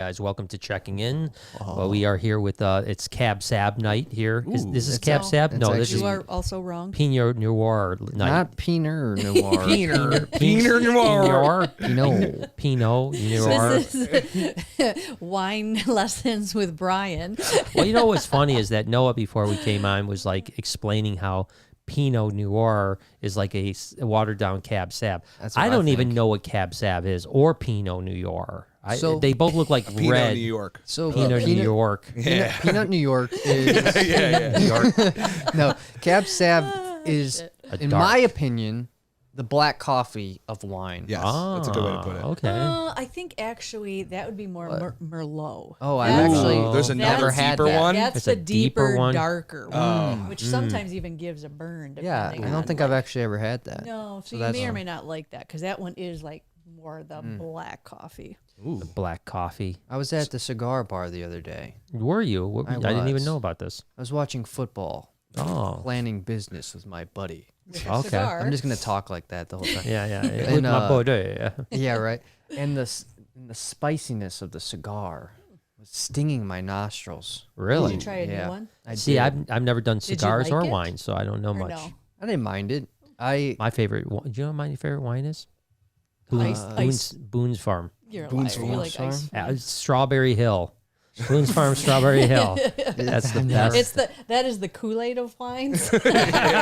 Guys, welcome to checking in. Well, we are here with it's Cab Sab night here. This is Cab Sab? No, this is you are also wrong. Pinot Noir night. Not Pinot Noir. Pinot Noir. Pinot Noir. This is wine lessons with Brian. Well, you know what's funny is that Noah, before we came on, was like explaining how Pinot Noir is like a watered down Cab Sab. I don't even know what Cab Sab is or Pinot Noir. They both look like Pinot red. New York. So Pinot New York. Pinot New York is New York. no. Cab Sab is, in dark. my opinion, the black coffee of wine. Yes, that's a good way to put it. Okay. I think actually that would be more Merlot. Oh, I've actually There's never another had deeper that. one. That's It's the a deeper deeper, one? darker one, which sometimes even gives a burn. Yeah, I depending don't on, think I've actually ever had that. No, so you that's- may or may not like that because that one is like more the black coffee. The black coffee. I was at the cigar bar the other day. Were you? I didn't even was. know about this. I was watching football, planning business with my buddy. Okay. Cigar. I'm just gonna talk like that the whole time. Yeah. And, With my buddy. Yeah, right. And the spiciness of the cigar was stinging my nostrils. Really? Did you try a Yeah. new one? I See, did. I've never done you cigars like or it? wine, so I don't know Or much. no? I didn't mind it. My favorite. Do you know what my favorite wine is? Ice. Boone's Farm. You're a Boone's liar. You Farm. like ice. It's Strawberry Hill. Boone's Farm, Strawberry Hill. That's the best. That is the Kool-Aid of wines.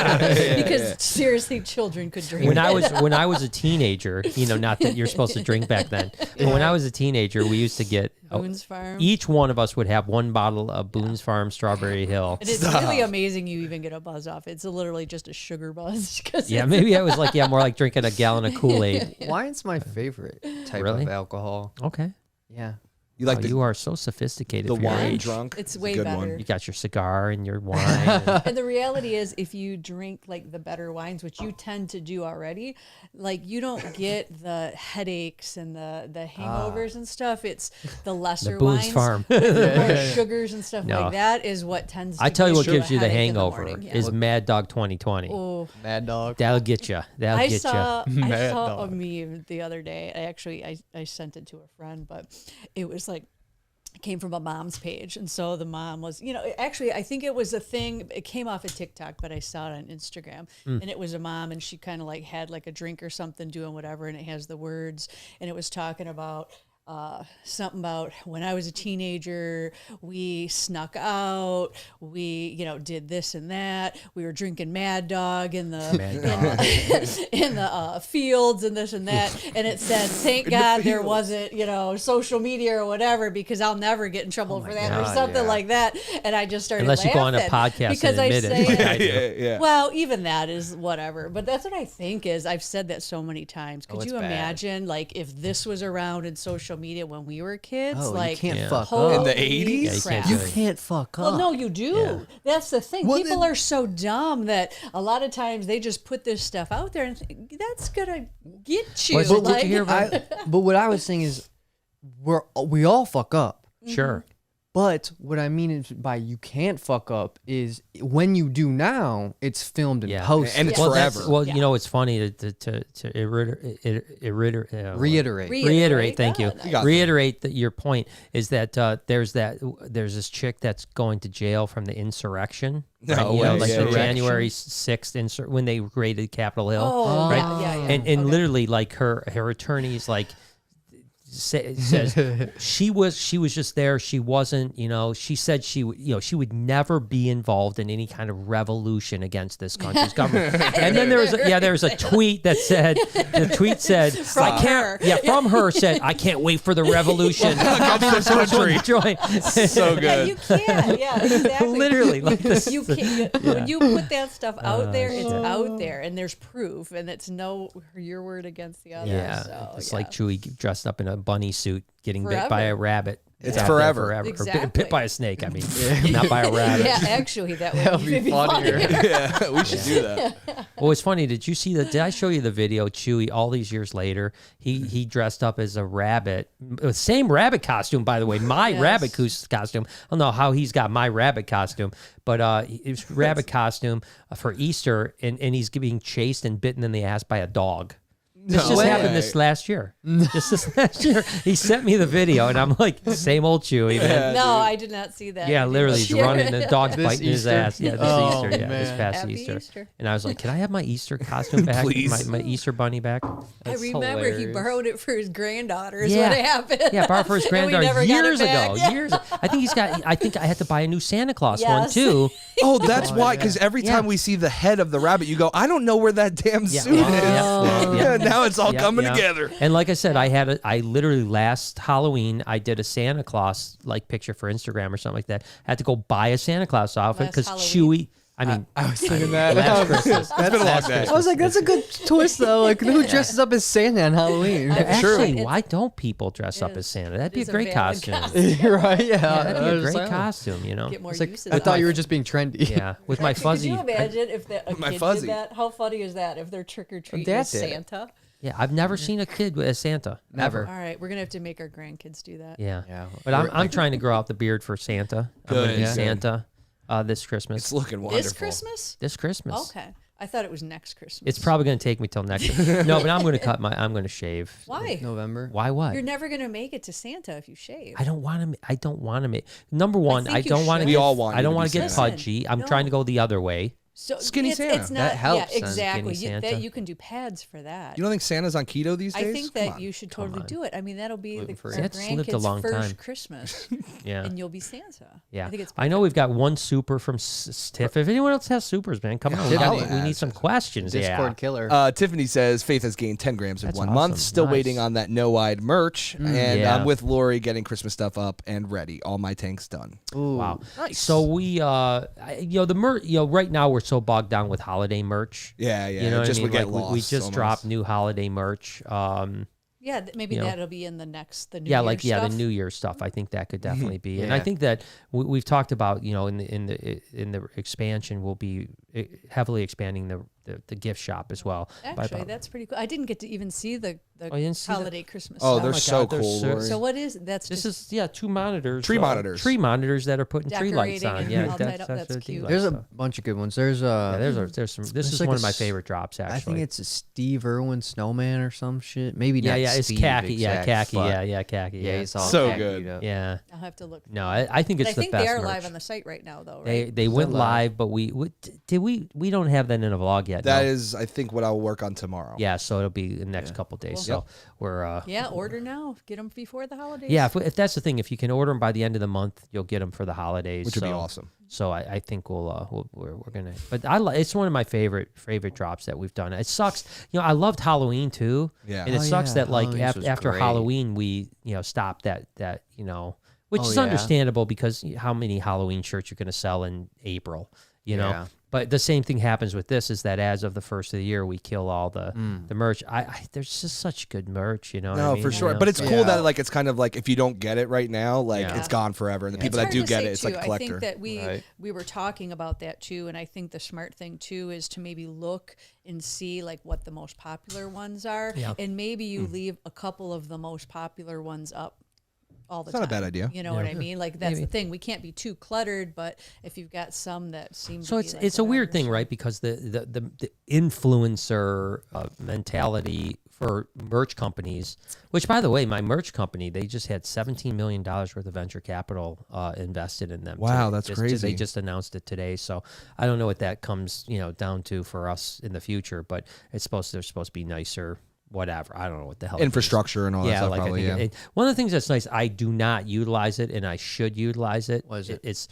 Because seriously, children could drink When it. I was a teenager, not that you're supposed to drink back then, but when I was a teenager, we used to get Boone's Farm. each one of us would have one bottle of Boone's Farm Strawberry Hill. And it's really amazing you even get a buzz off. It's literally just a sugar buzz. Yeah, maybe I was like, more like drinking a gallon of Kool-Aid. Wine's my favorite type Really? of alcohol. Okay. Yeah. You like You are so sophisticated the for your wine age. drunk? It's a way good better. one. You got your cigar and your wine. and- And the reality is, if you drink like the better wines, which you tend to do already, like you don't get the headaches and the hangovers and stuff. It's the lesser Boone's wines Farm. with the more sugars and stuff No. like that is what tends to I tell you what give gives you the headache in hangover morning. Yeah. is Mad Dog 2020. Oh, Mad Dog. That'll get you. That'll I get saw you. I Mad saw a Dog. meme the other day. I sent it to a friend, but it was like it came from a mom's page, and so the mom was, actually I think it was a thing. It came off of TikTok, but I saw it on Instagram, and it was a mom, and she kind of like had like a drink or something, doing whatever, and it has the words, and it was talking about. Something about when I was a teenager, we snuck out, we, did this and that. We were drinking Mad Dog in the in the fields and this and that. And it said, "Thank God there wasn't, social media or whatever, because I'll never get in trouble for that," or God, something yeah. like that. And I just started Unless you go on a laughing podcast because and I admit say it. Like I do. Yeah. well, even that is whatever. But that's what I think is, I've said that so many times. Could it's you bad. imagine, like, if this was around in social media when we were kids? Oh, like, you can't Yeah. fuck holy up. In the 80s? Yeah, you crap. can't You do it. can't fuck up. Well, no, you do. Yeah. That's the thing. Well, People then- are so dumb that a lot of times they just put this stuff out there and think, that's gonna get you. Well, but like, you hear about- But what I was saying is, we all fuck up. Sure. But what I mean is by you can't fuck up is when you do now, it's filmed and Yeah. posted. And it's Well, that's- forever. Well, Yeah. it's funny to Reiterate. Thank you. Yeah, You got Reiterate that your point is that there's this chick that's going to jail from the insurrection. No right? way. Like Yeah, the yeah. January 6th when they raided Capitol Hill. Oh, right? yeah. And Okay. literally, like her attorneys like says she was just there. She wasn't, she said she would never be involved in any kind of revolution against this country's government. And then there was a tweet that said, From her. from her said, "I can't wait for the revolution. I'll be the first one to join." So Yeah, good. you can't. Yeah, exactly. Literally, like this. You can't. When you put that stuff out there, it's out there, and there's proof, and it's your word against the other. Yeah, so, it's yeah. like Chewie dressed up in a bunny suit getting bit Forever. by a rabbit. It's out there forever. Or Exactly. bit by a snake. I mean, not by a rabbit. Yeah, actually, that That would would be funnier. Yeah, we should do that. Well, it's funny. Did I show you the video? Chewie, all these years later, he dressed up as a rabbit. Same rabbit costume, by the way. My Yes. rabbit costume. I don't know how he's got my rabbit costume, but it was rabbit costume for Easter, and he's being chased and bitten in the ass by a dog. This just happened this last year. Just this last year. He sent me the video, and I'm like, same old Chewy, man. No, I did not see that. Yeah, literally, he's running, and the dog's This biting his Easter? ass. Yeah, this Oh, Easter. Yeah, this man. past Happy Easter. Easter. And I was like, can I have my Easter costume back? Please. My Easter bunny back? I remember he hilarious. borrowed it for his granddaughter. Is Yeah. what happened. Yeah, borrowed for his And we granddaughter never got it years back. ago. Yeah. Years. I think I had to buy a new Santa Claus one Yes. too. Oh, that's why. Because every Yeah. time we see the head of the rabbit, you go, I don't know where that damn suit is. Yeah. Now it's all Yeah, coming yeah. together. And like I said, I literally last Halloween I did a Santa Claus like picture for Instagram or something like that. I had to go buy a Santa Claus outfit Last because Halloween. Chewy. I mean, I was thinking that. last Christmas. It's been a long day. I was like, that's a good twist, though. Like, who dresses up as Santa on Halloween? Actually, It's- why don't people dress up is. as Santa? That'd It be a is a great valid costume. Right? Yeah. That'd be I a was great like, oh. costume, you know. Get more It's like, uses. I thought out you were of it. just being trendy. Yeah, with my fuzzy. Could you imagine if My a kid fuzzy. did that? How funny is that if they're trick or treating Dad as did it. Santa? Yeah, I've never seen a kid as Santa. Never. All right, we're gonna have to make our grandkids do that. Yeah. Yeah. But I'm trying to grow out the beard for Santa. I'm gonna Good. be Yeah. Santa this Christmas. It's looking wonderful. This Christmas? This Christmas. Okay, I thought it was next Christmas. It's probably going to take me till next. No, but I'm going to I'm going to shave. Why? November. Why? What? You're never gonna make it to Santa if you shave. I don't want to. I don't want to make. Number one, think I you don't want to. should. We all want I you don't to want be to get Santa. pudgy. I'm No. trying to go the other way. So Skinny it's, Santa. It's not, That helps, Yeah, then. exactly. Skinny You, that Santa. you can do pads for that. You don't think Santa's on keto these days? I think Come that on. you should Come totally on. do it. I mean, that'll be the Gluten-free. our That's lived a grandkids' long first time. Christmas, Yeah. and you'll be Santa. Yeah, I think it's. I know we've got one super from Tiff. If anyone else has supers, man, come on. Holla We at need some us. questions. Discord Yeah. killer. Tiffany says Faith has gained 10 grams in That's 1 awesome. month. Still Nice. waiting on that no-eyed merch. And Yeah. I'm with Lori getting Christmas stuff up and ready. All my tanks done. Ooh. Wow. So we, the merch, right now we're so bogged down with holiday merch. Yeah, yeah. You know it what just I mean? would get Like, lost. we just almost. dropped new holiday merch. Yeah, maybe you know. that'll be in the next the new Yeah, Year like stuff. the New Year's stuff. I think that could definitely be, and I Yeah. think that we've talked about, in the expansion, we'll be heavily expanding the gift shop as well. by Actually, about- that's pretty cool. I didn't get to even see the you didn't see that? holiday Christmas. Oh, stuff. they're my so God, they're cool. so- Lori. So what is that's this just is 2 monitors, Tree monitors. tree monitors that are putting tree lights Decorating on. and Yeah, all tied up. That's what they cute. like, There's a so. bunch of good ones. There's Yeah, a. there's some. This There's is like one a of my s- favorite drops. Actually, I think it's a Steve Irwin snowman or some shit. Maybe yeah, not. yeah, it's Steve khaki. Yeah, exact, khaki. but Yeah, khaki. Yeah, he's all So khaki good. up. Yeah. I'll have to look. No, I think But it's I think the best they are merch. live on the site right now, though, They right? they went live. live, but we don't have that in a vlog yet. That no. is, I think, what I'll work on tomorrow. Yeah, so it'll be the next couple days. Cool. So we're Yeah, order now. Get them before the holidays. yeah. If that's the thing, if you can order them by the end of the month, you'll get them for the holidays, Which would be so- awesome. So I think we're gonna. But it's one of my favorite drops that we've done. It sucks, I loved Halloween too. Yeah. And it Oh, sucks yeah, that like Halloween's was after great. Halloween we stopped that which Oh, is yeah. understandable because how many Halloween shirts you're gonna sell in April, know. Yeah. But the same thing happens with this is that as of the first of the year, we kill all the merch. There's just such good merch, what I No, mean? for sure. You But know, it's so- cool that like it's kind of like if you don't get it right now, like Yeah. it's gone forever. And the Yeah. people It's that do hard to get say, it, it's like a too. collector. I think that Right. we were talking about that too, and I think the smart thing too is to maybe look and see like what the most popular ones are, Yeah. and maybe you leave a couple of the most popular ones up all the It's time. not a bad idea. You know what I mean? Like that's Maybe. the thing. We can't be too cluttered, but if you've got some that seem So to it's be like it's a weird whatever, thing, so- right? Because the influencer mentality for merch companies, which by the way, my merch company, they just had $17 million worth of venture capital invested in them. Wow, today. that's They crazy. just announced it today, so I don't know what that comes down to for us in the future, but they're supposed to be nicer. Whatever, I don't know what the hell it is. Infrastructure and all that Yeah, stuff like probably, I think one of the things that's nice, I do not utilize it, and I should utilize it. What is it? It's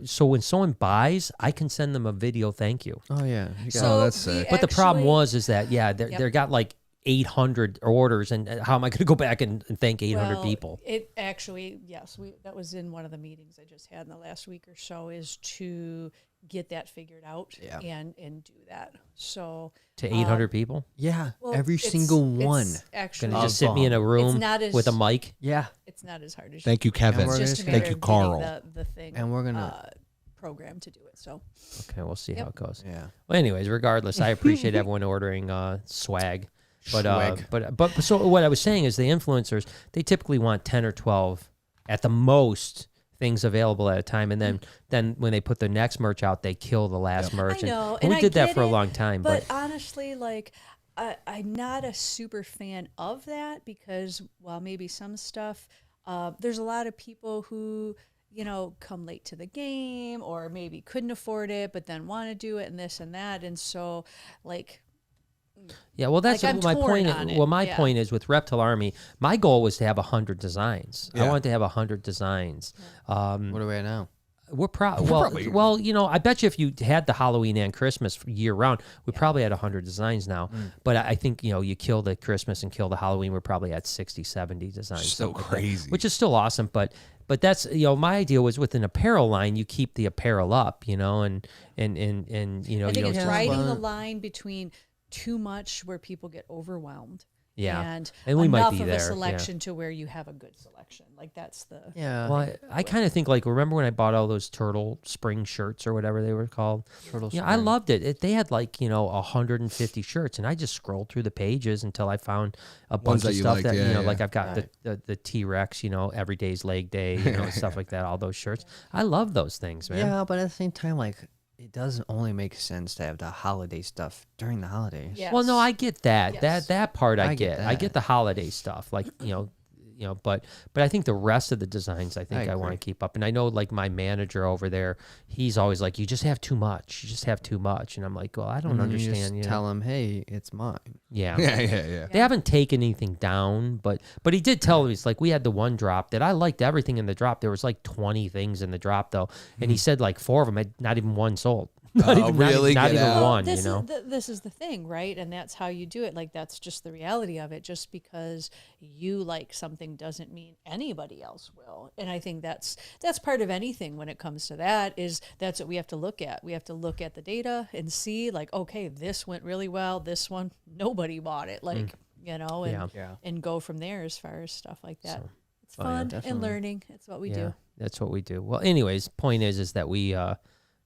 so when someone buys, I can send them a video thank you. Oh yeah. You got So that's we sick. But the problem actually- is that they Yep. got like 800 orders, and how am I going to go back and thank 800 Well, people? It actually, yes, that was in one of the meetings I just had in the last week or so, is to get that figured out Yeah. and do that. So To 800 people? yeah. well, Every it's- single it's one. Actually, Going to just Of sit me in a room not as- with a mic? Yeah. it's not as hard as Thank you, Kevin. And It's we're just a gonna- matter Thank you, of Carl. getting the thing And we're gonna- program to do it. So Okay, we'll see how Yep. it goes. Yeah. Well, anyways, regardless, I appreciate everyone ordering swag. But Swag. but so what I was saying is the influencers, they typically want 10 or 12 at the most things available at a time, and then when they put the next merch out, they kill the last merch. I know, and and we I did that get for a it, long time. but honestly, like I'm not a super fan of that because while maybe some stuff, there's a lot of people who, come late to the game or maybe couldn't afford it, but then want to do it and this and that. And so Yeah, well, that's I'm my torn point. on it. Well, my Yeah. point is with Reptile Army, my goal was to have 100 designs. I Yeah. wanted to have 100 designs. What are we at now? We're proud. Well, I bet you if you had the Halloween and Christmas year round, we probably had 100 designs now. But I think, you kill the Christmas and kill the Halloween, we're probably at 60, 70 designs. So something like that, crazy. which is still awesome. But that's, my idea was with an apparel line, you keep the apparel up, and I think it's just- riding the line between too much where people get overwhelmed. Yeah. And we might enough be of there. a yeah. selection to where you have a good selection. Like that's the Yeah. Well, I kind of think remember when I bought all those turtle spring shirts or whatever they were called? Turtle Yeah, I spring. loved it. They had 150 shirts, and I just scrolled through the pages until I found a bunch that of you stuff liked, that yeah, yeah. like I've got the T-Rex, every day's leg day, stuff like that. All those shirts, I love those things, man. Yeah, but at the same time, it doesn't only make sense to have the holiday stuff during the holidays. Yes. Well, no, I get that. Yes. That part I I get. get I get that. the holiday stuff, but I think the rest of the designs, I want to agree. keep up. And I know, my manager over there, he's always like, "You just have too much. You just have too much." And I'm like, "Well, I don't And then you understand." just tell them, hey, it's mine. Yeah. Yeah. They haven't taken anything down, but he did tell me, it's we had the one drop that I liked everything in the drop. There was 20 things in the drop though, and he said 4 of them had not even one sold. Not even, really? Not Get even out. one. This is the thing, right? And that's how you do it. That's just the reality of it. Just because you like something doesn't mean anybody else will. And I think that's part of anything when it comes to that. That's what we have to look at. We have to look at the data and see okay, this went really well. This one nobody bought it. And go from there as far as stuff like that. It's fun and learning. It's what we do. That's what we do. Well, anyways, point is that we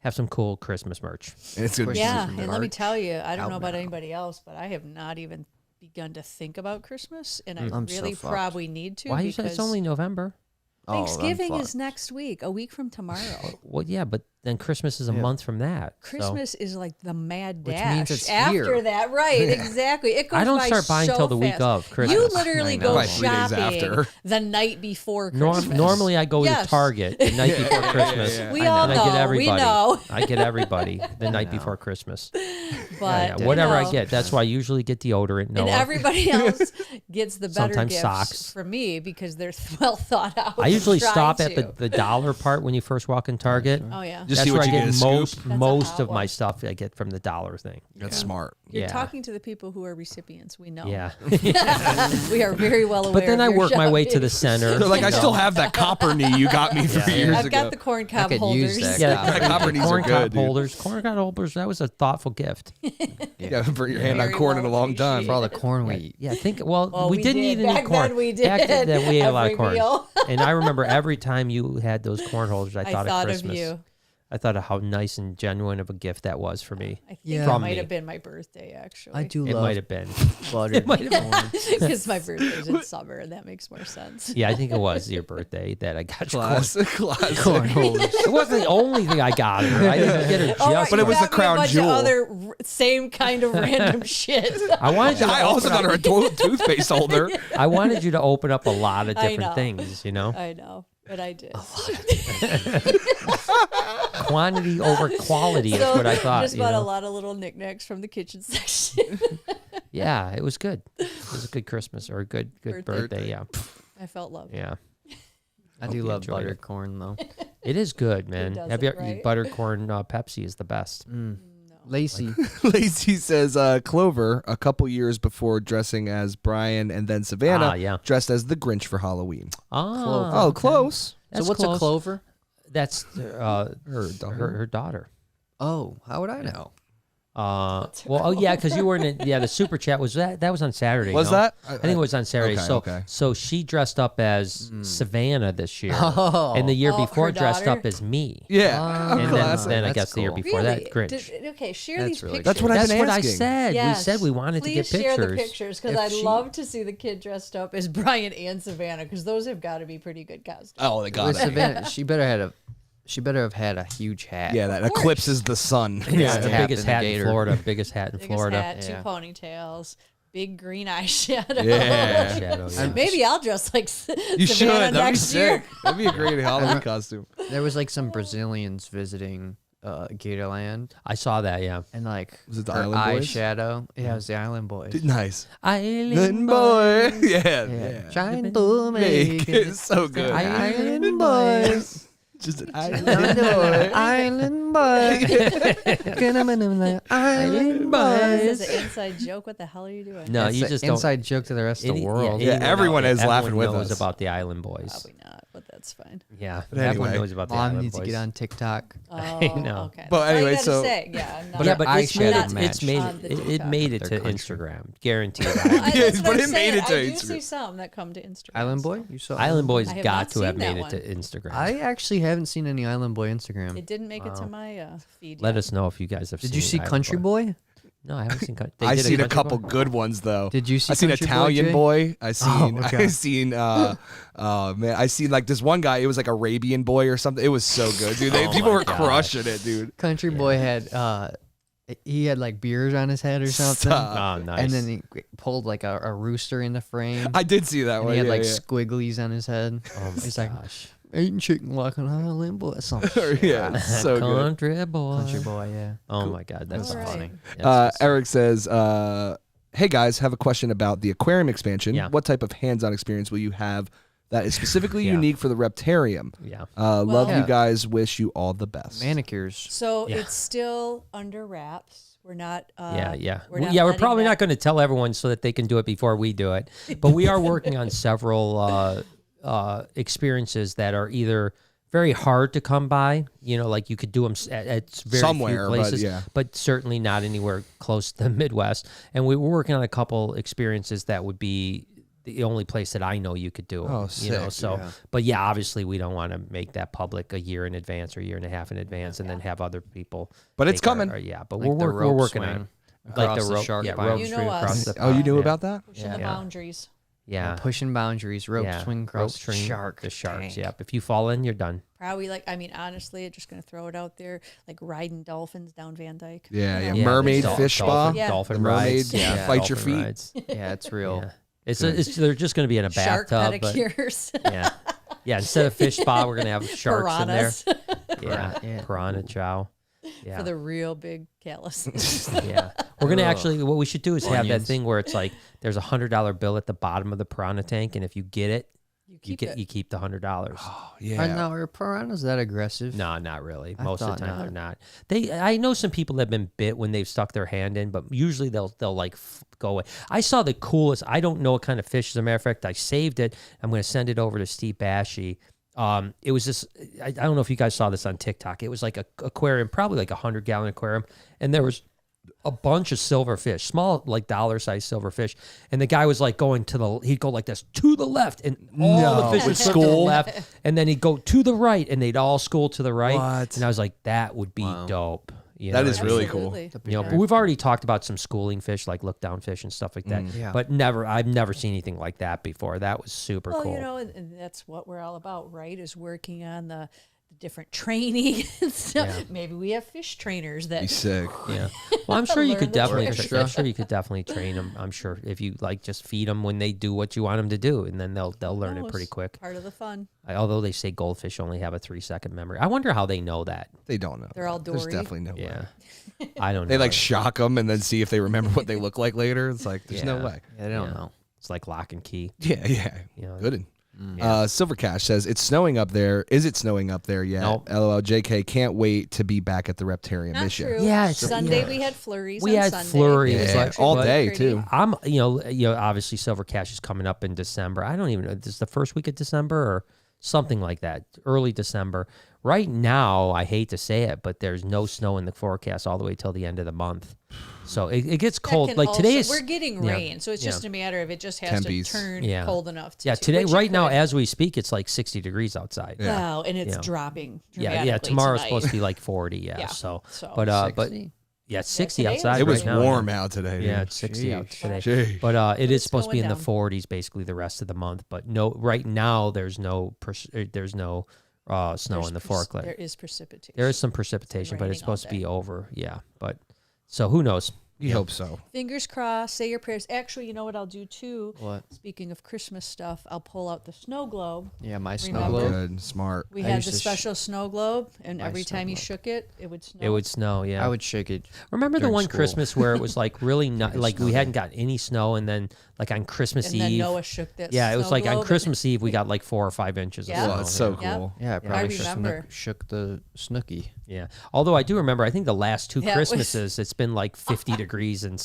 have some cool Christmas merch. It's good. Yeah, Christmas and let me merch tell you, I don't out know about now. anybody else, but I have not even begun to think about Christmas, and I I'm so really fucked. probably need to. Why you say it's because only November? Thanksgiving I'm is next week, a week from tomorrow. Well, yeah, but then Christmas is a month from that. so- Christmas is the mad Which dash means it's after here. that, right? Exactly. It goes I don't by start buying so till the week fast. of Christmas. You literally I know. go Like 3 days shopping after. the night before Christmas. Normally, I go Yes. to Target the night before Christmas. We I all And know. I get everybody. We know. I get everybody the night before Christmas. But Yeah, whatever you know, I get. That's why I usually get deodorant. Noah. and everybody else gets the better Sometimes gifts socks. from me because they're well thought out. I usually Trying stop at to. the dollar part when you first walk in Target. Oh yeah. Just That's see where what I you get get. A most scoop. That's a most hot of my one. stuff. I get from the dollar thing. That's smart. You're Yeah. talking to the people who are recipients. We know. Yeah, We are very well aware. but then of I your work my way to shopping. the center. They're like, I you still know. have that copper knee you got me 3 years I've ago. got the corn cob could use holders. that. Yeah, That copper knees are corn good, cob dude. holders. Corn cob holders. That was a thoughtful gift. Yeah, put your hand on Very corn in well a long time. For all the corn we eat. Yeah, well, Well, we we didn't did. eat any Back corn. then we Back did. then we ate a lot of Every corn. meal. And I remember every time you had those corn holders, I I thought thought of of Christmas. you. I thought of how nice and genuine of a gift that was for me. I think Yeah. it From might me. have been my birthday, actually. I do It love might have been. buttered corn. Because my birthday's in summer, and that makes more sense. Yeah, I think it was your birthday that I got you corn. Classic. Corn holders. It wasn't the only thing I got her. I didn't get her just. Oh, right, But you it was got the me a crown bunch jewel. of other same kind of random shit. I wanted you to I also open got up, her a toothpaste holder. I wanted you to open up a lot of I different know. things. You know, I know, but I did. quantity over quality is what I thought. Just you bought a know? lot of little knicknacks from the kitchen section. Yeah, it was good. It was a good Christmas or a good birthday. Yeah, I felt loved. yeah. I Hope do you love enjoyed buttered it. corn though. It is good, man. does Have you it, right? buttered corn Pepsi is the best. Lacey. Lacey says Clover, a couple years before dressing as Brian and then Savannah, Yeah. dressed as the Grinch for Halloween. Oh, Oh, close. That's so what's close. a clover? That's Her daughter. her daughter. Oh, how would I know? Well, oh yeah, because you were in it. Yeah, the super chat was that was on Saturday. Was no? that? I think it was on Saturday. Okay, so okay. so she dressed up as Savannah this year, Oh. and the year Oh, before her dressed daughter? up as me. Yeah. And classic. then I That's guess the year cool. before Really? that Grinch. Okay, share That's these really pictures. That's what I've That's been what asking. I said. Yes. We said we wanted to get Please share the pictures. pictures because If I'd she- love to see the kid dressed up as Brian and Savannah because those have got to be pretty good costumes. Oh, they got With it. Savannah, she better had a She better have had a huge hat. Yeah, that Of course. eclipses the sun. Yeah, the Tap biggest in the hat in gator. Florida. Biggest hat in Biggest Florida. hat, 2 Yeah. ponytails, big green eyeshadow. Yeah. Shadow, yeah. Maybe I'll dress like You should. Savannah That'd be next year. sick. That'd be a great Halloween costume. There was like some Brazilians visiting Gatorland, I saw that. Yeah. and like Was it the her Island Boys? eyeshadow. Yeah, it was the Island Boys. Nice. Island Boy. Yeah. Yeah. Yeah. Trying to Make make it so good. Island Boys. Just an island boy. Island Boys. Island This Boys. is an inside joke. What the hell are you doing? No, That's you an just don't. inside joke to the rest of the world. Yeah, everyone is laughing with knows us. about the Island Boys. Probably not, but that's fine. Yeah, But everyone anyway. knows about the Mom Island needs Boys. to get on TikTok. Oh, know. okay. But That's all you anyway, gotta so- say. Yeah, I'm not, But Yeah, her but it's made eyeshadow it. It's made on the it. It TikTok. made it to Their country. Instagram, guaranteed. I, Yes, that's what but I'm it made saying. it to I do Instagram. see some that come to Instagram. Island Boy? so. You saw Island Boys I have got not to have seen made that it one. to Instagram. I actually haven't seen any Island Boy Instagram. It didn't make it to my feed. Let yet. us know if you guys have. Did seen you see Island Country Boy? No, I haven't seen. They I did seen a Country couple Boy? good ones though. Did you see I seen Country Boy, Italian Jay? boy. I seen. okay. I seen. Man, I seen like this one guy. It was like Arabian boy or something. It was so good, dude. Oh People my were gosh. crushing it, dude. Country Boy had he had like beers on his head or something. Oh, nice. And then he pulled like a rooster in the frame. I did see that and one. he had yeah, like yeah. squigglies on his head. oh my He's like, gosh. eating chicken like an Island Boy. Some shit. yeah, it's so good. Country Boy. Country Boy, yeah. Oh my God, that's All right. funny. That's just- Eric says, "Hey guys, have a question about the aquarium expansion. Yeah. What type of hands-on experience will you have that is specifically Yeah. unique for the Reptarium? yeah. Love Yeah. you guys. Wish you all the best." Manicures. So Yeah. it's still under wraps. We're not. Yeah. We're not We're letting probably that- not going to tell everyone so that they can do it before we do it. But we are working on several experiences that are either very hard to come by, like you could do them at very Somewhere, few but places, yeah. but certainly not anywhere close to the Midwest. And we were working on a couple experiences that would be the only place that I know you could do it. Oh, sick, So, yeah. but yeah, obviously we don't want to make that public a year in advance or a year and a half in advance, and then have other people. But it's take our- coming. yeah, but Like the we're rope working on swing it. Like across the the rope, shark yeah, bite. rope You know swing across us. the Oh, you pond, knew yeah. about that? Pushing the Yeah. boundaries. Yeah, Pushing boundaries, rope yeah. swing Rope across swing, shark. the sharks. tank. Yep. If you fall in, you're done. Probably honestly, just gonna throw it out there, like riding dolphins down Van Dyke. Yeah, yeah. You know? Mermaid there's fish dolphin, spa. Yeah. dolphin The mermaid rides. Yeah, fight your dolphin feet. rides. Yeah, it's real. Yeah. They're just going to be in a Shark bathtub. But, pedicures. yeah, yeah. Instead of fish spa, we're going to have sharks Piranhas in there. Yeah, Yeah. piranha chow. Yeah, for the real big callus. yeah. We're gonna Ugh. actually. What we should do is have that Onions. thing where it's like there's $100 bill at the bottom of the piranha tank, and if you get it, you keep the $100. Oh, Are, yeah. now, are piranhas that aggressive? No, not really. I Most of the thought time not. they're not. I know some people that have been bit when they've stuck their hand in, but usually they'll like go away. I saw the coolest. I don't know what kind of fish. As a matter of fact, I saved it. I'm going to send it over to Steve Bashy. It was this. I don't know if you guys saw this on TikTok. It was like a aquarium, probably like 100-gallon aquarium, and there was a bunch of silverfish, small like dollar-sized silverfish, and the guy was like going he'd go like this to the left, and all the fish would swim to the School? left, and then he'd go to the right, and they'd all school to the right. What? And I was like, that would be dope. You That know is what I really mean? cool. Absolutely. But we've already talked about some schooling fish, like look down fish and stuff like that. Yeah. But I've never seen anything like that before. That was super Well, cool. and that's what we're all about, right? Is working on the different training and stuff. Yeah. Maybe we have fish trainers that Be sick. Yeah. Well, I'm sure you Learn could the definitely. tricks. I'm sure you could definitely train them. I'm sure if you like just feed them when they do what you want them to do, and then they'll learn it knows? pretty quick. Part of the fun. Although they say goldfish only have a 3-second memory. I wonder how they know that. They don't know. They're all There's dory. definitely no way. Yeah. I don't know. They like shock them and then see if they remember what they look like later. It's like there's no Yeah. way. Yeah, they don't Yeah. know. It's like lock and key. Yeah, yeah. You know? Good. Yeah. Silver Cash says it's snowing up there. Is it snowing up there yet? Nope. LOL. JK can't wait to be back at the Reptarium Not this year. true. Yeah, it's- Sunday yeah. we had flurries. We on had Sunday. flurries, It was Yeah, actually all really day, pretty. too. I'm, obviously Silver Cash is coming up in December. I don't even know. Is this the first week of December or something like that? Early December. Right now, I hate to say it, but there's no snow in the forecast all the way till the end of the month. So it gets That cold. can Like today also- is we're getting yeah, rain, so it's just a matter of it just has Tempees. to turn Yeah. cold enough. Yeah, today, which it right now, could. as we speak, it's like 60 degrees outside. Wow, and it's Yeah. dropping. Yeah, dramatically tomorrow's tonight. supposed to be like 40. Yeah, Yeah, so, so- but 60? yeah, it's 60 today outside. It was right now, warm out today. Yeah, dude. it's 60 out Sheesh. today. Jeez. But it is it's supposed to be in going the down. 40s basically the rest of the month. But no, right now there's no snow in the forklift. There is precipitation. There is some precipitation, but it's raining all supposed to be day. over. Yeah, but so who knows? You hope so. Fingers crossed. Say your prayers. Actually, you know what I'll do too? What? Speaking of Christmas stuff, I'll pull out the snow globe. Yeah, my snow Remember? globe. Good, smart. We I had used the to special snow globe, and my every snow time you globe. shook it, it would snow. It would snow. Yeah, I would shake it. remember the during one school. Christmas where it was like really not It like we snowed. hadn't got any snow, and then like on Christmas and Eve. then Noah shook that. Yeah, it was snow like globe, on and Christmas Eve we got like 4 or 5 inches. Yeah. Of Well, snow. it's so yeah. cool. Yeah, I probably remember. shook the snooky. Yeah. Although I do remember, I think the last 2 That was- Christmases it's been like 50 degrees and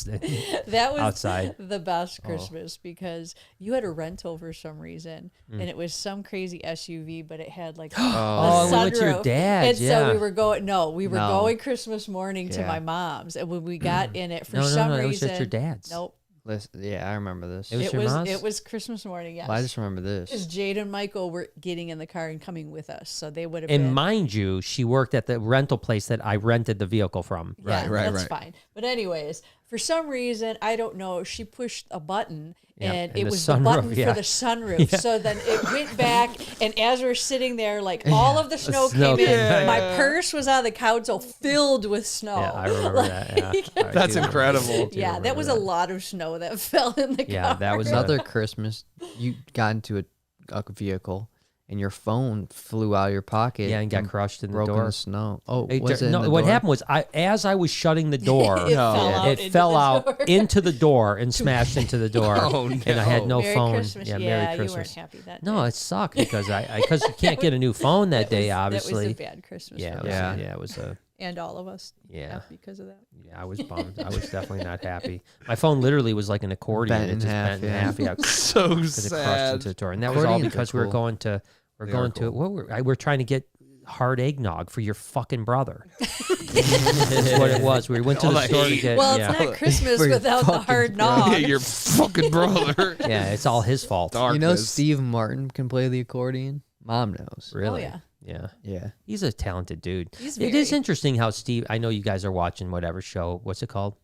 That was outside. the best Christmas because you had a rental for some reason, and it was some crazy SUV, but it had like a Oh, we went to your sunroof. dad's, And yeah. so we were going. No, we were No. going Christmas morning to Yeah. my mom's, and when we got in it, for No, some it reason, was at your dad's. Nope, Listen, yeah, I remember this. It was it your was mom's? it was Christmas morning. Yes, Well, I just remember because this. Jade and Michael were getting in the car and coming with us, so they would have And been. mind you, she worked at the rental place that I rented the vehicle from. Yeah, Right, that's right. fine. But anyways, for some reason, I don't know, she pushed a button Yeah, and and it the was the sunroof, button yeah. for the sunroof. So then it went back, and as we're sitting there, like all of the snow snow came in. came back. My purse was on the couch, so filled with snow. Yeah, I remember that. Yeah. I That's do remember incredible. that. I do Yeah, that remember was a lot of snow that fell in the Yeah, car. that was Another Christmas, you got into a vehicle and your phone flew out of your pocket. Yeah, and got crushed in the broke in door. the snow. Oh, It was ju- it in no, the what door? happened was as I was shutting the door, It fell out it into fell the out door. into the door and smashed into the door. Oh, And I had no Merry phone. Christmas. Yeah, Yeah, Merry you weren't Christmas. happy that No, day. it sucked because because you can't get a new phone that day, obviously. That was a bad Christmas Yeah, for it was, us. it was a And all of us. Yeah. Because of that. yeah. I was bummed. I was definitely not happy. My phone literally was like an accordion. Bent It in just half, bent in yeah. half. Yeah, So because it crushed sad. into the door, and that was all Accordions are because we were cool. going to They are cool. we're trying to get hard eggnog for your fucking brother. That's what it was. We went to the store to get. Well, yeah. it's not Christmas For your without the fucking hard brother. nog. Yeah, your fucking brother. Yeah, it's all his fault. You know Darkness. Steve Martin can play the accordion? Mom knows. Really? yeah. Yeah. Yeah. He's a talented dude. He's It is very- interesting how Steve. I know you guys are watching whatever show. What's it called?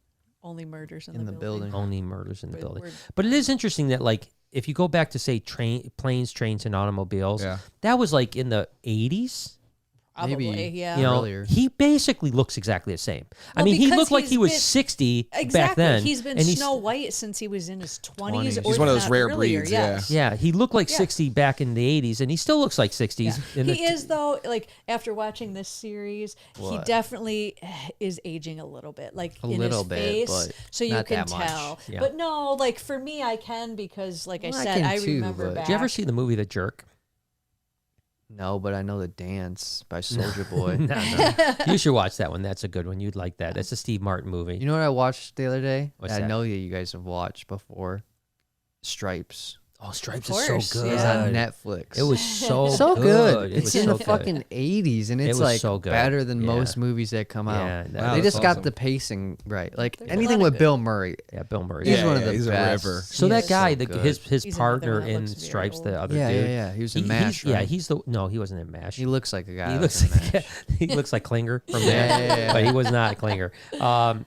Only murders in, In the building. Only Murders in the We're- Building. we're- But it is interesting that like if you go back to say planes, trains, and automobiles, Yeah. that was like in the 80s. Probably, Maybe, yeah. You know, Earlier. he basically looks exactly the same. I Well, mean, he because looked like he's he was been- 60 Exactly. back then. He's been and Snow White since he was in his 20s. 20s. Or He's one of if those not rare earlier, breeds, yes. Yeah, he looked like Yeah. 60 back in the 80s, and he still looks like 60s. Yeah. in the He is though. Like after watching this series, he What? definitely is aging a little bit, like A in little his bit, face, but so you not can that much. tell. Yeah. But no, like for me, I can because, like I Well, I said, can I too, remember but- back. Did you ever see the movie The Jerk? No, but I know the dance by Soldier Boy. No. You should watch that one. That's a good one. You'd like that. It's a Steve Martin movie. You know what I watched the other day? What's I that? know that you guys have watched before. Stripes. Oh, Stripes Of is course, so good. It's yeah. on Netflix. It was so so good. It It's was in so the good. fucking 80s, and It it's was like so good. better than Yeah. most movies that come out. Yeah, Wow, They that's just got awesome. the pacing right. Like There's a anything lot of with good- Bill Murray. Yeah, Bill Murray. He's Yeah, one of yeah, the he's a best. river. So He that is guy, so the, good. his He's partner another one that in looks very Stripes, old. the other Yeah, dude. yeah. He was in MASH, Yeah, right? he's the no, he wasn't in MASH. He looks like a guy. He that looks was in like MASH. he looks like Klinger from Yeah, MASH, yeah, yeah. but he was not Klinger.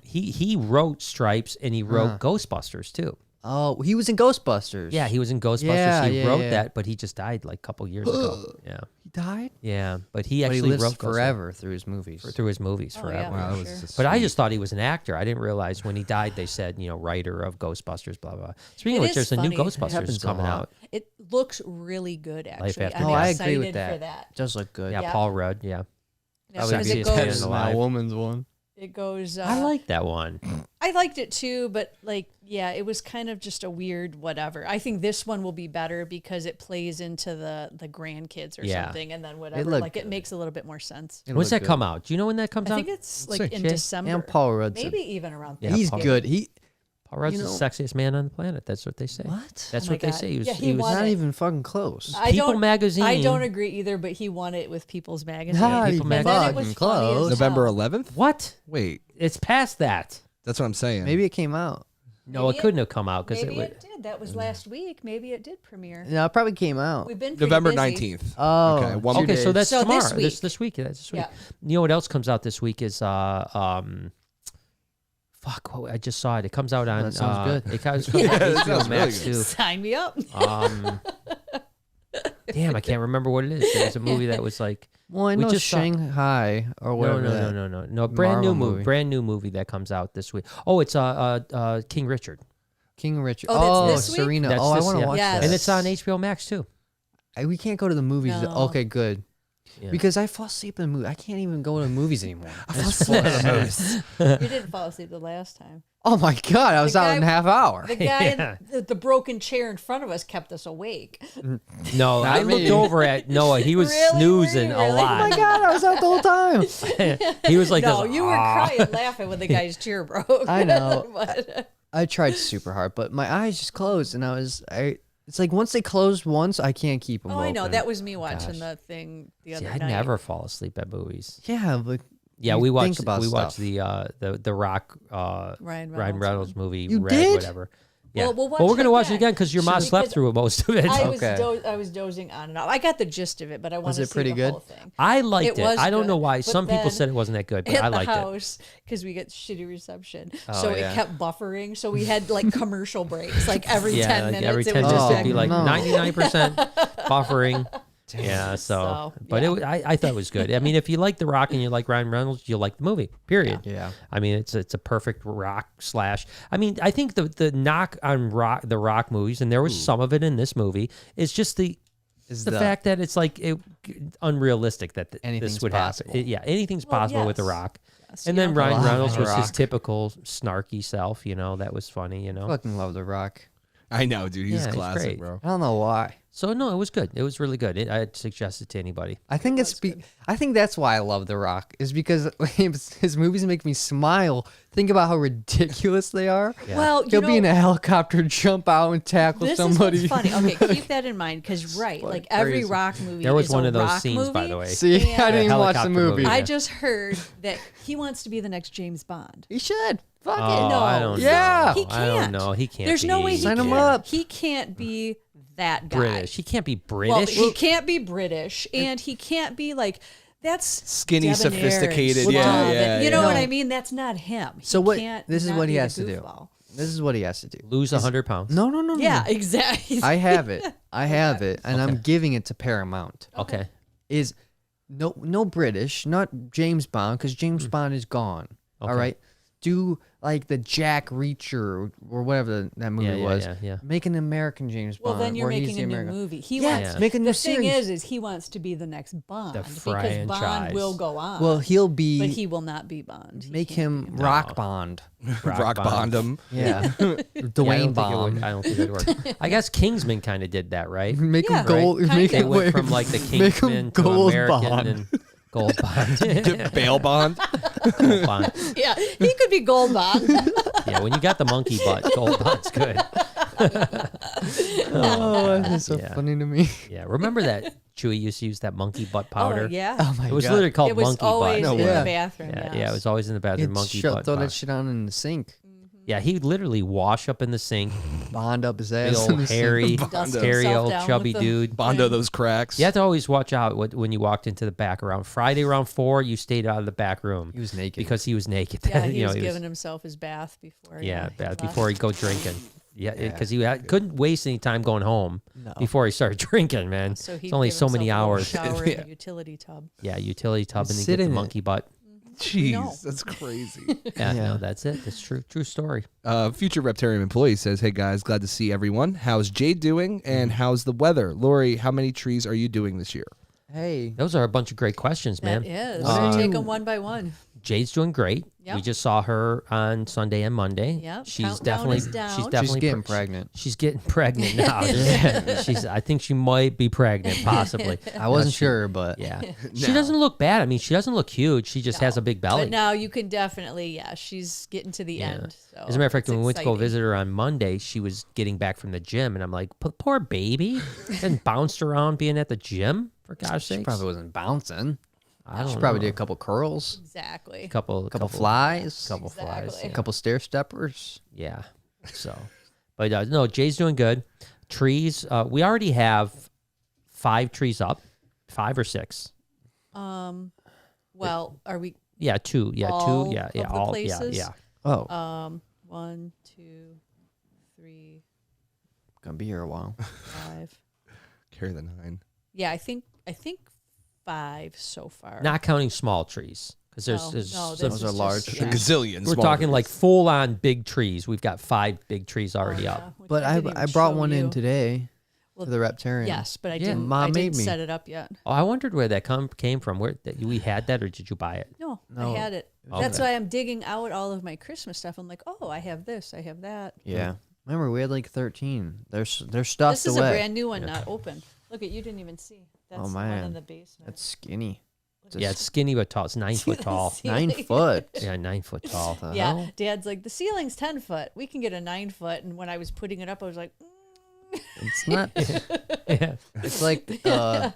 He wrote Stripes and he wrote Huh. Ghostbusters too. Oh, he was in Ghostbusters. Yeah, he was in Ghostbusters. Yeah, he yeah, wrote yeah. that, but he just died like a couple years ago. Yeah, He died? yeah, but he But actually he lives wrote Ghostbusters forever through his movies. through his movies Oh, forever. yeah. Wow, that was Sure. just But I sweet. just thought he was an actor. I didn't realize when he died they said, writer of Ghostbusters, blah blah. Speaking It of which, is there's a new funny. It Ghostbusters happens a coming lot. out. It looks really good, actually. After I'm Death. Oh, I excited agree with for that. that. Does look good. Yeah, Yeah. Paul Rudd. Yeah, Yeah, That would because be it his head goes, in the live. woman's one. it goes. I like that one. I liked it too, but like, yeah, it was kind of just a weird whatever. I think this one will be better because it plays into the grandkids or Yeah. something, and then whatever. looked Like it good. makes a little bit more sense. When's that come out? Do you know when that comes I out? think it's like Sick. in Yeah. December. And Paul Rudd's maybe even around. Yeah, he's Paul- good. He Paul Rudd's you the know- sexiest man on the planet. That's what they say. what? That's Oh my what they God. say. He was, Yeah, he he was won Not it. even fucking close. I People don't, magazine. I don't agree either, but he won it with People's Magazine. Not People even magazine. And then it was fucking funny as close. November hell. 11th? What? Wait, It's past that. that's what I'm saying. Maybe it came out. No, Maybe it couldn't have come out because Maybe it would. it did. That was last week. Maybe it did premiere. No, it probably came out. We've been pretty November busy. 19th. Oh, Okay, one- 2 Okay, so days. that's So this tomorrow. week. This week. That's this week. Yeah. You know what else comes out this week is fuck. I just saw it. It comes out on. That sounds good. It comes Yeah, on that HBO sounds really Max good. too. Sign me up. Damn, I can't remember what it is. There was a movie that was like Well, I we know just saw- Shanghai or whatever. no. Brand new Marvel movie. Brand new movie that comes out this week. Oh, it's King Richard. King Richard. Oh, that's this week? Serena. That's I this- want to yeah. watch Yes. that. And it's on HBO Max too. We can't go to the movies. No. Okay, good. Yeah. Because I fall asleep in the movie. I can't even go to the movies anymore. You didn't fall asleep the last time. Oh my god, I was out guy- in a half hour. The guy Yeah. in the broken chair in front of us kept us awake. No, I me. looked over at Noah. He was Really? snoozing Were a you really? Oh my lot. god, I was out the whole time. He was like, No, this, you were crying, laughing when the guy's chair broke. I know. But- I tried super hard, but my eyes just closed, and it's like once they closed once, I can't keep them oh, open. I know. That was me watching Gosh. the thing the See, other I night. never fall asleep at movies. Yeah, but Yeah, you we think watched about watched stuff. the Rock Ryan Ryan Reynolds one. movie. You Red, did? whatever. Yeah. Well, we'll watch we're it gonna watch it again. again because your mom Because slept through most of it. I Okay. was dozing on and off. I got the gist of it, but I wanted to it see pretty the good? whole thing. I liked It it. was I don't know good, why. but Some people then said it wasn't that good, but At I the liked it. house because we get shitty reception, Oh, so yeah. it kept buffering. So we had like commercial breaks, like every 10 like minutes. every it 10 was minutes just it'd be like no. 99% buffering. Yeah, but yeah. I thought it was good. I mean, if you like The Rock and you like Ryan Reynolds, you'll like the movie. Period. Yeah. I mean, it's a perfect rock slash. I mean, I think the knock on the Rock movies, and there was some of it in this movie, is just the fact that it's like unrealistic that this Anything's would possible. happen. Yeah, anything's Well, possible with The yes. Rock. Yes, And you then know, Ryan Love Reynolds The was his Rock. typical snarky self. That was funny. Fucking love The Rock. I know, dude. He's Yeah, he's classic, great. bro. I don't know why. So no, it was good. It was really good. I'd suggest it to anybody. I think I think that's why I love The Rock is because his movies make me smile. Think about how ridiculous they are. Yeah. Well, He'll you be in know, a helicopter, jump out and tackle this somebody. is what's funny. Okay, keep that in mind because like every crazy. Rock movie, There was is one a of those Rock scenes, by the movie. way. See, I didn't even watch the Helicopter movie. movie. I Yeah. just heard that he wants to be the next James Bond. He should. Fuck Oh, it. No. I don't Yeah. know. He I don't can't. know. He can't. There's no way he Sign him can. up. He can't be that guy. British. He can't be Well, British. he can't be British, and he can't be like that's Skinny, debonair and sophisticated. suave Yeah, and- yeah. You know yeah. what I mean? That's not him. So He what? can't This is not what he be a has to do. goofball. This is what he has to do. Lose 100 pounds. No. Yeah, exactly. I have it. I have it, and I'm giving it to Paramount. Okay. Is no British, not James Bond, because James Bond is gone. All Okay. right, do like the Jack Reacher or whatever that movie Yeah, was. yeah. Make an American James Well, Bond. then you're where he's making the a new American. movie. He Yeah, wants. make a new The series. thing is he wants to be the next Bond because franchise. Bond will go on. Well, he'll be. but he will not be Bond. He make can't him be. Rock Bond. Rock Bond him. Yeah, Yeah, Dwayne Bond. I don't think it would work. I guess Kingsman kind of did that, right? Make Yeah. him gold. Right, Make kinda. They him went wait, from like the make him Kingsman to Gold American Bond. and Gold Bond. Bail Bond. Gold Bond. Yeah, he could be Gold Bond. Yeah, when you got the monkey butt, Gold Bond's good. Oh, that's so Yeah. funny to me. Yeah, remember that Chewy used to use that monkey butt powder? Oh yeah. Oh my It was god. literally called It was monkey always butt. in way. the bathroom. Yeah, yes. it was always in the bathroom. He'd Monkey throw butt. that powder. shit on in the sink. Yeah, he'd literally wash up in the sink. Bond up his Big ass. in old the sink. hairy, Dust hairy himself old down chubby with the- dude. Bondo those cracks. You have to always watch out when you walked into the back around Friday around 4. You stayed out of the back room He was naked. because he was naked. Yeah, he You know, was giving himself his bath before. before he'd go drinking. Yeah, Yeah. because couldn't waste any time going home No. before he started drinking. Man, So it's only so many hours. Shower in the utility tub. Yeah, utility tub and then Sit get the in it. monkey butt. Jeez, No. that's crazy. Yeah, Yeah. no, that's it. That's true. True story. Future Reptarian employee says, "Hey guys, glad to see everyone. How's Jade doing? And how's the weather? Lori, how many trees are you doing this year?" Hey. Those are a bunch of great questions, man. That is. What do Take you- them one by one. Jade's doing great. Yep. We just saw her on Sunday and Monday. Yep. She's Countdown definitely is down. she's She's definitely getting pregnant. She's getting pregnant now. I think she might be pregnant, possibly. I wasn't sure, but Yeah. She doesn't look bad. I mean, she doesn't look huge. She just has a big belly. But now you can definitely, she's getting to the end. So As a matter of fact, it's when we went to go exciting. visit her on Monday, she was getting back from the gym, and I'm like, poor baby, and bounced around being at the gym for gosh she sakes. probably wasn't bouncing. I don't She probably know. did a couple curls, Exactly. couple flies, couple flies. Exactly. a couple stair steppers. Yeah. So, but no, Jay's doing good. Trees, we already have 5 trees up, 5 or 6. Well, are we Yeah, 2. Yeah, All 2. Yeah, yeah, of the all. places? Yeah, Oh, 1, 2, 3, gonna be here a while. 5, Carry the 9. Yeah, I think 5 so far. Not counting small trees. Because there's No, some- this Those are is large just- A trees. gazillion. we're small talking trees. like full on big trees. We've got 5 big trees already Yeah, up. which But didn't I even brought show one in you. today Well, to the Reptarian. Yes, but I Yeah. didn't. Mom I made didn't me. set it up yet. Oh, I wondered where that came from. Where that we had that, or did you buy it? No, No. I had it. Okay. That's why I'm digging out all of my Christmas stuff. I'm like, oh, I have this, I have that. Yeah. Remember, we had like 13. They're stuffed This is away. a brand new one, not open. Look at you, didn't even see. That's the one man. in the basement. That's skinny. It's a Yeah, it's skinny but tall. It's 9 foot tall. 9 ceiling. foot. Yeah, 9 foot tall. The Yeah, hell? Dad's like, the ceiling's 10 foot. We can get a 9 foot. And when I was putting it up, I was like, It's not. Yeah, It's like a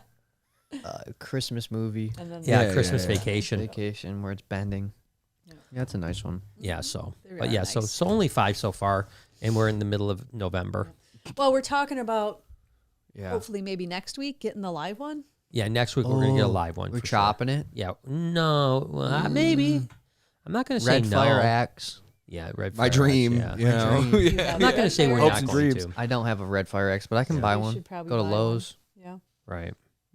Christmas movie and then yeah, Yeah, Christmas yeah, yeah. vacation. vacation where it's bending. Yeah. Yeah, that's a nice one. Yeah, so They but are yeah, so nice. so only 5 so far, and we're in the middle of November. Well, we're talking about Yeah. hopefully maybe next week getting the live one. Yeah, next week we're gonna get a Oh, live one. We're for sure. chopping it. Yeah, no, well, maybe. I'm not gonna say Red no. Fire Axe. Yeah, red. My Fire dream. Axe, You know? dream. You Yeah. have I'm not gonna Red say we're Fire not Hopes and going dreams. to. I don't have a Red Fire X, but I can Yeah. buy You one. should probably Go to buy one. Lowe's. Yeah. Right.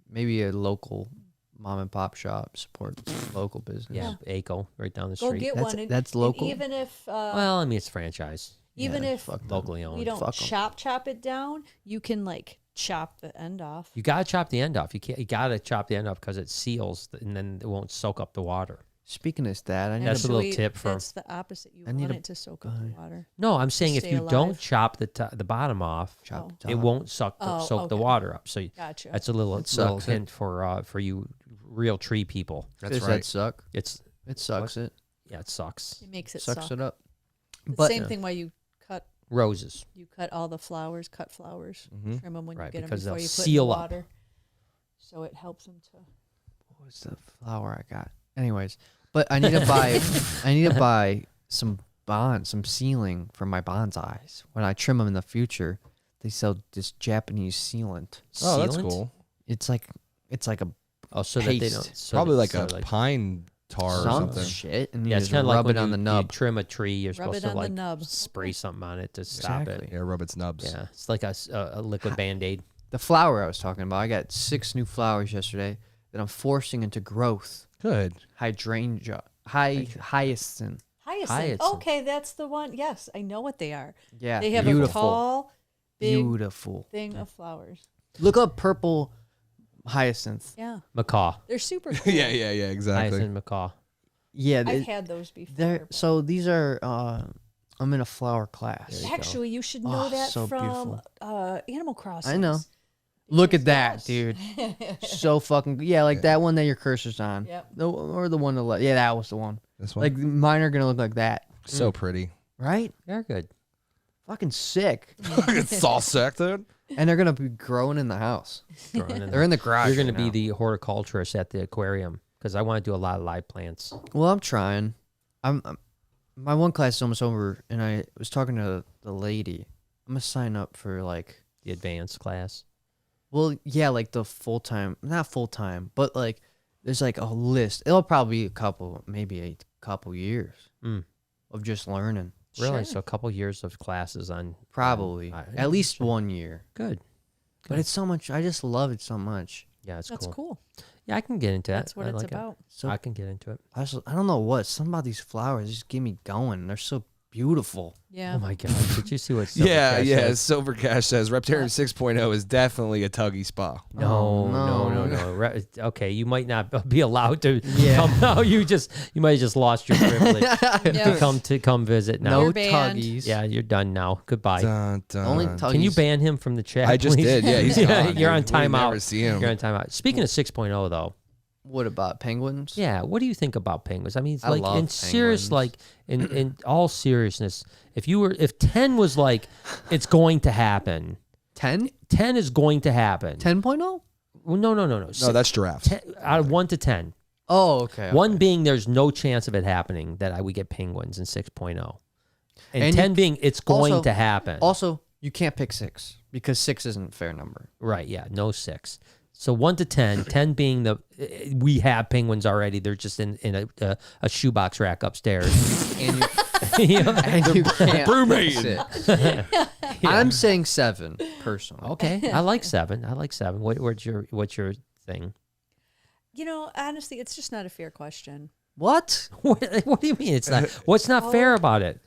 Maybe a local mom and pop shop support local business. Yeah, ACO right down the Go street. get That's- one. And, that's and local? even if Well, I mean it's franchise, even Yeah, if fuck them. locally owned. we don't Fuck 'em. chop it down, you can like chop the end off. You gotta chop the end off. You can't. You gotta chop the end off because it seals, and then it won't soak up the water. Speaking of that, I need That's to a little Actually, tip for- That's the opposite. You I need want to it to soak up the buy- water. No, I'm saying if Stay you don't alive. chop the bottom off, chop Oh. the it top. won't soak Oh, soak the okay. water up. So Gotcha. that's a little It little sucks. hint for you real tree people. That's Does right. that suck? It's It sucks. It yeah, it sucks. It makes it sucks soft. it up. The But same thing why you Roses. cut all the flowers, cut flowers, Mhm. trim them when Right, you get them because before they'll you put seal in the up. water. So it helps them to. What was the flower I got? Anyways, but I need to buy. I need to buy some some sealing for my bonsais. When I trim them in the future, they sell this Japanese sealant. Oh, that's Sealant? cool. It's like a Oh, so that they Paste. don't. So Probably that- like so a pine tar or some something. shit, and you Yeah, it's just kind of rub like when it on you, the you nub. trim a tree, you're Rub supposed it to on the like nub. spray something on it to stop Exactly. it. Yeah, rub its nubs. Yeah, it's like a liquid Band-Aid. The flower I was talking about. I got 6 new flowers yesterday that I'm forcing into growth. Good. Hydrangea, hyacinth. Hyacinth. Hyacinth. Okay, that's the one. Yes, I know what they are. Yeah, They have beautiful, a tall, big beautiful. thing of flowers. Look up purple hyacinth. Yeah, Macaw. they're super cool. yeah, exactly. Hyacinth macaw. Yeah, I've had those before. they're so these are. I'm in a flower class. There you go. Actually, you should know Oh, that so from beautiful. Animal Crossing. I know. Look at that, Yes. dude. So fucking yeah, like that one that your cursor's on. Yep. Or the one to left. Yeah, that was the one. This one. Like mine are gonna look like that, so pretty. right? They're good. Fucking sick. It's all sick, dude. And they're gonna be growing in the house. Throwing in They're in the garage. You're going to right be now. the horticulturist at the aquarium because I want to do a lot of live plants. Well, I'm trying. I'm my one class is almost over, and I was talking to the lady. I'm gonna sign up for like, The advanced class. well, yeah, like the full time, not full time, but like there's like a list. It'll probably be maybe a couple years Mm. of just learning. Really? Sure. So a couple years of classes on Probably at least 1 year. Good. But it's so much. I just love it so much. Yeah, it's That's cool. cool. Yeah, I can get into that. That's what I it's like it. about. So I can get into it. I don't know what. Some about these flowers just get me going. They're so beautiful. Yeah. Oh my god! Did you see what? Yeah, Silvercast yeah. said? Silver Cash says Reptarian 6.0 is definitely a tuggy spa. No, Oh, no, no. no, no. Okay, you might not be allowed to Yeah. come now. You might have just lost your privilege Yeah. to come visit now. No You're banned. tuggies. Yeah, you're done now. Goodbye. Dun, dun. Only tuggies. Can you ban him from the chat? I just please? did. Yeah, he's Yeah, gone. you're on dude. We never timeout. see him. You're on timeout. Speaking of 6.0 though, What about penguins? yeah, what do you think about penguins? I mean, it's I like love in serious, penguins. like in all seriousness, if 10 was like, it's going to happen. 10? 10 is going to happen. 10.0? Well, no. No, that's giraffes. 10, out of 1 to 10. Oh, okay. 1 being there's no chance of it happening that we get penguins in 6.0. And And 10 being it's going also- to happen. Also, you can't pick 6 because 6 isn't a fair number. Right, yeah, no 6. So 1 to 10, 10 being we have penguins already. They're just in a shoebox rack upstairs. And you, You know? and you can't Brewmating. fix it. I'm saying 7 personally. Okay, I like 7. I like 7. What's your thing? You know, honestly, it's just not a fair question. What? What do you mean it's not? What's not fair about it?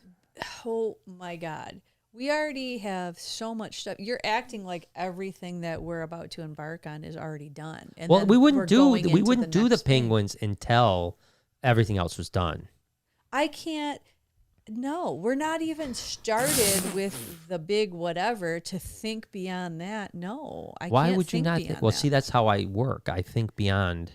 Oh my God. We already have so much stuff. You're acting like everything that we're about to embark on is already done. And Well, then we we're wouldn't going do into the next thing. penguins until everything else was done. I can't. No, we're not even started with the big whatever to think beyond that. No, I Why can't would you think not? beyond Well, that. see, that's how I work. I think beyond.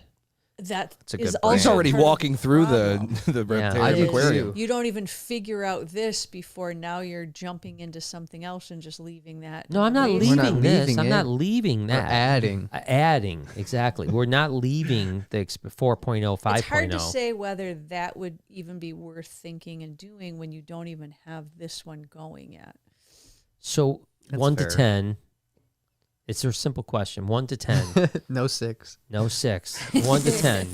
That a is good also He's already part of walking through problem. the Yeah, reptilian I do aquarium. too. You don't even figure out this before now you're jumping into something else and just leaving that. No, I'm not way We're not leaving this. leaving I'm it. not leaving Or that. adding. Adding, exactly. We're not leaving the 4.0, 5.0. It's hard to say whether that would even be worth thinking and doing when you don't even have this one going yet. So That's 1 fair. to 10. It's a simple question. 1 to 10. No 6. No 6. 1 to 10.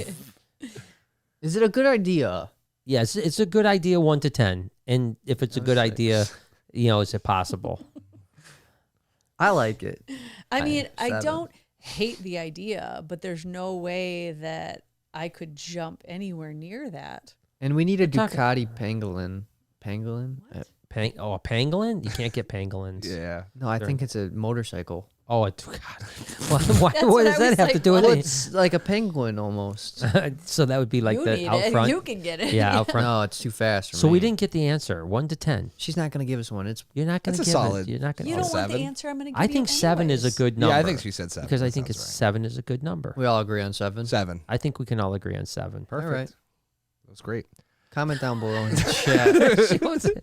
Is it a good idea? Yes, it's a good idea. 1 to 10. And if it's a No good 6. idea, is it possible? I like it. I mean, I 7. don't hate the idea, but there's no way that I could jump anywhere near that. And we need a talking- Ducati Pangolin. Pangolin? A pangolin? You can't get pangolins. Yeah. No, I think it's a motorcycle. Oh, God. What That's what what does I that was have to like, do with Well, it? it's like a penguin almost. So that would be like you the need out it. front. You can get it. Yeah, out front. No, it's too fast for So me. we didn't get the answer. 1 to 10. She's not going to give us one. It's You're not going to That's give a solid- it. You're not going You to. don't want the 7? answer I'm going to give I you think 7 is a anyways. good number. Yeah, I think she said 7. because I That think sounds it's 7 is a good number. we all agree on 7. right. 7. I think we can all agree on 7. Perfect. All right. That was great. Comment down below in the chat. She wants it.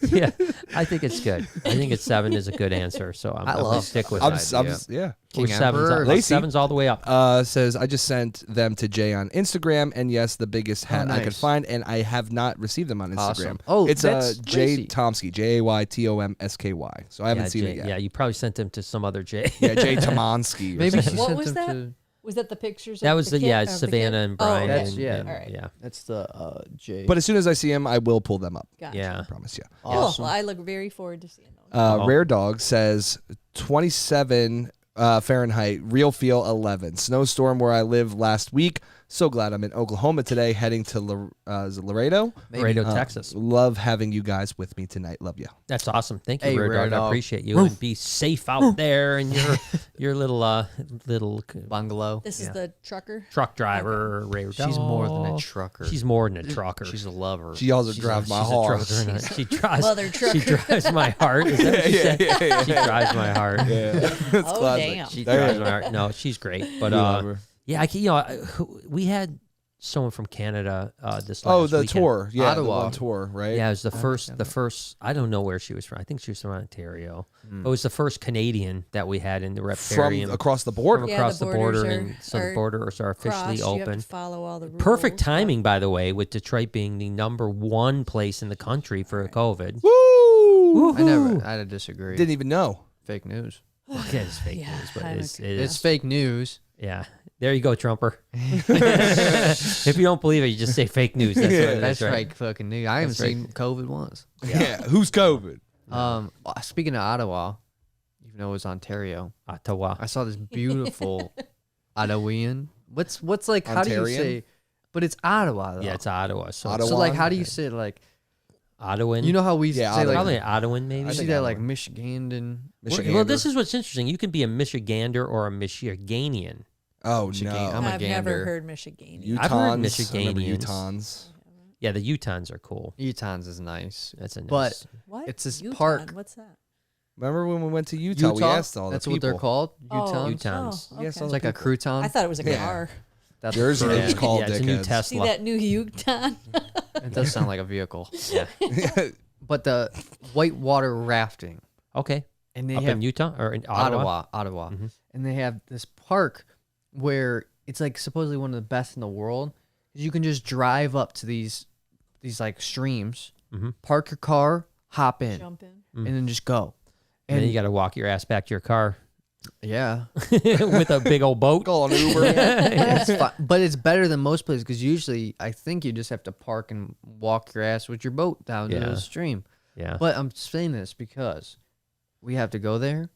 Yeah, I think it's good. I think it's 7 is a good answer. So I'm going to love stick with I'm, that. I'm, idea. yeah. We're King sevens, Emperor. Lacey. sevens all the way up. Says, I just sent them to Jay on Instagram, and yes, the biggest hat I could nice. find, and I have not received them on Instagram. Awesome. Oh, it's that's Jay Lacey. Tomsky, Jaytomsky. So I haven't seen it yet. Yeah, you probably sent them to some other J. Yeah, Jay Tomonsky. or Maybe something. she What sent was them that? to... Was that the pictures? That of was the the kid, of the Savannah kid? and Brian. That's- and, yeah. and- All right. yeah. That's the J. But as soon as I see him, I will pull them up. Gotcha. Yeah. I promise you. Awesome. Cool. Well, I look very forward to seeing those. Uh-oh. Rare Dog says 27 Fahrenheit, real feel 11. Snowstorm where I live last week. So glad I'm in Oklahoma today, heading to is it Laredo. Laredo, Texas. Love having you guys with me tonight. Love you. That's awesome. Thank you, Hey, Rare Rare Dog. I Dog. appreciate you. And be safe out there in your little Bungalow. This is the trucker. truck driver, Rare Dog. She's more than a trucker. She's more than a trucker. She's a lover. She also She's drives a- my she's a horse. trucker, and she drives. Mother She trucker. drives my heart. Is that what she said? She drives my heart. Yeah, it's Oh, classic. damn. She There drives you my heart. No, she's great. But You love her. yeah, we had someone from Canada this last Oh, the weekend. tour. Yeah, Ottawa. the one tour, right? Yeah, it was the first. I don't know where she was from. I think she was from Ontario. It was the first Canadian that we had in the From Reptarium across the border. from Yeah, across the the border, borders and so the are borders are officially Crossed, you have open. to follow all the rules. Perfect but- timing, by the way, with Detroit being the #1 place in the country for COVID. Woo! I disagree. Didn't even know. Fake news. Well, yeah, it's fake Yeah, news, but I it don't- is. It's fake news. Yeah, there you go, Trumper. If you don't believe it, you just say fake news. That's what it is, That's right? fake fucking news. I haven't That's right. seen COVID once. Yeah. Who's COVID? Speaking of Ottawa, even though it was Ontario, Ottawa. I saw this beautiful Ottawian. What's like? How do you Ontarian? say? But it's Ottawa though. Yeah, it's Ottawa. So, Ottawa. So like, how do you say it, like? Ottawan. You know how we Yeah, say like? probably Ottawan, maybe. You I see think that Ottawa. like Michigan. Well, this is what's interesting. You can be a Michigander or a Michiganian. Oh Michigan. no. I'm a I've never gander. heard Michigan. Utahns. I've heard I remember Michiganians. Utahns. Yeah, the Utahns are cool. Utahns is nice. That's a nice. But What? It's this Utah? park. What's that? Remember when we went to Utah? We asked all That's the what people. they're called. Oh, Utahns. Utahns. Oh, Yes, okay. It's like a crouton. I thought it was a Yeah. car. That's Yours for- are yeah. just called yeah, it's a new dickheads. See Tesla. that new Yukon? It does sound like a vehicle. Yeah. But the whitewater rafting, Okay. and they Up have in Utah or in Ottawa? Ottawa, Mhm. and they have this park where it's like supposedly one of the best in the world. You can just drive up to these like streams, Mhm. park your car, hop in, Jump in. and then just go. And then And you got to walk your ass back to your car. Yeah. with a big old boat. Call an Uber. It's fun, but it's better than most places because usually I think you just have to park and walk your ass with your boat down to Yeah. the stream. Yeah. But I'm saying this because we have to go there.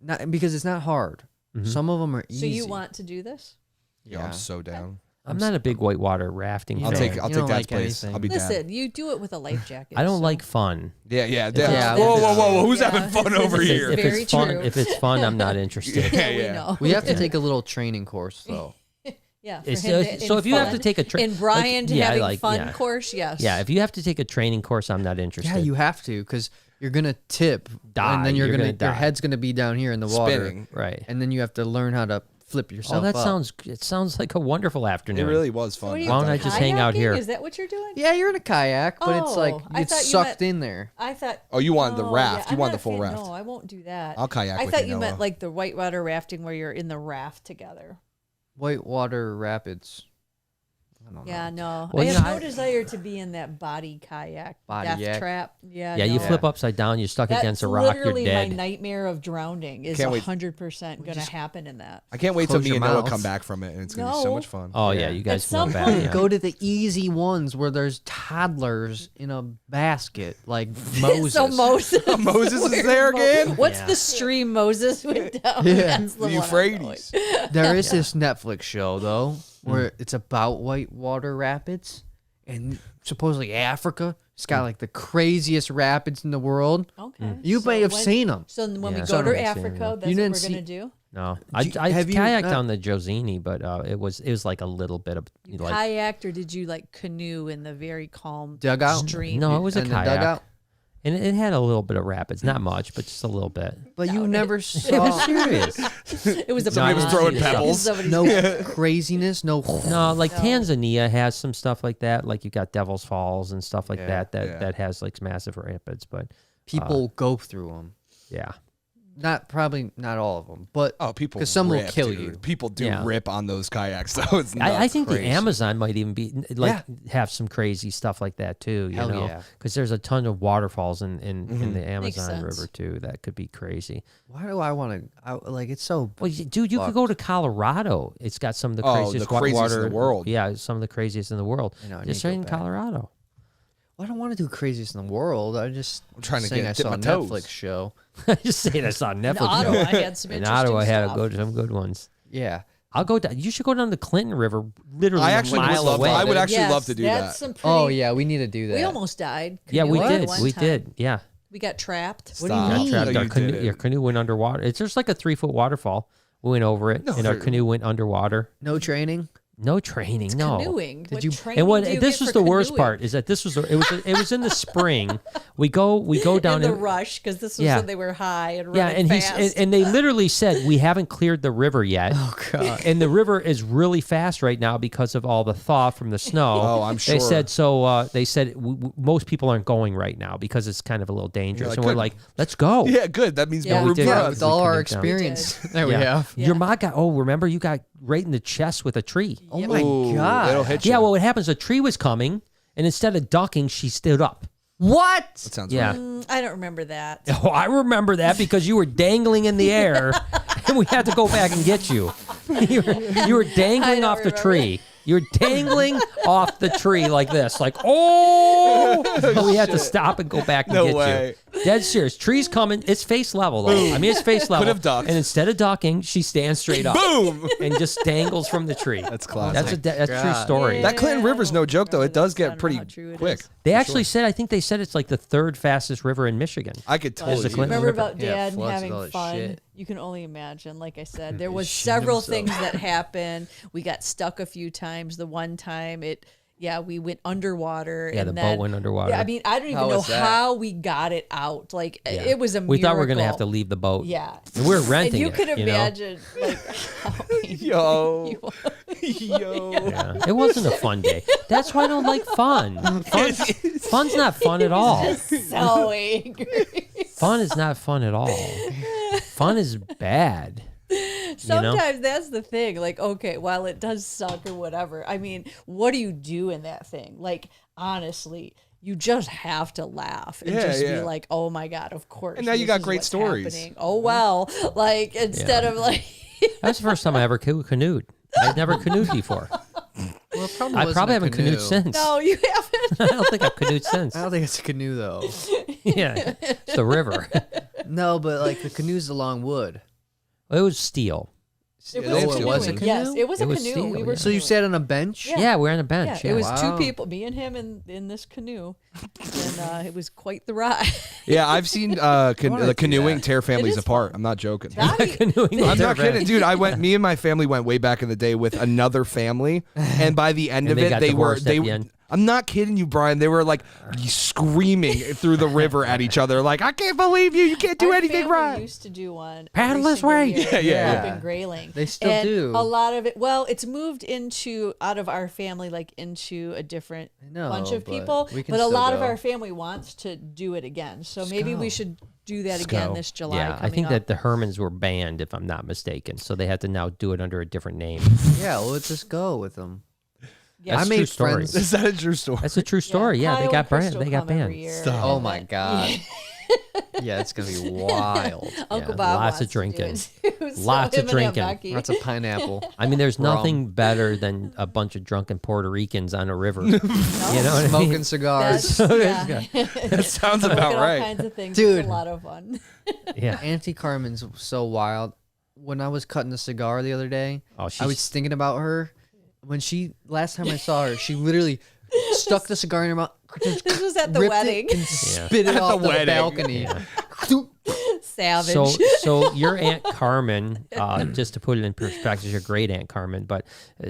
Not because it's not hard. Mhm. Some of them are So easy. you want to do this? Yo, I'm so down. I'm not a big whitewater rafting You I'll know, fan. take you I'll don't take Dad's like place. anything. I'll be down. Listen, you do it with a life jacket. I don't so- like fun. Yeah. Yeah, Whoa, well, whoa. Who's yeah. having fun over This is here? If Very it's fun, true. if it's fun, I'm not interested. Yeah, We yeah. know. We have to take a little training course though. Yeah. for It's, him so if you have to take a and Brian yeah, having like, fun yeah. course, yes. Yeah, if you have to take a training course, I'm not interested. Yeah, you have to because you're gonna tip, Die. and then You're your gonna die. head's gonna be down here in the water, Spinning. Right. and then you have to learn how to flip Oh, yourself. that up. sounds like a wonderful It afternoon. really was fun. What are you Why don't I doing, just hang out kayaking? here? Is that what you're doing? Yeah, you're in a kayak, but it's like Oh, you I get thought you sucked meant- in there. I thought. Oh, you want the Oh, raft. yeah, You I'm want not the full a fan. raft. No, I won't do that. I'll kayak I with thought you, you meant Noah. like the whitewater rafting where you're in the raft together. Whitewater Rapids. I don't Yeah, know. no. Well, I you have know, no I- desire to be in that body kayak, death Body-yak. trap. Yeah, Yeah, you no. flip upside down, you're stuck That's against a rock, you're literally dead. my nightmare of drowning is Can't wait. 100% going to happen in that. I can't wait till Close me your and Noah mouth. come back from it, and it's gonna be so No. much fun. Oh yeah, Yeah. you guys At can some go back. point, Yeah. Go to the easy ones where there's toddlers in a basket, like Moses. So Moses. Moses is Where's there again? What's Yeah. the stream Moses went down? Yeah. That's the one I'm Euphrates. going. There is this Netflix show though where it's about whitewater rapids and supposedly Africa. It's got like the craziest rapids in the world. Okay. You So may have when- seen them. So when Yeah. we So go to I've seen Africa, them. that's You what didn't we're see- going to do? No, Do I you- have you kayaked not- down the Josini, but it was like a little bit of You like kayaked or did you like canoe in the very calm Dugout? stream? no, it was a And the kayak, dugout? and it had a little bit of rapids, not much, but just a little bit. But you never It was saw serious. It was a Somebody was pond. throwing Yeah. pebbles. Somebody's- no craziness, no. No, like No. Tanzania has some stuff like that. Like you got Devil's Falls and stuff like Yeah, that yeah. has like massive rapids. But People go through them. yeah, Probably not all of them, but Oh, people. 'Cause some will rip, kill dude. you. People do Yeah. rip on those kayaks, so it's nuts. I think crazy. the Amazon might even be like Yeah. have some crazy stuff like that too. You Hell know, yeah. because there's a ton of waterfalls in the Makes Amazon sense. River too. That could be crazy. why do I want to? Like it's so. Well, dude, you could go to Colorado. It's got some of the Oh, the craziest craziest in water the world. Yeah, some of the craziest in the world. I know, I Just need to right go in back. Colorado. I don't want to do craziest in the world. I'm trying to saying get I dip saw my a toes. Netflix show. I just saying I saw a In Netflix Ottawa, show. I had some In interesting Ottawa, I had stuff. to go to some good ones. Yeah, I'll go down. You should go down the Clinton River, literally I a actually would mile love. away. I would actually Yes, love to do that's that. Some pretty, Oh yeah, we need to do that. We almost died. Yeah, we canoeing did. one We time. did. Yeah. We got trapped. What do you Stop. mean? Trapped. No, Our you canoe, didn't. your canoe went underwater. It's just like a 3-foot waterfall. We went over it, and our canoe went underwater. No training. No training. No. Canoeing. Did What you- training And what do you this get was for the worst canoeing? part is that this was it was in the spring. We go down in the rush because this was Yeah. when they were high and yeah, running and fast. and they literally said we haven't cleared the river yet. Oh god. And the river is really fast right now because of all the thaw from the snow. Oh, I'm They sure. said so. They said most people aren't going right now because it's kind of a little dangerous. like, and we're good. like, let's go. Yeah, good. That means Yeah. more We room did. for Yeah, us. With all our couldn't down. experience that we Yeah. have. Your mom got. Oh, remember you got right in the chest with a tree. Oh my Ooh, god. it'll hit you. Yeah. Well, what happens? A tree was coming, and instead of ducking, she stood up. What? That sounds Yeah. right. I don't remember that. Oh, I remember that because you were dangling in the air, and we had to go back and get you. You were dangling don't off the remember. tree. You were dangling off the tree like this, like oh. And we had to stop and go back and No get way. you. Dead serious. Tree's coming. It's face level though. I mean, it's face level. have ducked. And instead of ducking, she stands straight up Boom. and just dangles from the tree. That's classic. That's a true God. story. That Clinton Yeah, River's I no don't joke though. It remember does this. I get don't know pretty how true it quick. is. They actually said, I think they said it's like the third fastest river in Michigan. I could totally. Is the see Clinton that. Remember River. about Yeah, Dad floods having and all that fun? shit. You can only imagine. Like I said, there was shit several himself. things that happened. We got stuck a few times. The one time we went underwater. Yeah, and the then, boat went underwater. Yeah, I mean, I don't even How know was that? how we got it out. Like Yeah. it was a miracle. We thought we were going to have to leave the boat. Yeah. And we were renting And you it, could you know? imagine like how Yo. you- Yo. Yeah. It wasn't a fun day. That's why I don't like fun. Fun's not fun at all. so angry. Fun is not fun at all. Fun is bad. Sometimes that's the thing. Like, okay, while it does suck or whatever, I mean, what do you do in that thing? Like, honestly, you just have to laugh and Yeah, just yeah. be like, oh my God, of course. And now you this got is great what's stories. happening. Oh, well, like instead of like, That's the first time I ever canoed. I'd never canoed before. Well, it probably I wasn't probably a haven't canoe. canoed since. no, you haven't. I don't think I've canoed since. I don't think it's a canoe though. Yeah, it's the river. No, but like the canoe's along wood. It was steel. It Oh, was, it a was canoe. a canoe? Yes, it was It a was canoe. steel, We were yeah. So you canoeing. sat on a bench? Yeah. Yeah, we're on a bench. Yeah, Yeah, it was Wow. two people, me and him in this canoe, and it was quite the ride. Yeah, I've seen wanna the do canoeing that. tear families is apart. fun. I'm not joking. canoeing. I'm not kidding, dude. Me and my family went way back in the day with another family, and by the end And of they it, got they were divorced at the end. I'm not kidding you, Brian. They were like screaming through the river at each other, like, "I can't believe you! You can't do Our anything family right." Used to do one. Paddle every this single way. year Yeah. Up in Grayling. They still And do. a lot of it. Well, it's moved out of our family, like into a different know, bunch of but people. we can But a still lot of go. our family wants to do it again. So maybe we go. should do that again this July. Yeah, I coming think up. that the Hermans were banned, if I'm not mistaken. So they had to now do it under a different name. Yeah, well, let's just go with them. Yeah. That's I a true made story. friends. Is that a true story? That's a true story. Yeah, Kyle they got and banned. Crystal They got come every banned. year, Stop. Oh and my then- God. Yeah, it's gonna be wild. Uncle Yeah, Bob lots wants of to drinking. do it too, so Lots of him and Aunt drinking. Becky. That's a pineapple. I mean, there's Rum. nothing better than a bunch of drunken Puerto Ricans on a river. You know what I Smoking mean? cigars. That's, yeah. That sounds Smoking about all right. kinds of things. Dude. It's a lot of fun. Yeah. Auntie Carmen's so wild. When I was cutting a cigar the other day, Oh, I was thinking about her. Last time I saw her, she literally stuck the cigar in her mouth. This was at the ripped wedding. it and spit it At off the the wedding. balcony. Savage. So your Aunt Carmen, just to put it in perspective, your great Aunt Carmen, but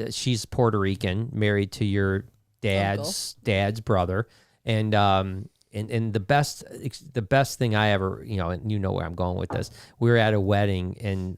she's Puerto Rican, married to your dad's brother, and the best thing I ever, and you know where I'm going with this. We were at a wedding, and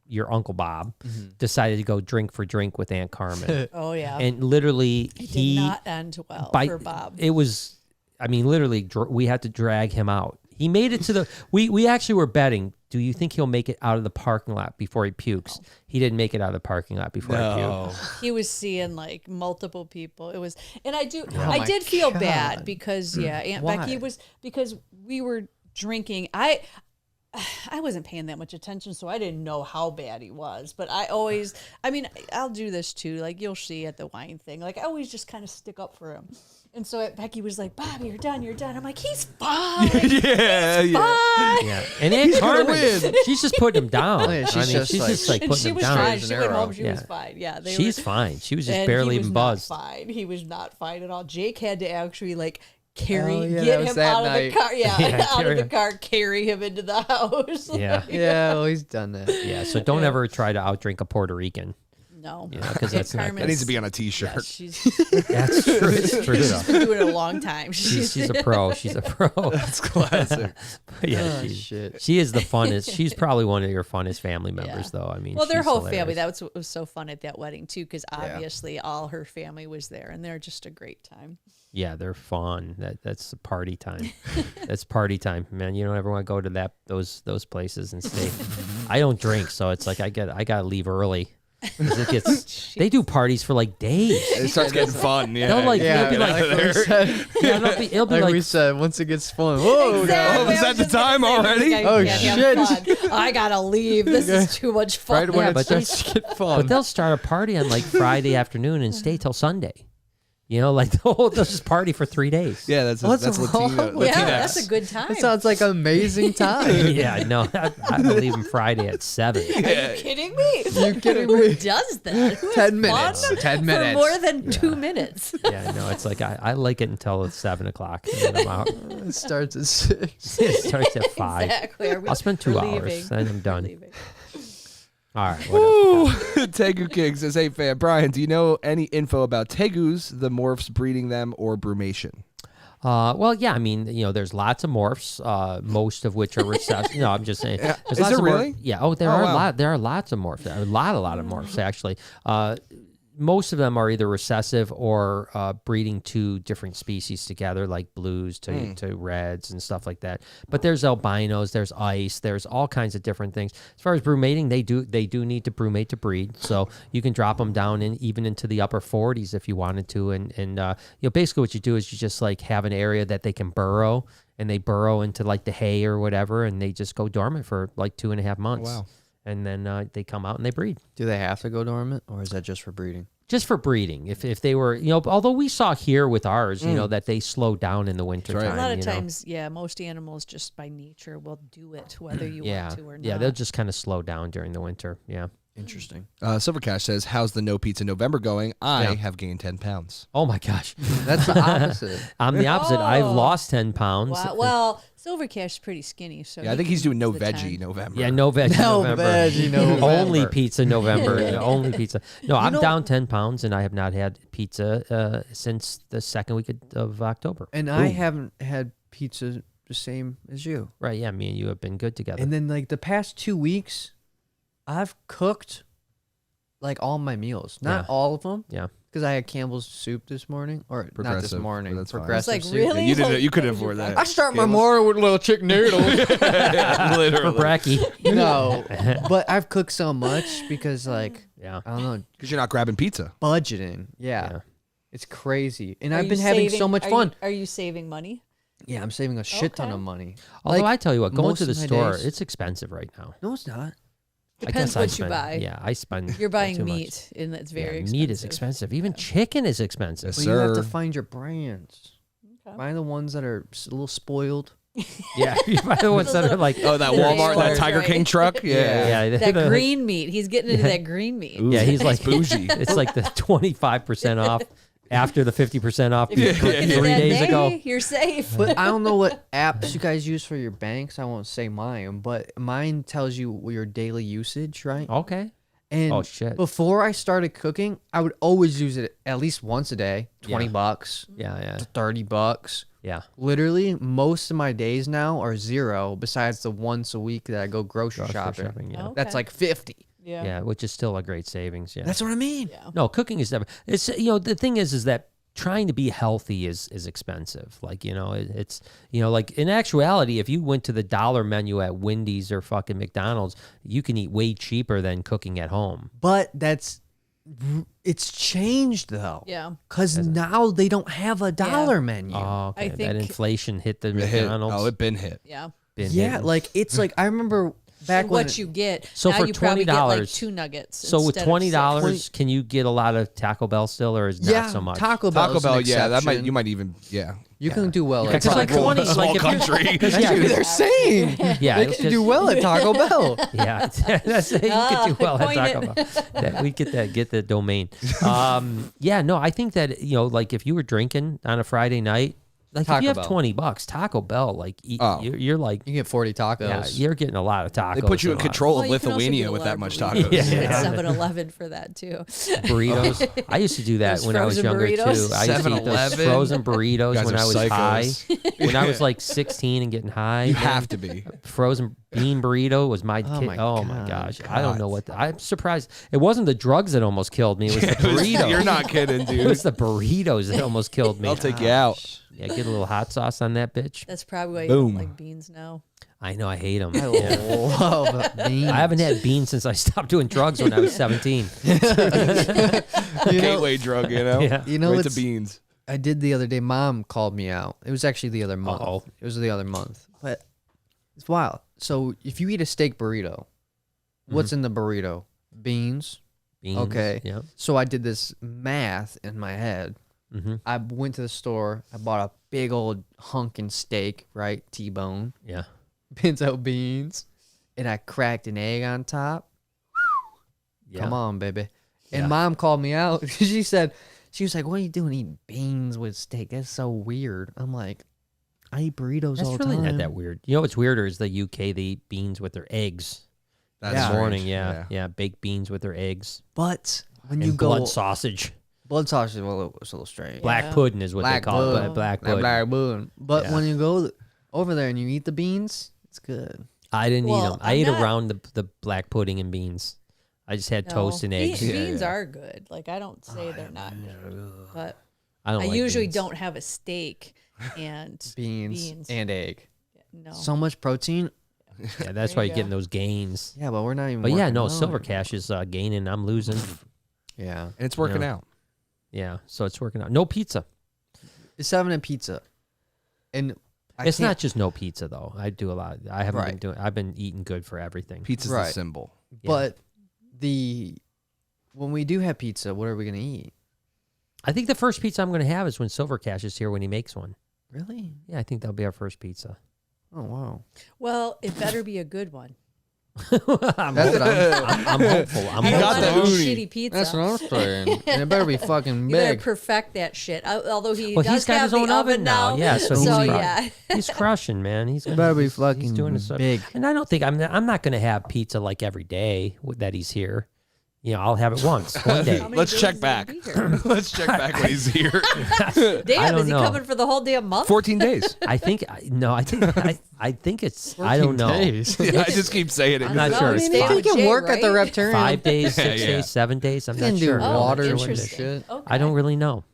your Uncle Bob decided to go drink for drink with Aunt Carmen, Oh yeah. and literally it did not end well for Bob. It was, I mean, literally, we had to drag him out. He made it to the. We actually were betting. Do you think he'll make it out of the parking lot before he pukes? No. He didn't make it out of the parking lot before he puked. He was seeing like multiple people. It was, and I my did feel God. bad because Aunt Why? Becky was, because we were drinking. I wasn't paying that much attention, so I didn't know how bad he was. But I'll do this too. Like you'll see at the wine thing. Like I always just kind of stick up for him. And so Becky was like, "Bobby, you're done. You're done." I'm like, "He's fine. Yeah. Fine." Yeah, and Aunt Carmen, win. she's just putting him down. Oh, yeah, she's I mean, just she's like- just like And putting she him was down. fine. As an She went arrow. home. She was Yeah. fine. Yeah, She's fine. She was just and barely he was even not buzzed. fine. He was not fine at all. Jake had to actually carry, Oh, yeah, that get was him that out night. of the car. Yeah, Yeah, out carry of the him. car, carry him into the house. Yeah, Yeah, well, he's done that. yeah. So don't ever try to outdrink a Puerto Rican. No, because that's not good. That needs to be on a T-shirt. Yeah, she's That's true. It's true. she's Though. been doing it a long time. She's a pro. She's a pro. That's classic. But yeah, Oh, she shit. is the funnest. She's probably one of your funnest family members, though. I mean, well, their she's whole hilarious. family. That was what was so fun at that wedding too, because obviously all her family was there, and they're just a great time. Yeah, they're fun. That's party time. That's party time, man. You don't ever want to go to those places and stay. I don't drink, so it's like I gotta leave early. 'Cause it gets, they do parties for like days. It starts getting fun. Yeah. They'll Yeah, it'll be like, we said, it'll be like like we said, once it gets fun. Whoa, Exactly. Oh, was I that the just gonna time say, already? I Oh, can't have shit. fun. I gotta leave. This is too much fun. right when Yeah, it but that's- starts to get but fun. they'll start a party on like Friday afternoon and stay till Sunday. Like they'll just party for 3 days. Yeah, that's What's Latino. wrong with yeah, Latinx. that's a good time. That sounds like an amazing time. Yeah, no, I'm leaving Friday at 7. Are you kidding me? You kidding Who me? does that? Who has 10 fun minutes. 10 for minutes. more than 2 minutes. Yeah, no, it's like I like it until it's 7 o'clock. And then I'm out. It starts at 6. It starts at 5. Exactly. Are we- I'll spend 2 we're hours, leaving. then I'm We're done. leaving. All right. What else? Woo! Tegu King says, "Hey, fan Brian, do you know any info about tegus, the morphs breeding them, or brumation?" Well, yeah, I mean, there's lots of morphs, most of which are recessive. No, I'm just saying. There's Is lots there of really? Yeah. Oh, there are a lot. There are lots of morphs. A lot of morphs actually. most of them are either recessive or breeding two different species together, like blues to reds and stuff like that. But there's albinos, there's ice, there's all kinds of different things. As far as brumating, they do need to brumate to breed. So you can drop them down even into the upper 40s if you wanted to. And you know, basically what you do is you just like have an area that they can burrow, and they burrow into like the hay or whatever, and they just go dormant for like 2.5 months. Wow. And then they come out and they breed. Do they have to go dormant, or is that just for breeding? Just for breeding. If they were, you know, although we saw here with ours, you know, that they slow down in the winter That's right. time. A lot of you know. times, yeah, most animals just by nature will do it, whether you Yeah. want to or not. Yeah, they'll just kind of slow down during the winter. Yeah. Interesting. Silver Cash says, "How's the No Pizza November going? I Yeah. have gained 10 pounds." Oh my gosh. That's the opposite. I'm the opposite. I've Oh. lost 10 pounds. Wow. Well, Silver Cash is pretty skinny, so Yeah, I think he's doing no use the veggie 10. November. Yeah, no veggie No November. veggie November. Only pizza November. Yeah, only pizza. No, I'm know- down 10 pounds, and I have not had pizza since the second week of October. And I haven't had pizza the same as you. Right, yeah, me and you have been good together. And then like the past 2 weeks, I've cooked like all my meals. Not Yeah. all of them, Yeah. because I had Campbell's soup this morning, or not this Progressive, morning. but that's fine. Progressive It's like, soup. really? You didn't. Like, You couldn't that was your afford that. I start my morning with little chicken noodles. Yeah, For literally. Bracky. No, but I've cooked so much because like Yeah. I don't know, Because you're not grabbing pizza. budgeting. Yeah. Yeah. It's crazy. And Are I've you been having so saving- much are fun. You, are you saving money? Yeah, I'm saving a shit ton Okay. of money. Although Like, I tell you what, going most to the of my store, days- it's expensive right now. No, it's not. Depends I what you spend, buy. Yeah, I spend. You're too buying much. meat, and it's very Yeah, expensive. meat is expensive. Even chicken is expensive. Yes, But you have to sir. find your brands. Okay. Find the ones that are a little spoiled. Yeah, you buy the ones that are like. Oh, that The Walmart, that Walmart, Tiger right. King truck. Yeah. Yeah, That they're like- green meat. He's getting into that green meat. Ooh, Yeah, he's like it's bougie. It's like the 25% off after the 50% off If you're Yeah, cooking yeah. it 3 that days day, ago. you're safe. But I don't know what apps you guys use for your banks. I won't say mine, but mine tells you your daily usage, right? Okay. And Oh, shit. before I started cooking, I would always use it at least once a day. $20, Yeah, yeah, $30. yeah. Literally, most of my days now are zero. Besides the once a week that I go grocery Grocery shopping. yeah. Oh. That's Okay. like 50. yeah. Yeah, which is still a great savings. Yeah. That's what I mean. Yeah. No, cooking is never. It's the thing is that trying to be healthy is expensive. Like it's like in actuality, if you went to the dollar menu at Wendy's or fucking McDonald's, you can eat way cheaper than cooking at home. But it's changed though. Yeah. Because now they don't have a dollar menu. Oh, okay. I That think- inflation hit the It hit. McDonald's. Oh, it been hit. Yeah. been yeah, hitting. like it's like I remember back And when what you get. So now for you probably get like $20 2 nuggets. So with instead of six. $20, can you get a lot of Taco Bell still, or is yeah, not so much? Taco Bell. Taco is an Bell, yeah, that might exception. you might even You can do well Yeah, at 'cause like Taco 20 Bell. like Whole if you're- country. Cause That's yeah, what they're saying. yeah, They it's can do just- well at Taco Bell. Yeah, that's you could do well at coin Taco it. Bell. We get the domain. Yeah, no, I think that like if you were drinking on a Friday night, like if Taco you have Bell. $20, Taco Bell, like Oh. you're like, You get 40 tacos. yeah, you're getting a lot of tacos. They put you in and a lot of control Well, of you can also Lithuania get a with lot that of much burritos. tacos. Yeah. At 7-Eleven for that too. burritos. I used to do that Those when I was frozen younger burritos. too. I used to eat those 7-Eleven. frozen burritos guys when are I was high. psychos. When I was like 16 and getting high. You man. have to be. Frozen bean burrito was my Oh kid. my Oh my God. gosh. I don't know what I'm surprised. It wasn't the drugs that almost killed me. It was the burritos. You're not kidding, It dude. was the burritos that almost killed me. I'll take you out. Yeah, get a little hot sauce on that bitch. That's probably why you Boom. don't like beans now. I know, I hate them. I love beans. I haven't had beans since I stopped doing drugs when I was 17. Gateway drug, you know? Yeah. You know right to what's- beans. I did the other day. Mom called me out. It was actually the other month. Uh-oh. It was the other month. But it's wild. So if you eat a steak burrito, what's in the burrito? Beans. Beans. Okay. Yeah. So I did this math in my head. Mm-hmm. I went to the store. I bought a big old hunkin' steak, right? T-bone, Yeah. pinto beans, and I cracked an egg on top. Yeah. Come on, baby. And Yeah. Mom called me out. She was like, "What are you doing eating beans with steak? That's so weird." I'm like, "I eat burritos That's all the really time." not that weird. You know what's weirder is the UK. They eat beans with their eggs. That's In the strange. morning, yeah. Baked beans with their eggs. But when And you go blood sausage. blood sausage, well, it's a little strange. Black Yeah. pudding is what Black they call it. pudding. Black That pudding. black pudding. But Yeah. when you go over there and you eat the beans, it's good. I didn't eat Well, them. I I'm ate not- around the black pudding and beans. I just had No. toast and eggs. Beans are good. Like I don't say they're not good, but I don't. I like usually beans. don't have a steak and Beans and egg. no. So much protein. Yeah, that's There why you you're go. getting those gains. Yeah, but we're not even. But yeah, working no, out Silver anymore. Cash is gaining. I'm losing. Yeah, And it's working out. Yeah, so it's working out. No pizza. it's having a pizza, and It's not just no pizza though. I do a lot. I haven't been Right. doing. I've been eating good for everything. Pizza's the Right. symbol. Yeah. But when we do have pizza, what are we gonna eat? I think the first pizza I'm going to have is when Silver Cash is here when he makes one. Really? Yeah, I think that'll be our first pizza. Oh wow. Well, it better be a good one. I'm, That's what I'm hopeful. I'm I don't got want hopeful. the a uni. shitty pizza. That's what I'm saying. And it better be fucking You better big. perfect that shit. Although he Well, does he's got have his own the oven now. Yeah, so he's crushing. yeah. He's crushing, man. He's It better be he's fucking doing it so big. And I don't think I'm not going to have pizza like every day that he's here. You know, I'll have it once, one day. How many Let's days check is he back. gonna be here? Let's check back when he's here. I Damn, don't is he know. coming for the whole damn month? 14 days. I think I think it's I don't know. Yeah, I just keep saying it. I'm not 'cause sure. Well, It's stay fine. with He can Jay, work at the right? Reptarium. 5 days, 6 Yeah. days, 7 days. I'm He not can do sure. water and interesting. shit. Okay. I don't really know.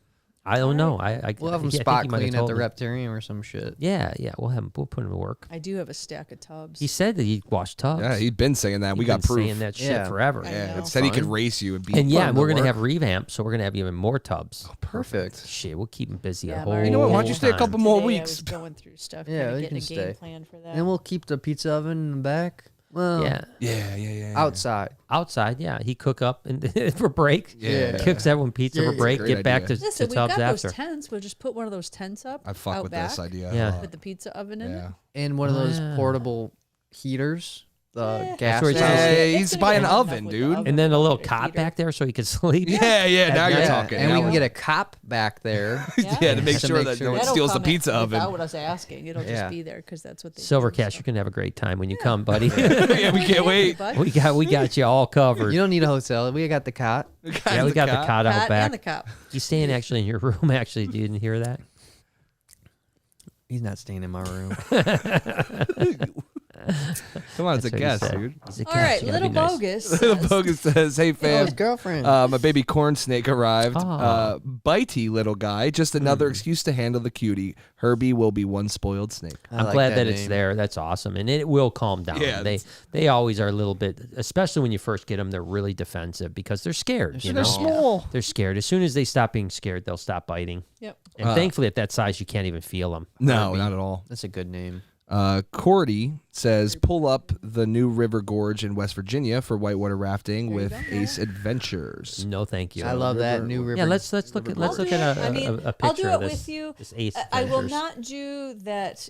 I don't know. I We'll have him I think spot he might have clean at told the me. Reptarium or some shit. Yeah, we'll put him to work. I do have a stack of tubs. He said that he'd wash tubs. Yeah, he'd been saying that. We He'd got been proof. saying that shit Yeah. forever. I Yeah, know. it said he could Fine. race you and beat And you. yeah, Put him we're to gonna work. have revamp, so we're gonna have even more tubs. Perfect. Shit, we'll keep him busy Yeah, a whole. Mark. You know what? Why don't you stay a time. couple more Today I weeks? was going through stuff, Yeah, trying to you get a can game stay. plan for that. And we'll keep the pizza oven in the back. Well, Yeah, Yeah. outside. outside. Yeah, he cook up and for break. Yeah. Cooks everyone pizza Yeah, for it's a break. great Get back to, idea. Listen, to we've tubs got after. those tents. We'll just put one of those tents up. I fuck out with back this idea. Yeah. with the pizza oven in Yeah. it. And one of those Yeah. portable heaters. The Yeah. gas. That's where he's tank. supposed to- Hey, It's he's gonna buying get an enough oven, with the dude. oven. And then a little Get a cot heater. back there so he could sleep. Yeah. Now you're Yeah. talking. And we Now can we're- get a cop back there. Yeah, to make To sure make that sure no one That'll steals the come in pizza oven. Without us asking, it'll Yeah. just be there because that's what they Silver do, Cash, so. you're gonna have a great time when you come, buddy. Yeah, we can't wait. Bud. we got you all covered. You don't need a hotel. We got the cot. Yeah, we got the cot out Pat back. and the cop. He's staying actually in your room. Actually, you didn't hear that? He's not staying in my room. Come on, it's That's a what he guess, said. dude. He's a All right, guest. You gotta little be nice. bogus. Little says- Bogus says, "Hey Oh, fam, his girlfriend. my baby corn snake arrived. Aw. Bitey little guy. Just another excuse to handle the cutie. Herbie will be one spoiled snake." I I'm like glad that it's name. there. That's awesome, and it will calm down. Yeah, They always are a little bit, especially when you first get them. They're really defensive because they're scared. You They're know, small. they're scared. As soon as they stop being scared, they'll stop biting. Yep. And thankfully, at that size, you can't even feel them. No, not at all. That's a good name. Cordy says, "Pull up the New River Gorge in West Virginia for whitewater rafting There you with go. Ace Adventures." No, thank you. I love that new river. Yeah, let's look at I'll do a picture I'll do it of this. with you. This Ace I will Adventures. not do that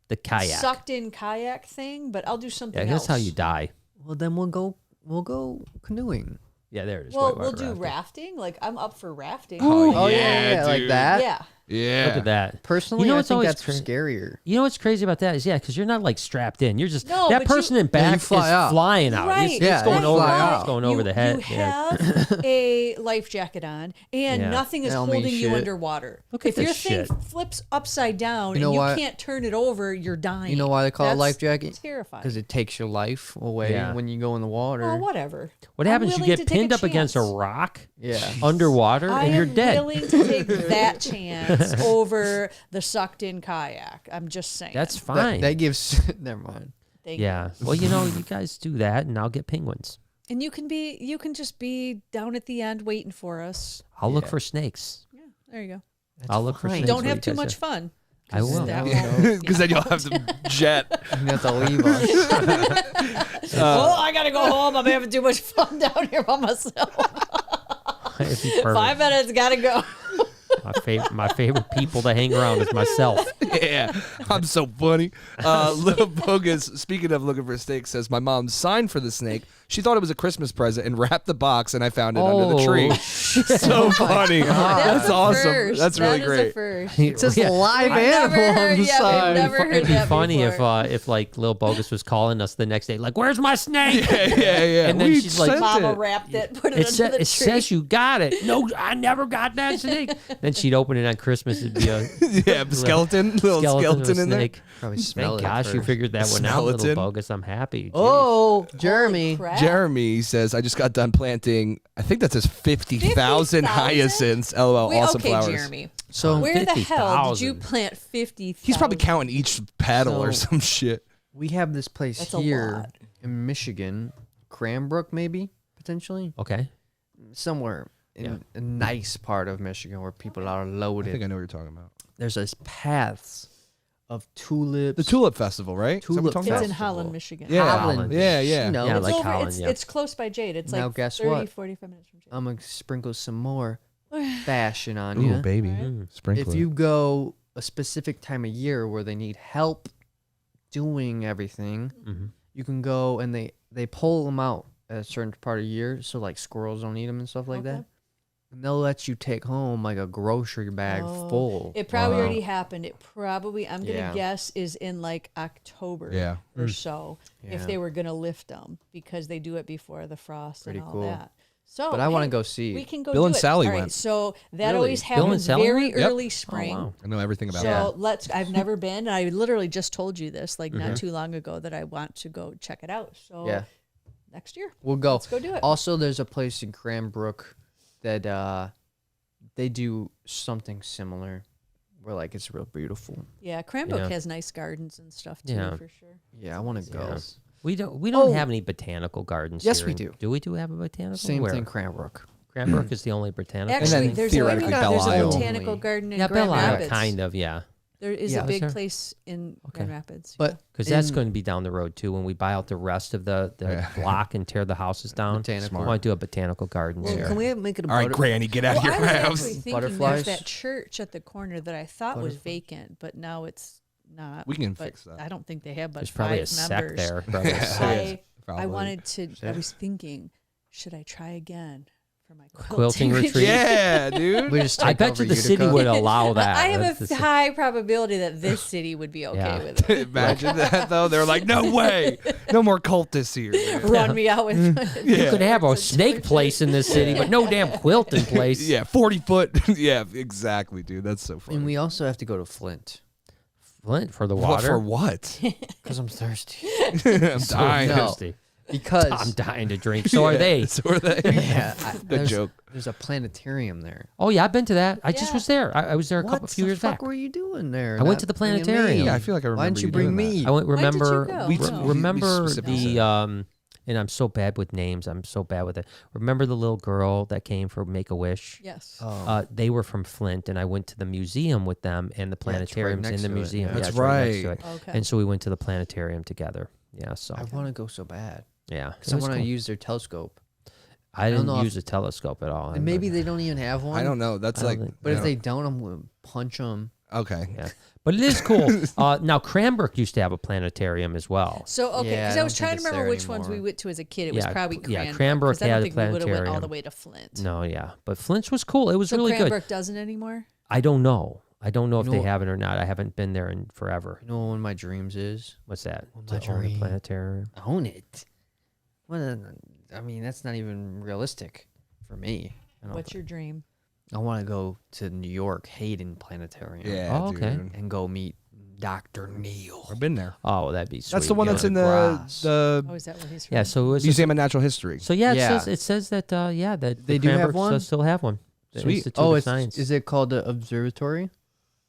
The kayak. sucked in kayak thing, but I'll do something Yeah, else. that's how you die. Well, then we'll go canoeing. Yeah, there it is. Well, whitewater we'll do rafting. rafting. Like I'm up for rafting. Oh yeah, like dude. that. Yeah. Yeah. Look at that. Personally, You know I what's think always that's cra- scarier. You know what's crazy about that is because you're not like strapped in. You're just No, that but you- person in Yeah, you back is fly out. flying out. Right. It's, Yeah, it's going you over. fly out. It's going over the head. You Yeah. have a life jacket on, and Yeah. nothing is Helmet holding you shit. underwater. Look at if your this thing shit. flips upside down You know and you why- can't turn it over, you're dying. You know why they call it a That's life jacket? Terrifying. Because it takes your life away Yeah. when you go in the water. Oh, whatever. What I'm happens? You willing get to take pinned a up against a chance. rock Yeah. underwater, I and you're am dead. willing to take that chance over the sucked-in kayak. I'm just saying. That's That, fine. that gives. Never mind. Thank you. Yeah. Well, you know, you guys do that, and I'll get penguins. And you can just be down at the end waiting for us. I'll look for snakes. Yeah, there you go. I'll look for fine. snakes. Don't where have you too guys much are. fun. I 'cause will. that Yeah. won't- Because then you'll have to jet. You have to leave us. oh, I gotta go home. I'm having too much fun down here by myself. It'd be perfect. 5 minutes, gotta go. My favorite people to hang around is myself. Yeah, I'm so funny. Little Bogus, speaking of looking for a snake, says my mom signed for the snake. She thought it was a Christmas present and wrapped the box, and I found it under the tree. So funny. That's a awesome. first. That's really That is a great. first. It's just Yeah. a live I've never animal heard- on the yeah, we've side. never heard It'd be that funny before. if like Lil Bogus was calling us the next day, like, "Where's my snake?" Yeah. And then We she's like, sent Mama it. wrapped it, put it, It, under the tree. says you got it. No, I never got that snake. Then she'd open it on Christmas. It'd be a Yeah, skeleton, little skeleton, of a skeleton in there. snake. Probably smell Thank it. gosh you first. figured that one out, Little Skeleton. Bogus. I'm happy. Jeez. Oh, Jeremy. crap. Jeremy says, I just got done planting, I think that says 50,000 hyacinths. LOL, Wait, awesome okay, flowers. Jeremy. So Where the hell did you 50,000. plant 50,000? He's probably counting each petal or So- some shit. we have this place That's a here lot. in Michigan, Cranbrook, maybe potentially Okay. somewhere in Yeah. a nice part of Michigan where people are I loaded. think I know what you're talking about. There's this paths of tulips. The Tulip Festival, right? Is that what Tulip we're talking It's about? in Festival. Holland, Michigan. Yeah. Holland. Yeah, yeah. You know, Yeah, It's like over. Holland, yeah. It's close by Jade. It's Now like guess 30, what? 45 minutes from Jade. I'm gonna sprinkle some more fashion on Ooh, you. baby. Mm. Sprinkle If you go a specific time of year where they need help doing everything, Mhm. you can go and they pull them out at a certain part of the year, so like squirrels don't eat them and stuff like Okay. that. And they'll let you take home like a grocery bag Oh, full. It probably Wow. already happened. It probably, I'm going to Yeah. guess, is in like October Yeah. or so Yeah. if they were going to lift them because they do it before the frost Pretty and all cool. that. So, But I want to hey, go see. We can go Bill do and it. Sally All right, went. so that Really? always Bill and happens Sally very went? Yep. early Oh, spring. wow. I know everything about So that. I've never been. And I literally just told you this like Mm-hmm. not too long ago that I want to go check it out. So Yeah, next year, we'll go. let's go do it. Also, there's a place in Cranbrook that they do something similar, where like it's real beautiful. Yeah, Cranbrook Yeah. has nice gardens and stuff too, Yeah. for sure. Yeah, I want to go. Yeah. We don't Oh. have any botanical gardens. Yes, here we in- do. Do we have a botanical? Same Where? thing, Cranbrook. Cranbrook is the only botanical. Actually, then there's theoretically, Belle there's a Isle. botanical garden in yeah, Grand Belle Isle, Rapids. kind of, yeah. There is Yeah. a big Is there? place in Grand Rapids. But Because that's in going to be down the road too. When we buy out the rest of the Yeah. block and tear the houses down, Botanical. we want to do a botanical garden Well, there. can we make it a All right, butter- Granny, get out Well, of I your was house. actually thinking Butterflies? there's that church at the corner that I thought was vacant, but now it's not. We can but fix that. I don't think they have but There's probably a 5 sect members. there. Probably a sect. I Probably. wanted to. I was thinking, should I try again for my Quilting retreat? Yeah, dude. We just I take bet over you the city Utica. would allow that. I have That's a the- high probability that this city would be okay Yeah. with it. Imagine that, though. They're like, no way. No more cultists here. man." Run me out with. You could have a snake place in this city, but no damn quilting place. Yeah, 40 foot. Yeah, exactly, dude. That's so funny. And we also have to go to Flint Flint for the What, water. for what? because I'm thirsty. I'm So dying. no. thirsty. Because I'm dying to drink. So are they. So are they. yeah, Good joke. There's a planetarium there. Oh yeah, I've been to that. I just Yeah. was there. I was there a What few the years fuck back. were you doing there? I went Not to the bringing planetarium. me? Yeah, I feel like I remember Why didn't you you bring doing that. me? I went. When did you Remember? go? We- No. Remember specific. the and I'm so bad with names. I'm so bad with it. Remember the little girl that came for Make a Wish? Yes. Oh, They were from Flint, and I went to the museum with them, and the Yeah, it's right planetarium's in next the to it, museum. yeah. Yeah, That's it's right next to right. it. Okay. And so we went to the planetarium together. Yeah, so I want to go so bad yeah, because I want to use their telescope. I don't didn't know if- use a telescope at all. And maybe they don't even have one. I don't know. That's I don't like. think- But you if know, they don't, I'm gonna punch them. Okay. Yeah. But it is cool. Now Cranbrook used to have a planetarium as well. So okay, Yeah, I because I, don't was think trying to it's remember there which ones we anymore. went to as a kid. It was Yeah, probably yeah, Cranbrook. Cranbrook 'cause I don't had a think we would have went all planetarium. the way to Flint. No, yeah, but Flint's was cool. It was So really Cranbrook good. doesn't anymore. I don't know. I don't know if You they know- have it or not. I haven't been there in forever. You know what one of my dreams is? What's that? Well, To my own a dream. planetarium. Own it. I mean, that's not even realistic for me. What's your dream? I want to go to New York Hayden Planetarium. Yeah. Oh, okay. dude. And go meet Dr. Neil. I've been there. Oh, that'd be sweet. That's the one yeah. that's in the Grass. Oh, is that what he's from? Yeah, so it was Museum of Natural History. So yeah, Yeah. it says that that They the do have Cranbrooks one? still have one. The Sweet. Institute Oh, of it's Science. is it called the observatory?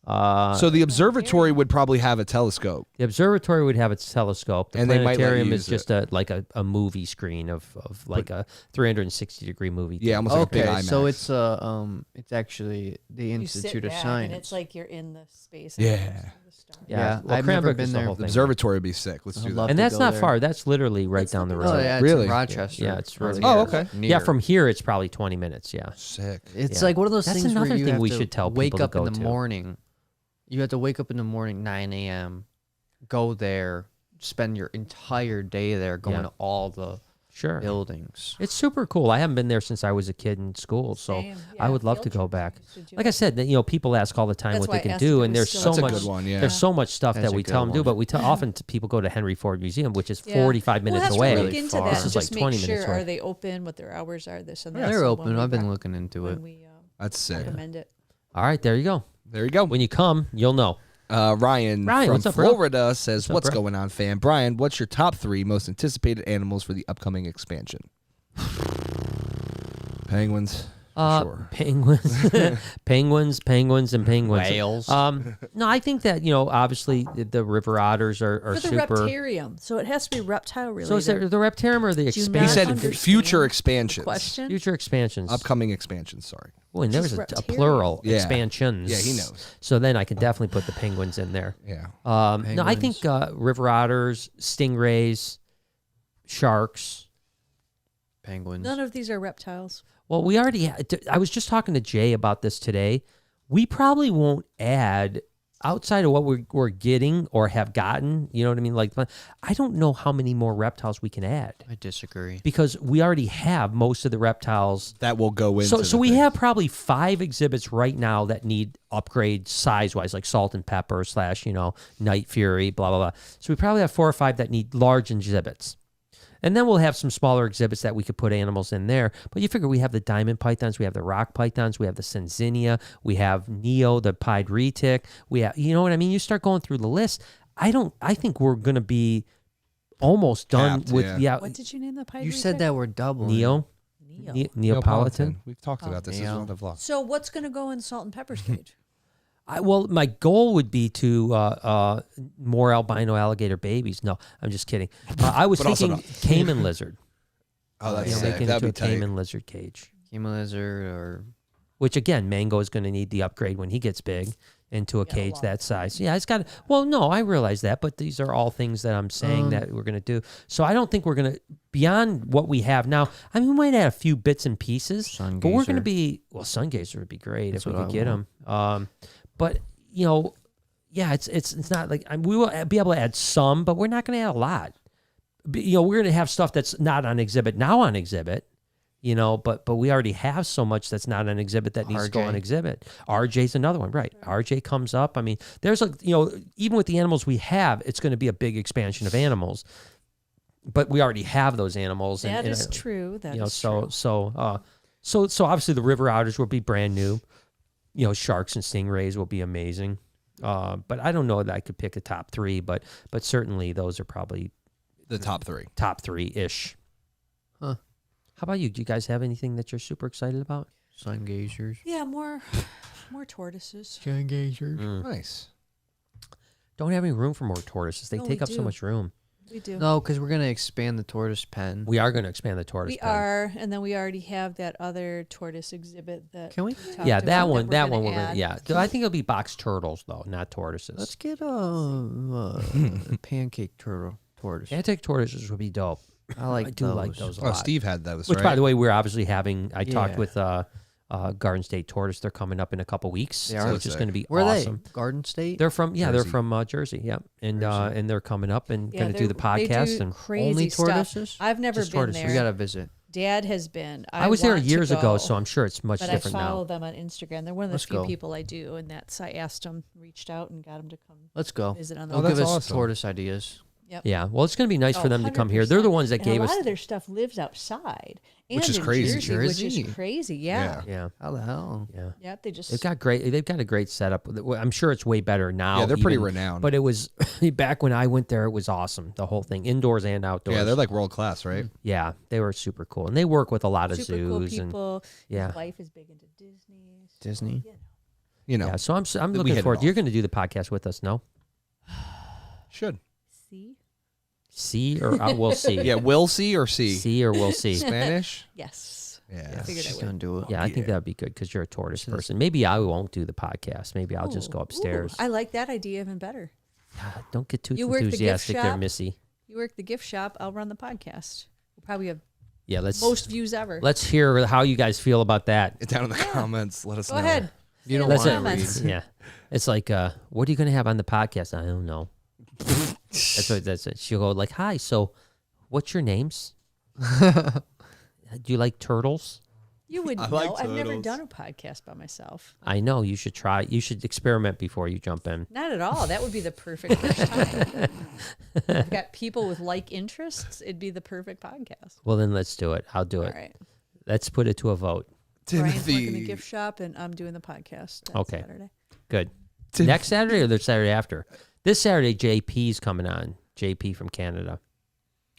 So the observatory would probably have a telescope. the observatory would have its telescope. The And they might let you planetarium is use just a movie screen of like a 360-degree movie. Yeah, almost like a big Okay, IMAX. so it's actually the You sit Institute of back Science. and it's like you're in the space. Yeah. And the stars. Yeah, Well, I've never Cranbrook been is the there. whole The thing. observatory would be sick. Let's I'd do love that. And to that's go not there. far. That's literally right Let's down the look road. at Oh yeah, Really? it's in Rochester. Yeah, it's really Oh, good. okay. Yeah, Near. from here it's probably 20 minutes. Yeah. Sick. It's Yeah. like one of those That's things where another you thing have we to should tell wake people to up in go the to. morning. You have to wake up in the morning 9 a.m. Go there, spend your entire day there, going Yeah. to all the Sure. buildings. It's super cool. I haven't been there since I was a kid in school, so Same. I Yeah, would love to field go trips back. we used to do. Like I said, that, people ask all the time That's what why they I can asked do, if and it there's was so still much. That's a good one, yeah. There's so much stuff That's that a we good tell them to do, one. but we tell often people go to Henry Ford Museum, which is Yeah. 45 minutes we'll have away. To look Really into far. that. This is Just like make 20 sure minutes away. are they open? What their hours are? This and that. They're so when open. we I've been rec- looking into it. When we That's sick. recommend it. All right, there you go. There you go. When you come, you'll know. Ryan from what's up, bro? Florida says, up, what's bro? going on, fam? Brian, what's your top 3 most anticipated animals for the upcoming expansion? Penguins. Sure. Penguins, penguins, and penguins. Whales. No, I think that obviously the river otters are For the super. reptarium, so it has to be reptile related. So is it the reptarium or the Do you He not expansion? said understand future expansions. question. Future expansions. Upcoming expansions, sorry. Oh, and there Just was a reptarium. plural Yeah. expansions. Yeah, he knows. So then I could definitely put the penguins in there. Yeah. No, I think river otters, stingrays, sharks. Penguins. None of these are reptiles. Well, we already. I was just talking to Jay about this today. We probably won't add outside of what we're getting or have gotten. You know what I mean? Like, I don't know how many more reptiles we can add I disagree. because we already have most of the reptiles. That will go into So we have probably 5 exhibits right now that need upgrade size wise, like Salt and Pepper / Night Fury, blah blah blah. So we probably have 4 or 5 that need large exhibits. And then we'll have some smaller exhibits that we could put animals in there. But you figure we have the diamond pythons, we have the rock pythons, we have the Senzinia, we have Neo, the pied retic. We have, you know what I mean? You start going through the list. I think we're going to be almost done Capped, with, yeah. What did you name the pied You said retic? that we're doubling. Neo, Neapolitan. We've talked about this as Neo. one of the vlogs. So what's going to go in Salt and Pepper's cage? Well, my goal would be to more albino alligator babies. No, I'm just kidding. I was But also thinking not. cayman lizard. Oh, that's You know, sick. make it That'd into be a tight. cayman lizard cage. Cayman lizard or Which again, Mango is going to need the upgrade when he gets big into a cage that size. Yeah, it's got. Well, no, I realize that, but these are all things that I'm saying that we're going to do. So I don't think we're going to beyond what we have now. I mean, we might add a few bits and pieces, but we're going to Sungazer. be sun gazer would be great That's if we what could I get them. But yeah, it's not like we will be able to add some, but we're not going to add a lot. We're going to have stuff that's not on exhibit now on exhibit. But we already have so much that's not on exhibit that needs to go on RJ. exhibit. RJ's another one, right? RJ comes up. I mean, there's even with the animals we have, it's going to be a big expansion of animals. But we already have those animals. That is true. That is true. So obviously the river otters will be brand new. Sharks and stingrays will be amazing. But I don't know that I could pick a top 3, but certainly those are probably The top 3. top 3-ish. Huh. How about you? Do you guys have anything that you're super excited about? sun gazers. Yeah, more tortoises. Sun gazers. Nice. Don't have any room for more tortoises. They No, take we up so do. much room. We do. No, because we're gonna expand the tortoise pen. We are going to expand the tortoise We pen. are, and then we already have that other tortoise exhibit that. Can we? talked Yeah, about that one. That we're one. gonna We're add. gonna. Yeah, I think it'll be box turtles though, not tortoises. Let's get a pancake tortoise. Antique tortoises would be dope. I like I do those. like those a Oh, lot. Steve had those, Which, right? by the way, we're obviously having. I talked Yeah. with Garden State Tortoise. They're coming up in a couple weeks, They are which is sick. going to be Where awesome. are they? Garden State. They're from they're Jersey. from Jersey. Yeah, and they're coming up and Yeah, going to do the they podcast do and crazy Only stuff. tortoises? I've never Just been tortoises. there. We gotta visit. Dad has been. I was there want to years ago, go, so I'm sure it's much but different I follow now. them on Instagram. They're one of the Let's few go. people I do, and that's I asked them, reached out, and got them to come Let's go. visit on the. Oh, They'll give that's us awesome. tortoise ideas. Yep. Yeah, well, it's going to be nice for Oh, them to come here. They're the 100%. ones that And gave a us. lot of their stuff lives outside, and Which is in crazy. Jersey, which Jersey. is crazy. Yeah. Yeah, How the hell? yeah. Yep. They just. They've got a great setup. I'm sure it's way better now. Yeah, they're pretty even, renowned. But it was back when I went there. It was awesome. The whole thing, indoors and outdoors. Yeah, they're like world class, right? Yeah, they were super cool, and they work with a lot of super cool zoos and people. yeah. His wife is big into Disney. so, Disney? you know. You know, yeah. So I'm we looking hit it forward. off. You're going to do the podcast with us, no? should. See. See or we'll see. Yeah, will see or see? See or we'll see. Spanish? Yes. Yeah. Figured I She's would. gonna do it. Yeah, I think that'd be good because you're a tortoise person. Maybe I won't do the podcast. Maybe I'll just go Ooh, upstairs. I like that idea even better. Don't get too You work the gift enthusiastic there, shop? Missy. You work the gift shop. I'll run the podcast. We'll probably have Yeah, let's most views ever. let's hear how you guys feel about that. Get down in the comments. Let us Go know. ahead. You don't Say it in Let's the want to comments. read. Yeah, it's like, what are you going to have on the podcast? I don't know. That's it. She'll go like, "Hi, so what's your names? Do you like turtles?" You would I know. like I've never turtles. done a podcast by myself. I know you should try. You should experiment before you jump in. Not at all. That would be the perfect first time. I've got people with like interests. It'd be the perfect podcast. Well, then let's do it. I'll do All it. right. Let's put it to a vote. Brian's working the Timothy. gift shop, and I'm doing the podcast. That Okay. Saturday. Good. Next Saturday or the Saturday after? This Saturday, JP's coming on. JP from Canada.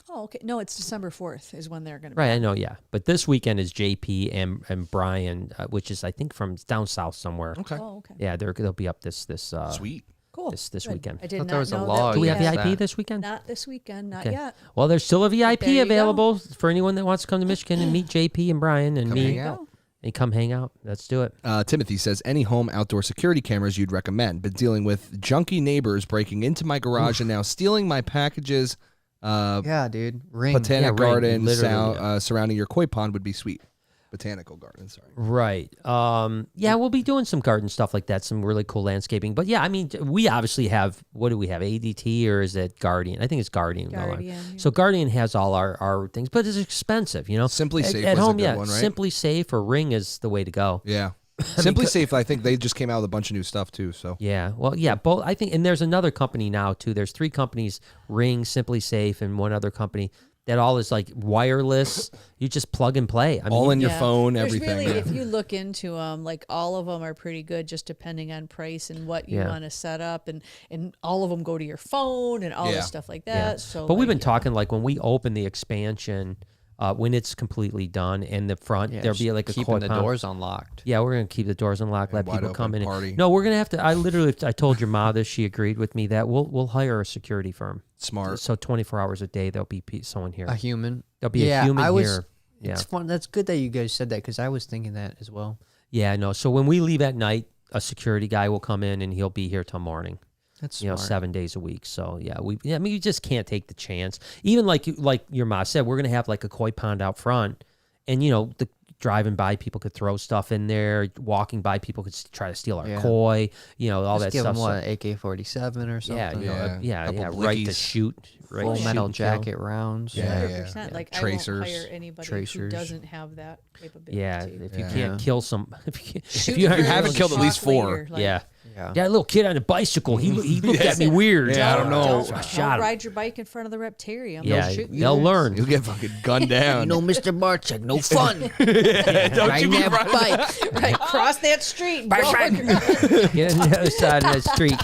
Oh, okay. No, it's December 4th is when they're going to be. Right, I know, yeah. But this weekend is JP and Brian, which is, I think, from down south somewhere. Okay. Oh, okay. Yeah, they'll be up this Sweet. Cool. this Good. weekend. I did Thought not there was a know law that. Do we have against VIP that. this weekend? Not this weekend. Not Okay. yet. Well, there's still a VIP there you available for anyone that wants to come to Michigan and meet JP and Brian and Come me. hang out. And come hang out. Let's do it. Timothy says, any home outdoor security cameras you'd recommend? Been dealing with junky neighbors breaking into my garage and now stealing my packages. Yeah, dude. Ring. Botanic Ring, garden literally, surrounding your koi pond would be sweet. Botanical garden, sorry. Right. Yeah, we'll be doing some garden stuff like that, some really cool landscaping. But yeah, I mean, we obviously have, what do we have, ADT or is it Guardian? I think it's Guardian. Guardian, yeah. So Guardian has all our things, but it's expensive, you know. Simply Safe at was a home, good yeah. one, right? Simply Safe or Ring is the way to go. Yeah. Simply Safe, I think they just came out with a bunch of new stuff too. So Yeah. Well, yeah, both I think, and there's another company now too. There's 3 companies, Ring, Simply Safe, and one other company that all is like wireless. You just plug and play. I mean, all in your Yeah. phone, There's everything. Really, yeah. if you look into them, like all of them are pretty good, just depending on price and what you Yeah. want to set up, and all of them go to your phone and all Yeah. this stuff like that. Yeah. So, but we've like, been talking like when we open the expansion, when it's completely done in the front, Yeah, there'll be like a keeping the compound. doors unlocked. Yeah, we're gonna keep the doors unlocked, let And wide people come open in. party. No, we're gonna have to. I told your ma this. She agreed with me that we'll hire a security firm. Smart. So 24 hours a day, there'll be someone here. A human. There'll be yeah, a human I was, here. Yeah, It's fun. That's good that you guys said that because I was thinking that as well. yeah, no. So when we leave at night, a security guy will come in and he'll be here till morning. That's You know, smart. 7 days a week. So yeah, I mean, you just can't take the chance. Even like your ma said, we're gonna have like a koi pond out front, and you know, driving by, people could throw stuff in there. Walking by, people could try to steal our Yeah. koi. You know, all Just that give stuff. them So- what, AK-47 or something? yeah, you know, Yeah. yeah, Couple right to blickies. shoot. Right Full to shoot metal and kill. jacket rounds. Yeah. 100%. Like Tracers. I won't hire anybody who Tracers. doesn't have that capability. Yeah, if you Yeah. can't kill some, if Shoot you the haven't girls killed at least off later, 4. like, yeah. Yeah. Yeah, a little kid on a bicycle. He looked at me weird. Yeah, I don't know. So I Don't shot him. ride your bike in front of the Reptarium. Yeah, They'll shoot you. they'll learn. You'll get fucking gunned down. Mr. Barczyk, no fun. Don't Riding you be that riding- bike. Right, cross that street. Get bro. on the other side of the street,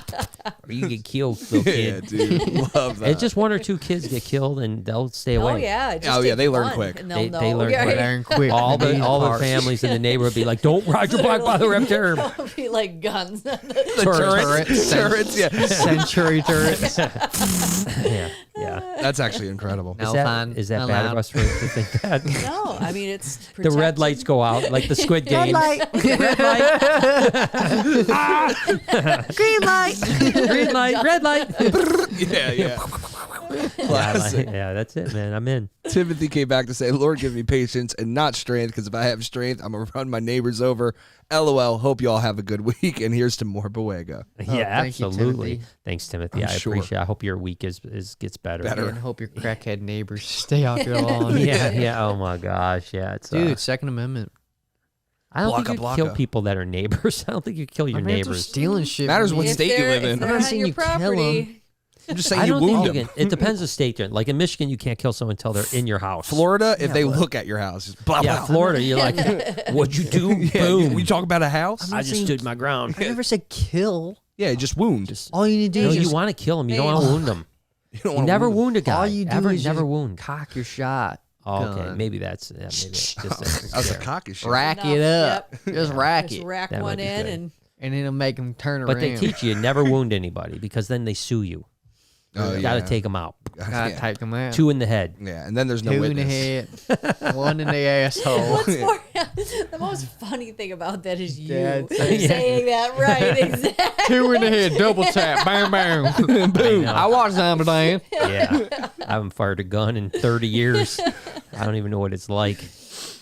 or you get killed, little Yeah, kid. dude. Love that. It's just 1 or 2 kids get killed, and they'll stay away. Oh yeah. It just Oh, yeah, takes they learn one, quick. And They- they'll they know. learn Yeah, quick. Learn quick. All the Parts. families in the neighborhood be like, "Don't ride your bike by the Reptarium." It'll be like guns. the turrets, yeah. Century turrets. Yeah, yeah. That's actually incredible. No. Is that bad of us to think that? No, I mean it's The red protection. lights go out like the Squid Game. Red light. Green light. Green light. Red light. Yeah, yeah. Yeah, Classic. yeah, that's it, man. I'm in. Timothy came back to say, Lord, give me patience and not strength, because if I have strength, I'm going to run my neighbors over. LOL. Hope you all have a good week. And here's to more Boega. Yeah, thank you, absolutely. Timothy. Thanks, Timothy. I'm I sure. appreciate it. I hope your week gets better. And hope your crackhead neighbors stay off your lawn. Yeah, yeah. Oh my gosh, yeah. It's Dude, Second Amendment. I don't Blocka, think you kill blocka. people that are neighbors. I don't think you kill your My man, they're neighbors. stealing shit. Matters from what me. If state you they're- live in. if I'm they're not on saying your you kill 'em. property, I'm just saying I you don't wound think them. you can. It depends the state you're in. Like in Michigan, you can't kill someone until they're in your house. Florida, if they look at your house, just blah, Yeah, blah. Florida, you're like, what'd you do? Yeah, Boom. we talk about a house? I just stood my ground. I never said kill. Yeah, just wound. All you need to do No, is you just want to kill him. You don't want to wound him. You don't You wanna never wound them. wound a guy. all you do Ever, is never just wound. cock your shot. Oh, okay, gun. maybe that's just That was a cocky shit. Rack Enough, it up. yep. Just rack just it. rack That might one be in good. and And it'll make them turn But around. they teach you never wound anybody because then they sue you. Oh, You yeah. got to take them out. Gotta Yeah. take them out. 2 in the head. Yeah, and then there's no Two in the witness. head. One in the asshole. what's more the most funny thing about that is you Yeah, it's- saying that right exactly. Two in the head. Double tap. Bam, bam. Boom. know. I watched Zombie Dan. Yeah. I haven't fired a gun in 30 years. I don't even know what it's like.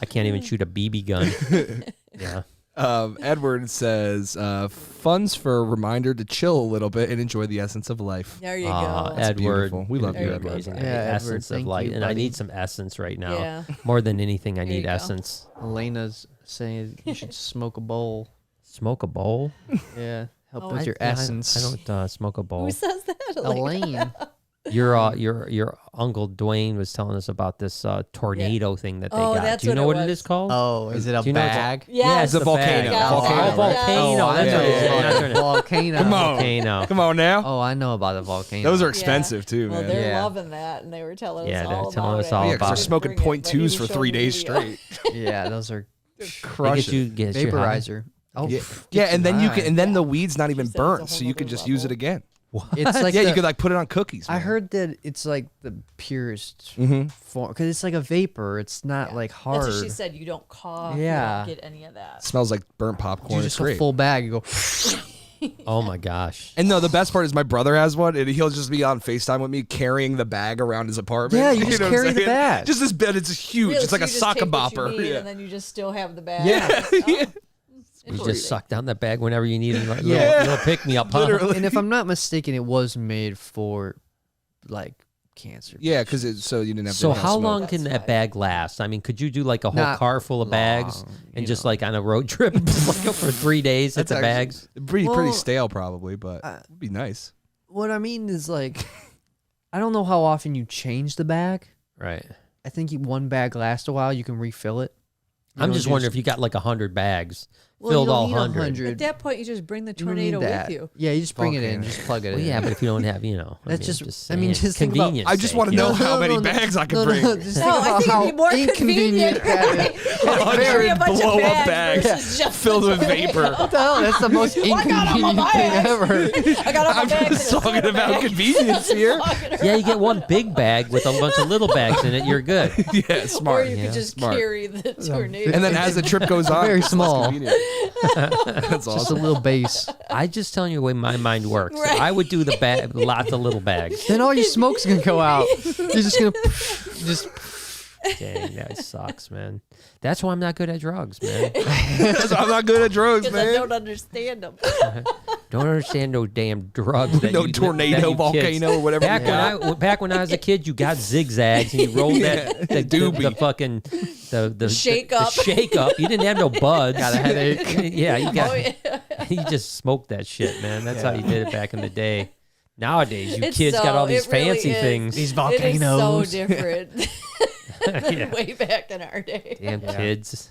I can't even shoot a BB gun. Yeah. Edward says, funds for a reminder to chill a little bit and enjoy the essence of life. There you Aw, go. Edward. beautiful. We love you, You're Edward. amazing. Yeah, The Edward, essence of thank life. you, And I buddy. need some essence right now. Yeah. More than anything, I There you need go. essence. Elena's saying you should smoke a bowl. Smoke a bowl? Yeah. Help Oh, with your essence. I don't smoke a bowl. Who says that? Like, Elaine. Your uncle Dwayne was telling us about this tornado thing that they got. that's Do you know what what it it was. is called? Oh, is it a Do you know bag? Yes. It's a the volcano. bag. Volcano. Oh, volcano. Oh, That's I what it know. is. That's what it is. Volcano. Come on. Volcano. Come on now. Oh, I know about the volcano. Those are Yeah. expensive too, Well, man. they're Yeah. loving that, and they were telling Yeah, us they're all telling about us it. all Yeah, because about they're it. smoking Bring it, point but you twos need for to 3 show me days the video. straight. Yeah, those are Crush it. Get you high. vaporizer. Oh, Yeah. pff, Yeah, gets and then you high. can, and then the weed's not even said it's a burnt, whole so you could nother just use it level. again. It's like Yeah, the- you could like put it on cookies. I man. heard that it's like the purest Mhm. form because it's like a vapor. It's not like hard. That's what she said. You don't cough. Yeah. You don't get any of that. Smells like burnt You popcorn. It's just a great. full bag. You go. Oh my gosh. And no, the best part is my brother has one, and he'll just be on FaceTime with me carrying the bag around his apartment. Yeah, you just know what I'm carry the saying? bag. Just this bed, it's huge. Really, It's like so a you just sock take and what you bopper. need, Yeah. and then you just still have the bag. Yeah. Yeah. You just suck down that bag whenever you need a Yeah. little pick me up, huh? Literally. And if I'm not mistaken, it was made for like cancer. Yeah, because so you didn't have to. So have how smoke. long can That's that why. bag last? I mean, could you do like a whole Not car full of bags long, and you just know. like on a road trip like for 3 days hit That's the actually- bags? Pretty Well, stale, probably, but it'd be nice. What I mean is like, I don't know how often you change the bag. Right. I think one bag lasts a while. You can refill it. You I'm know, just you wondering if you got like 100 bags, well, filled you don't all need 100. At that point, you just bring the You don't need tornado that. with you. Yeah, you just bring it in, Volcano. just plug it Well, in. yeah, but if you don't have, That's just- I saying, mean, just think about- convenience. I just sake, want to you know know? how many bags I can bring. Just think No, I about think how it'd be more inconvenient convenient. that is. Carry a bunch of blow-up bags bags versus just filled the with vapor. tornado. What the hell? That's the most I got all my inconvenient thing bags. ever. I got all my I'm bags just in a talking Ziploc about bag. convenience here. Yeah, you get one big bag with a bunch of little bags in it. You're good. Yeah, Or smart. you Yeah. could just Smart. carry the tornado. And then as the trip goes on, Very it's less small. convenient. That's Just a awesome. little base. I just telling you the way my mind works. Right. I would do the bag, lots of little bags. Then all your smoke's gonna go out. You're just gonna just. Dang, that sucks, man. That's why I'm not good at drugs, man. I'm not good at drugs, Because I man. don't understand them. Don't understand no damn drugs. That No you, tornado, that you volcano, kids- or whatever you Back when I was a kid, you got zigzags and you rolled that the doobie. fucking the Shake the up. shake up. You didn't have no buds. Got a headache. Yeah, you got. Oh, yeah. You just smoked that shit, man. That's how you did it back in the day. Nowadays, you It's kids got all so- these it really fancy is. things. These It is so volcanoes. different than Yeah. way back in our day. Damn kids.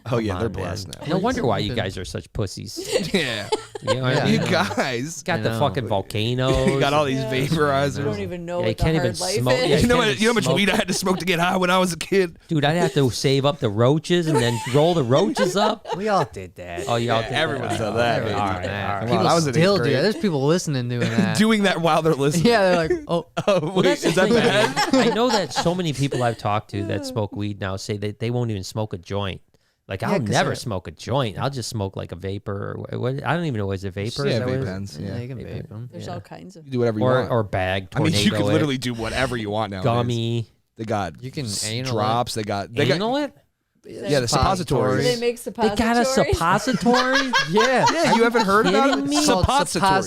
Oh yeah, Come they're on, blessed man. now. No wonder why you guys are such pussies. Yeah, You know what I Yeah. you mean? guys. Got I the know. fucking volcanoes. You got all these Yeah. You vaporizers. don't even know Yeah, you what the can't hard even life smoke- is. yeah, You know can't what? You know how much smoke. weed I had to smoke to get high when I was a kid. Dude, I'd have to save up the roaches and then roll the roaches up. We all did that. Oh, y'all did everyone's that. done that, All man. right, all right. Come People on, I was in still eighth do grade. that. There's people listening doing that. Doing that while they're listening. Yeah, they're like, oh, Oh wait, That's is the that thing, bad? man. I know that so many people I've talked to that smoke weed now say that they won't even smoke a joint. Like, I'll 'cause never they're- smoke a joint. I'll just smoke like a vapor. Or what, I don't even know. Is it vapor? Yeah, Is that what it vape is? pens. yeah, Yeah, you can vape them. There's all kinds of. you do whatever you Or want. or bag. I mean, you tornado could it, literally do whatever you want now. gummy. They got You can anal drops. They got Anal it? yeah, the Do suppositories. they make They suppositories? got a suppository? Yeah. Yeah, you haven't heard about it? kidding me? It's called Suppositories.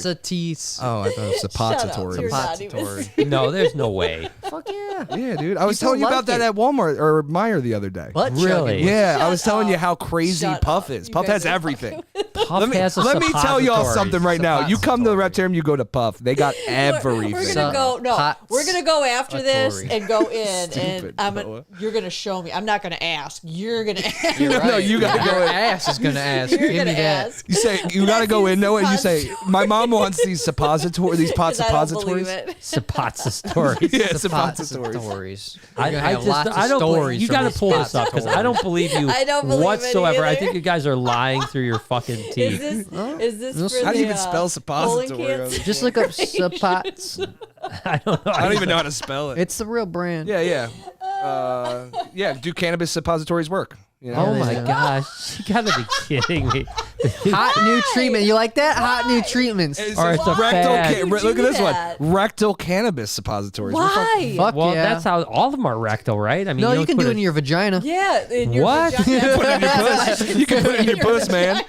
suppositories. Oh, I thought it was suppositories. You're not even- Suppository. No, there's no way. Fuck yeah. Yeah, dude. I was People telling you about like that it. at Walmart or Meijer the other day. Butt Really? chugging. Yeah, I was Shut telling you up. how crazy Shut Puff up. is. You Puff guys has are everything. Puff has a Let me tell y'all suppository. something right now. You come to the Reptarium, you go to Puff. They got everything. We're So- gonna go. No, Hot we're gonna go after this Suppository. and go in, Stupid, and Noah. you're gonna show me. I'm not gonna ask. You're gonna ask. You're No, right. you gotta Your go in. ass is gonna ask. You're Give me gonna that. ask. You say you gotta go in, Noah, and you say, "My mom wants these suppositories, these pot 'Cause I don't believe suppositories." it. Suppositories. Yeah, Suppositories. suppositories. You're gonna have just, lots of I don't believe, stories. you from got to these pull this up because I don't believe you I don't believe it whatsoever. I either. think you guys are lying through your fucking Is teeth. this for How do you the, even spell colon suppository? cancer? Just look up Suppots. I don't know. I don't even know how to spell it. It's the real brand. Yeah, yeah. Yeah, do cannabis suppositories work? You know? Oh they my do. gosh! You gotta be kidding me. Hot new treatment. You like that? Hot new treatments. It's Or it's a rectal fad. look You at do this that. one. Rectal cannabis suppositories. We're Why? Fuck Well, yeah. that's how all of them are rectal, right? I mean, no, you don't can put do a- it in your vagina. Yeah. In your What? vagina. Put it in your puss. You can put it in your puss, man.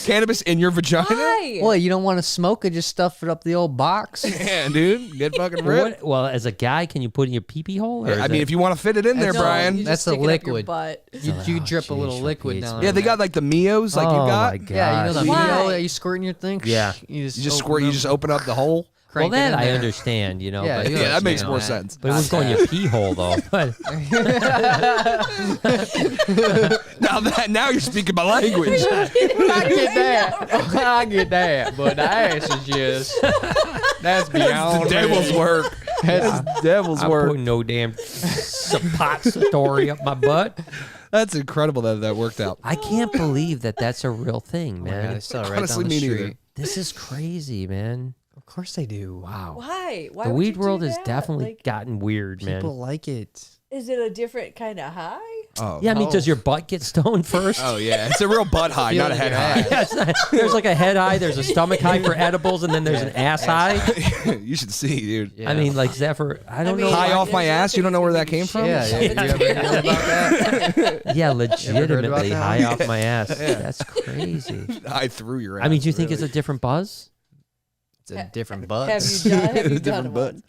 Cannabis in your vagina? Why? Well, you don't want to smoke it, just stuff it up the old box. Yeah, dude. Get fucking Well, ripped. well, as a guy, can you put it in your pee-pee hole? Or I mean, if you want to fit it in there, That's- No, Brian. you just That's a stick it up your liquid. butt. You drip a little geez, liquid Showcase, down. man. Yeah, in they there. got like the Mios, like oh you got. my god! Yeah, you know the Why? Mio that you squirt in your thing. Yeah. You just You just open squirt. You them. just open up the hole. crank it that in I there. understand, you know. Yeah, but, you Yeah, that makes understand more that. sense. but it was going your pee hole though. But Now you're speaking my language. I get that, but the ass is just that's beyond the devil's work. That's devil's I'm work. putting no damn suppository up my butt. That's incredible that worked out. I can't believe that that's a real thing, Oh my man. God, they sell it right Honestly, down the me neither. street. This is crazy, man. Of course they do. Wow. Why? Why The would weed you do world has that? definitely Like, gotten weird, man. People like it. is it a different kind of high? Oh. Yeah, I mean, Oh. does your butt get stoned first? Oh yeah, it's a real butt high, not a head high. Yes, there's like a head high, there's a stomach high for edibles, and then there's an ass high. You should see, dude. Yeah. I mean, like, is that for, I don't mean, know. High like, off my there's ass? You don't know where that nothing came from? Yeah, shove you it ever down. heard about that? Yeah, about legitimately that? high off my ass. That's crazy. I threw your ass. I mean, do you think really. it's a different buzz? It's a different butt. Have you done? Have you Different done butt. one?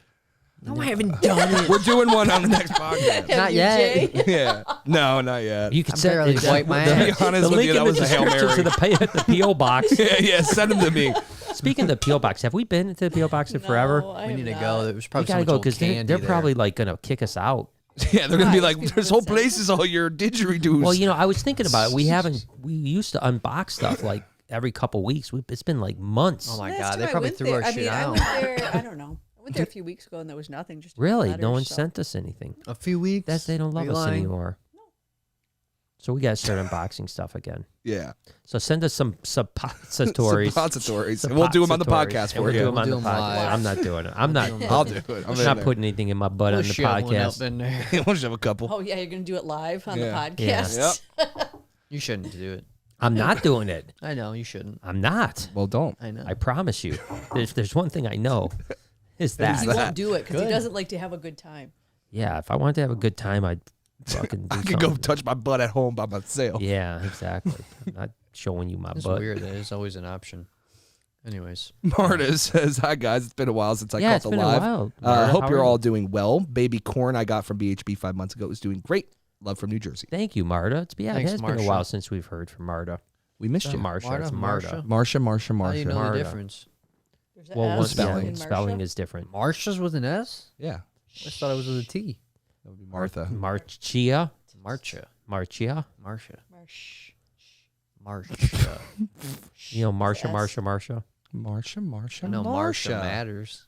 No, I haven't done it. We're doing one on the next podcast. Have Not you, yet. Jay? Yeah. No, not yet. You could I send barely the, wipe my the- ass. To be honest the with link you, that in the was a Hail description to Mary. the P.O. box. Yeah, send them to me. Speaking of the P.O. box, have we been to the P.O. box in forever? No, I We have need to not. go. There was We probably gotta so go much old because candy they're there. probably like gonna kick us out. Yeah, they're gonna be Why? like, People this whole say- place is all your didgeridoos. Well, you know, I was thinking about it. We used to unbox stuff like every couple weeks. It's been like months. Oh my Last God, time they I probably went threw there, our shit I out. went there. I don't know. I went there a few weeks ago and there was nothing. Just Really, letters, no one so- sent us anything. A few weeks. That's they don't love Are you us lying? anymore. So we gotta start unboxing stuff again. yeah. So send us some suppositories. Suppositories. And we'll do them on the Suppositories, podcast and for we'll do you. them on the We'll do 'em podcast. live. I'm not doing it. I'm not. do 'em I'll do it. I'm I'm in not there. putting anything in my butt We'll on the shove one up podcast. in there. We'll just have a couple. Oh yeah, you're gonna do it live on the Yeah. podcast. You shouldn't do it. I'm not doing it. I know you shouldn't. I'm not. Well, don't. I know. I promise you. There's one thing I know, is that. He won't do it because he Good. doesn't like to have a good time. Yeah, if I wanted to have a good time, I'd fucking do I could go something. touch my butt at home by myself. Yeah, exactly. I'm not showing you my It's butt. weird. That is always an option. Anyways, Marta says, "Hi guys, it's been a while since I Yeah, caught it's the been live. a while. Marta, Hope how you're are all you? doing well. Baby corn I got from BHB 5 months ago is doing great. Love from New Jersey. Thank you, Marta. It Thanks, has been a Marsha. while since we've heard from Marta. We missed you, Marsha. Marta, It's Marta. Marsha? Marsha. how do you know Marta. the difference? There's an Well, S one spelling. in spelling Marsha. is different. Marsha's with an S? Yeah, I just thought it was with a T. that would be Martha. Marcia. Marcha. Marcia. Marsha. Marsh. Marsha. You know, Marsha, S. Marsha, Marsha. Marsha. I know Marsha matters.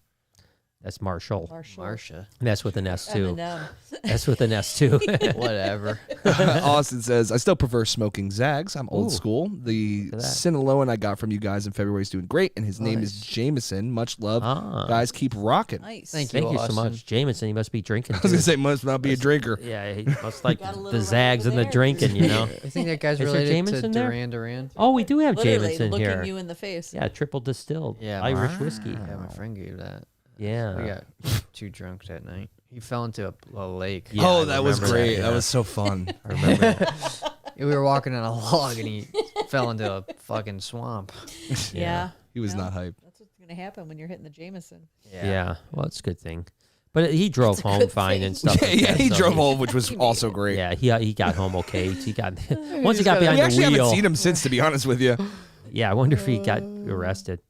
That's Marshall. Marshall. Marsha. That's with an S too. M&M. That's with an S too. Whatever. Austin says, I still prefer smoking Zags. I'm old Ooh. school. The at that. Cinnalone I got from you guys in February is doing great, and his name is Nice. Jameson. Much love. Ah. Guys, keep rocking. Nice. Thank Thank you so Austin. much, Jameson. You must be drinking. I was too. gonna say must not be a drinker. Yeah, he must like Got a little the right Zags over and the there. drinking. You know. I think that guy's Is there related to Jameson there? Duran Duran. Oh, we do have Literally Jameson looking here. you in the face. Yeah, triple distilled Yeah, Irish wow. whiskey. Yeah, my friend gave that. Yeah. We got too drunk that night. He fell into a lake. Yeah, oh, I that was remember great. that, That yeah. was so fun. I remember. that. We were walking on a log and he fell into a fucking swamp. Yeah. He was No. not hyped. That's what's gonna happen when you're hitting the Jameson. Yeah. Well, it's a good thing. But he drove a home good fine thing. and stuff. Yeah, like yeah, that, he so drove home, which was He made also it. great. Yeah, he got home okay. He got once he got gotta- behind We the actually haven't wheel. seen him since, to be honest with you. Yeah, I wonder if he got arrested.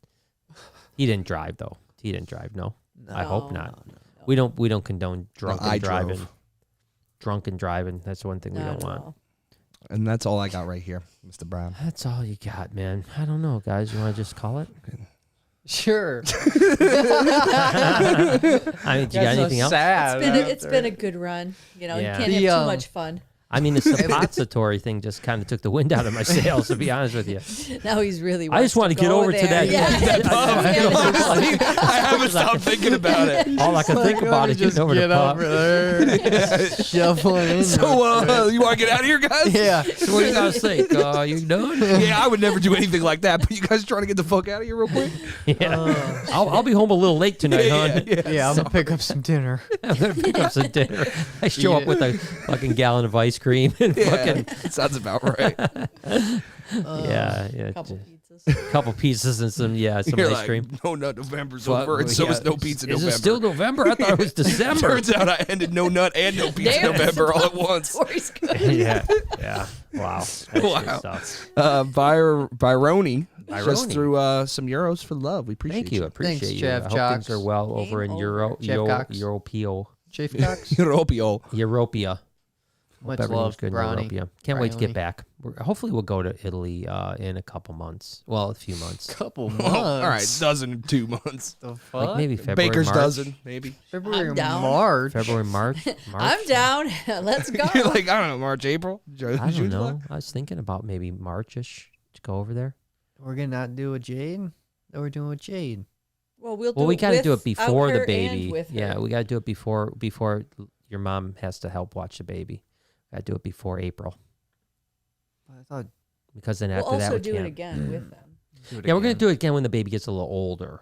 He didn't drive though. He didn't drive. No, I hope No, not. no, no. We don't condone drunken I driving. drove. Drunken driving. That's one thing we Not don't at want. all. And that's all I got right here, Mr. Brown. That's all you got, man. I don't know, guys. You want to just call it? Sure. I mean, do you got anything else? Sad. It's been a good run. You know, Yeah. you can't The, have too much fun. I mean, the suppository thing just kind of took the wind out of my sails, to be honest with you. Now he's really. I just want to get over to that. Yeah. Honestly, I haven't stopped thinking about it. All I can think about is getting over the pub. there. Shuffling in. So, you want to get out of here, guys? yeah. So what do you guys think? You done? Yeah, I would never do anything like that, but you guys trying to get the fuck out of here real quick? Yeah. I'll be home a little late tonight, hon. Yeah, I'm gonna pick up some dinner. I'm gonna pick up some dinner. I show up Yeah. with a fucking gallon of ice cream and fucking Sounds about right. yeah, Couple pizzas. couple pieces and some some You're ice like, cream. no nut November's Well, over, and so yeah. is no pizza Is November. it still November? I thought it was December. Turns out I ended no nut and no pizza Damn, November all at once. Story's good. yeah. Wow. That's Wow. good stuff. Byroni Just threw some euros for love. We appreciate Thank you. Appreciate Thanks, you. Jeff I hope things Jocks. are well Game over in over. Jeff Cox. Europeo. Chief Cox. Europio. Europea. Much Everything's love, good in Bronny. Europea. Can't wait to get Briley. back. Hopefully we'll go to Italy in a couple months. Well, a few months. Couple months. All right, dozen 2 months. The fuck? Like maybe February, Baker's March. dozen, maybe. February, I'm down. March. February, March. I'm down. Let's go. You're like, I don't know, March, April. I don't June, know. I was thinking about maybe March-ish to go over there. We're gonna not do with Jade. No, we're doing with Jade. Well, we got to do it before the her baby. and with Yeah, her. we got to do it before your mom has to help watch the baby. Got to do it before April I thought because then We'll after that also we do it can't. again with them. do it Yeah, we're gonna again. do it again when the baby gets a little older.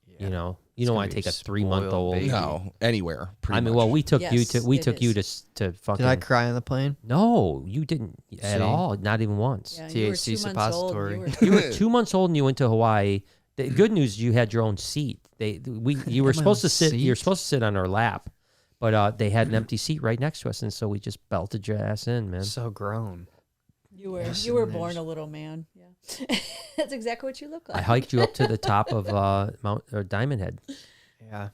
Yeah. You know, you It's don't gonna want to be take a a 3-month-old. spoiled baby. No, anywhere. Pretty I mean, much. well, we took you Yes, to it you is. to fucking. Did I cry on the plane? No, you didn't at See? all. Not even once. Yeah, you were THC 2 months old. Suppository. You were- You were 2 months old and you went to Hawaii. The good news is you had your own seat. You were my supposed own to sit. You're seat? supposed to sit on our lap, but they had an empty seat right next to us, and so we just belted your ass in, man. So grown. You were Yes, you were and born there's- a little man. Yeah, that's exactly what you look I like. hiked you up to the top of Diamond Head. Yeah.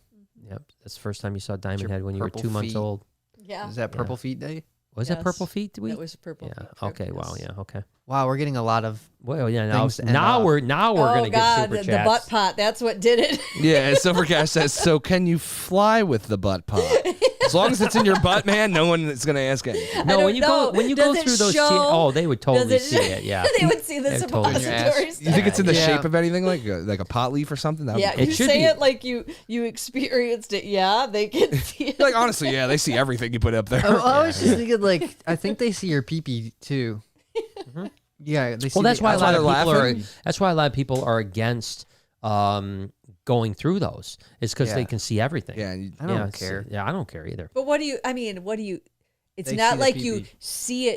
Yep, that's the first time you saw Diamond your Head when you were purple 2 months feet. old. Yeah, Is that Yeah. Purple Feet Day? Was that Yes. Purple Feet that week? was a purple. Yeah. feet trip, Okay. Wow. yes. Yeah. Okay. Wow, we're getting a lot of. Well, yeah. Now, Things to end now off. we're Oh gonna get God, super the chats. butt pot. That's what did it. Yeah, Silvercash says, so can you fly with the butt pot? As long as it's in your butt, man, no one is going to ask anything. No, don't when you go know. when you Does go it through those, show- they would totally Does see it. Yeah. they would see the They're totally- suppositories. You think it's in the Yeah. shape of anything, like a pot leaf or something? That would Yeah, be It you should say be. it like you experienced it. Yeah, they can see it. Like, honestly, yeah, they see everything you put up there. I was just thinking, like, I think they see your pee too. Yeah, they see. Well, that's the why a lot they're of people are. laughing. That's why a lot of people are against going through those. It's because they Yeah. can see everything. Yeah, and you- I don't Yeah, care. Yeah, I don't care either. But what do you? I mean, what do you? It's They see not the like you pee-pee. see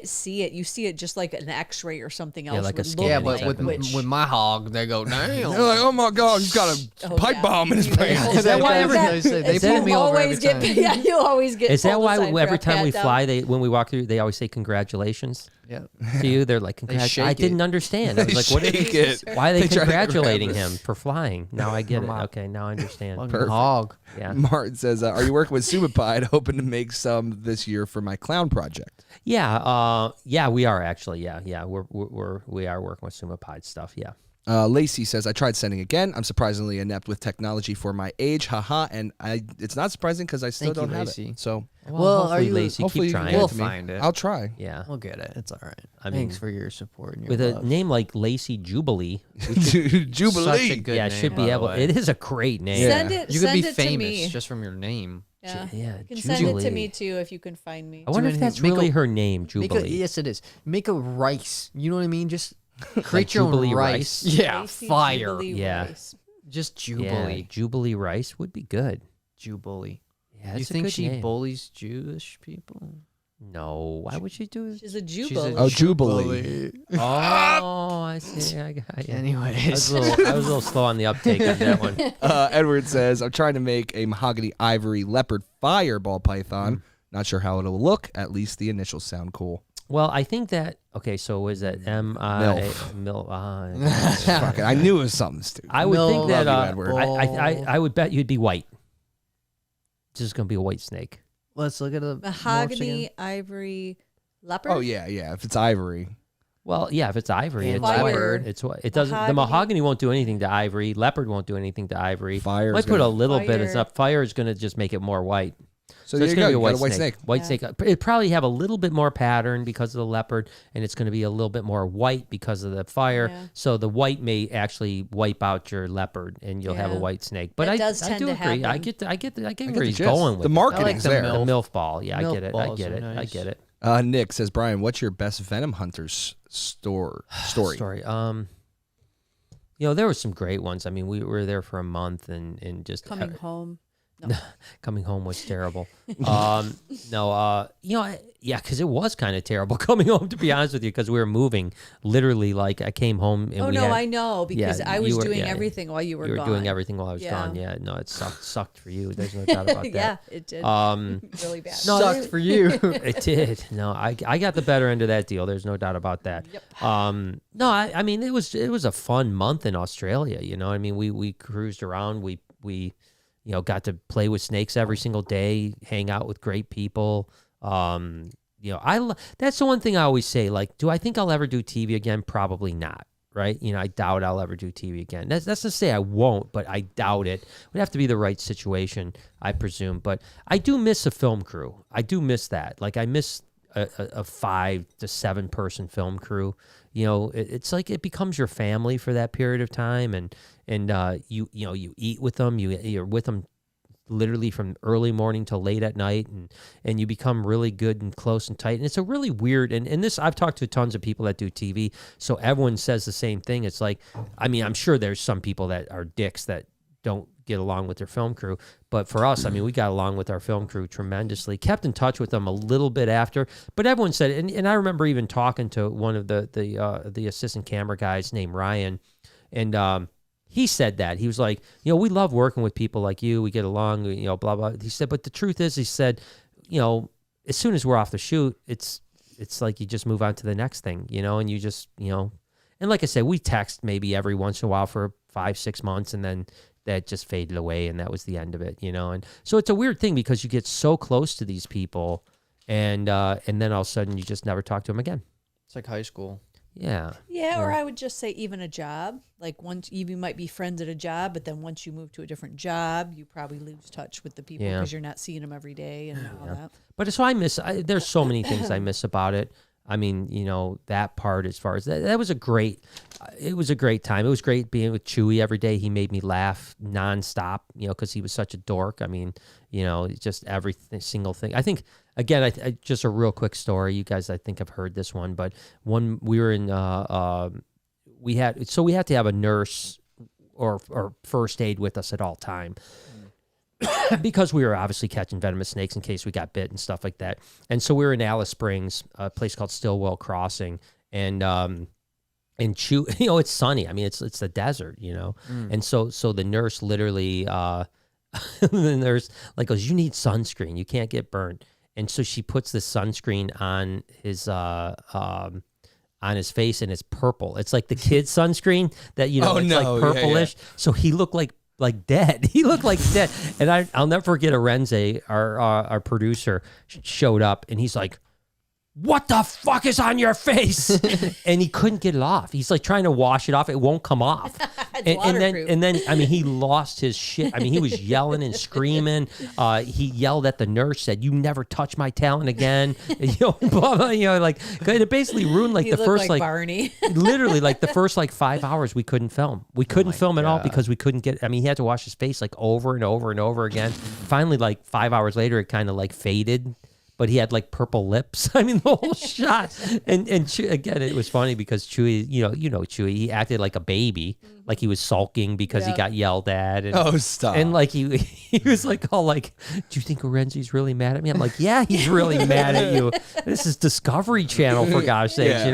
it. You see it just like an X-ray or something else. like a would scan, look Yeah, like, but with which- with my hog, they go damn. they're like, oh my God, he's got a Oh, pipe yeah. bomb in his You- pants. Is that why every- they is that- pull me over every always get? time? Yeah, you always get. Is that pulled why aside for every a time we pat fly, down? when we walk through, they always say congratulations Yeah. to you? They're like, They shake I it. didn't understand. I was They like, what is shake this? it. Why are they They try to grab congratulating it. him for flying? Now I get it. my- Okay, now I understand. Fucking Perfect. hog. Yeah. Martin says, are you working with Supapide, hoping to make some this year for my clown project? Yeah, we are actually. Yeah, we are working with Sumapide stuff. Yeah. Lacey says, I tried sending again. I'm surprisingly inept with technology for my age. Haha. And it's not surprising because I still Thank you, don't have Lacey. it. So Well, hopefully, are you- Lacey, hopefully keep you can trying. get We'll to me. find it. I'll try. Yeah. We'll get it. It's all right. I Thanks mean, for your support and your With a love. name like Lacey Jubilee, Jubilee. Such a good yeah, name, should by be the able. way. It is a great name. Yeah. Send it. You could send be it to famous me. just from your name. Yeah, Yeah, you can send it to Jubilee. me too if you can find me. I wonder if Make that's a- really her name, Jubilee. Yes, it is. Make a rice. You know what I mean? Just create your Jubilee own rice? rice. Yeah, Lacey fire. Jubilee Yeah. Rice. Just Yeah, Jubilee. Jubilee Rice would be good. Jubilee. Yeah, You that's a think good she name. bullies Jewish people? No, why would she do it? She's a She's Jubilee. Oh, Jubilee. Oh, I see. I got you. I was, Anyways. a little slow on the uptake on that one. Edward says, I'm trying to make a mahogany ivory leopard fireball python. Not sure how it'll look. At least the initials sound cool. Well, I think that okay. So was that MILF. MILF? Fuck it. I knew it was something stupid. I would think Love that you, Edward. I would bet you'd be white. It's just gonna be a white snake. Let's look at the Mahogany, ivory, leopard. Oh, yeah. If it's ivory. Well, yeah, if it's ivory, it's Fire. leopard. It doesn't. The Mahogany. mahogany won't do anything to ivory. Leopard won't do anything to ivory. Fire. Might put a little bit. It's Fire. not. Fire is gonna just make it more white. So So there it's you gonna go. be a You white, got a white snake. White Yeah. snake. It'd probably have a little bit more pattern because of the leopard, and it's going to be a little bit more white because of the fire. Yeah. So the white may actually wipe out your leopard, and you'll have a Yeah. white snake. But That I does do tend to agree. I happen. get where the he's gist. going with The it. marketing's the there. The MILF ball. Yeah, I MILF get it. I balls get are it. I nice. get it. Nick says, Brian, what's your best Venom Hunters story? Story. There were some great ones. I mean, we were there for a month and just Coming home. Coming home was terrible. No, yeah, because it was kind of terrible coming home, to be honest with you, because we were moving. Literally, like I came home and Oh we no, had, I know because I was doing yeah, everything while you were you were gone. doing everything while I was gone. Yeah, no, it sucked for you. There's no doubt about that. Yeah, it did. Really bad. No, Sucked for you. It did. No, I got the better end of that deal. There's no doubt about that. Yep. No, I mean it was a fun month in Australia. You know, I mean we cruised around. We got to play with snakes every single day, hang out with great people. That's the one thing I always say. Like, do I think I'll ever do TV again? Probably not. Right? I doubt I'll ever do TV again. That's to say I won't, but I doubt it. It would have to be the right situation, I presume. But I do miss a film crew. I do miss that. Like I miss a 5 to 7 person film crew. It's like it becomes your family for that period of time, and you eat with them. You're with them literally from early morning till late at night, and you become really good and close and tight. And it's a really weird, and this, I've talked to tons of people that do TV, so everyone says the same thing. It's like, I mean, I'm sure there's some people that are dicks that don't get along with their film crew, but for us, I mean, we got along with our film crew tremendously, kept in touch with them a little bit after, but everyone said, and I remember even talking to one of the assistant camera guys named Ryan, and he said that. He was like, we love working with people like you. We get along, blah, blah. He said, but the truth is, he said, as soon as we're off the shoot, it's like you just move on to the next thing, and you just, and like I said, we text maybe every once in a while for 5-6 months, and then that just faded away, and that was the end of it, And so it's a weird thing because you get so close to these people, and then all of a sudden you just never talk to them again. It's like high school. Yeah. Yeah, or I would just say even a job. Like once you might be friends at a job, but then once you move to a different job, you probably lose touch with the people because you're not seeing them every day and all that. But so there's so many things I miss about it. I mean, that part as far as that was it was a great time. It was great being with Chewy every day. He made me laugh nonstop, because he was such a dork. I mean, just every single thing. I think, again, I just a real quick story. You guys, I think, have heard this one, but when we were in, we had to have a nurse or first aid with us at all time. Because we were obviously catching venomous snakes in case we got bit and stuff like that. And so we were in Alice Springs, a place called Stillwell Crossing, and Chew, it's sunny. I mean, it's the desert, And so the nurse literally, the nurse goes, you need sunscreen. You can't get burnt. And so she puts this sunscreen on his face, and it's purple. It's like the kid's sunscreen that, like purplish. Yeah. So he looked like dead. He looked like dead. And I'll never forget Arenze, our producer, showed up, and he's like, what the fuck is on your face? And he couldn't get it off. He's like trying to wash it off. It won't come off. and then, I mean, he lost his shit. I mean, he was yelling and screaming. He yelled at the nurse, said, you never touch my talent again. Blah, blah, it basically ruined He the first Barney. literally the first 5 hours we couldn't film. We couldn't film at all because we couldn't get, I mean, he had to wash his face over and over and over again. Finally, 5 hours later, it kind of faded. But he had purple lips. I mean, the whole shot. And again, it was funny because Chewy, Chewy, he acted like a baby, like he was sulking because he got yelled at. And, stop. And he was all do you think Renzi's really mad at me? I'm like, yeah, he's really mad at you. This is Discovery Channel, for gosh sakes,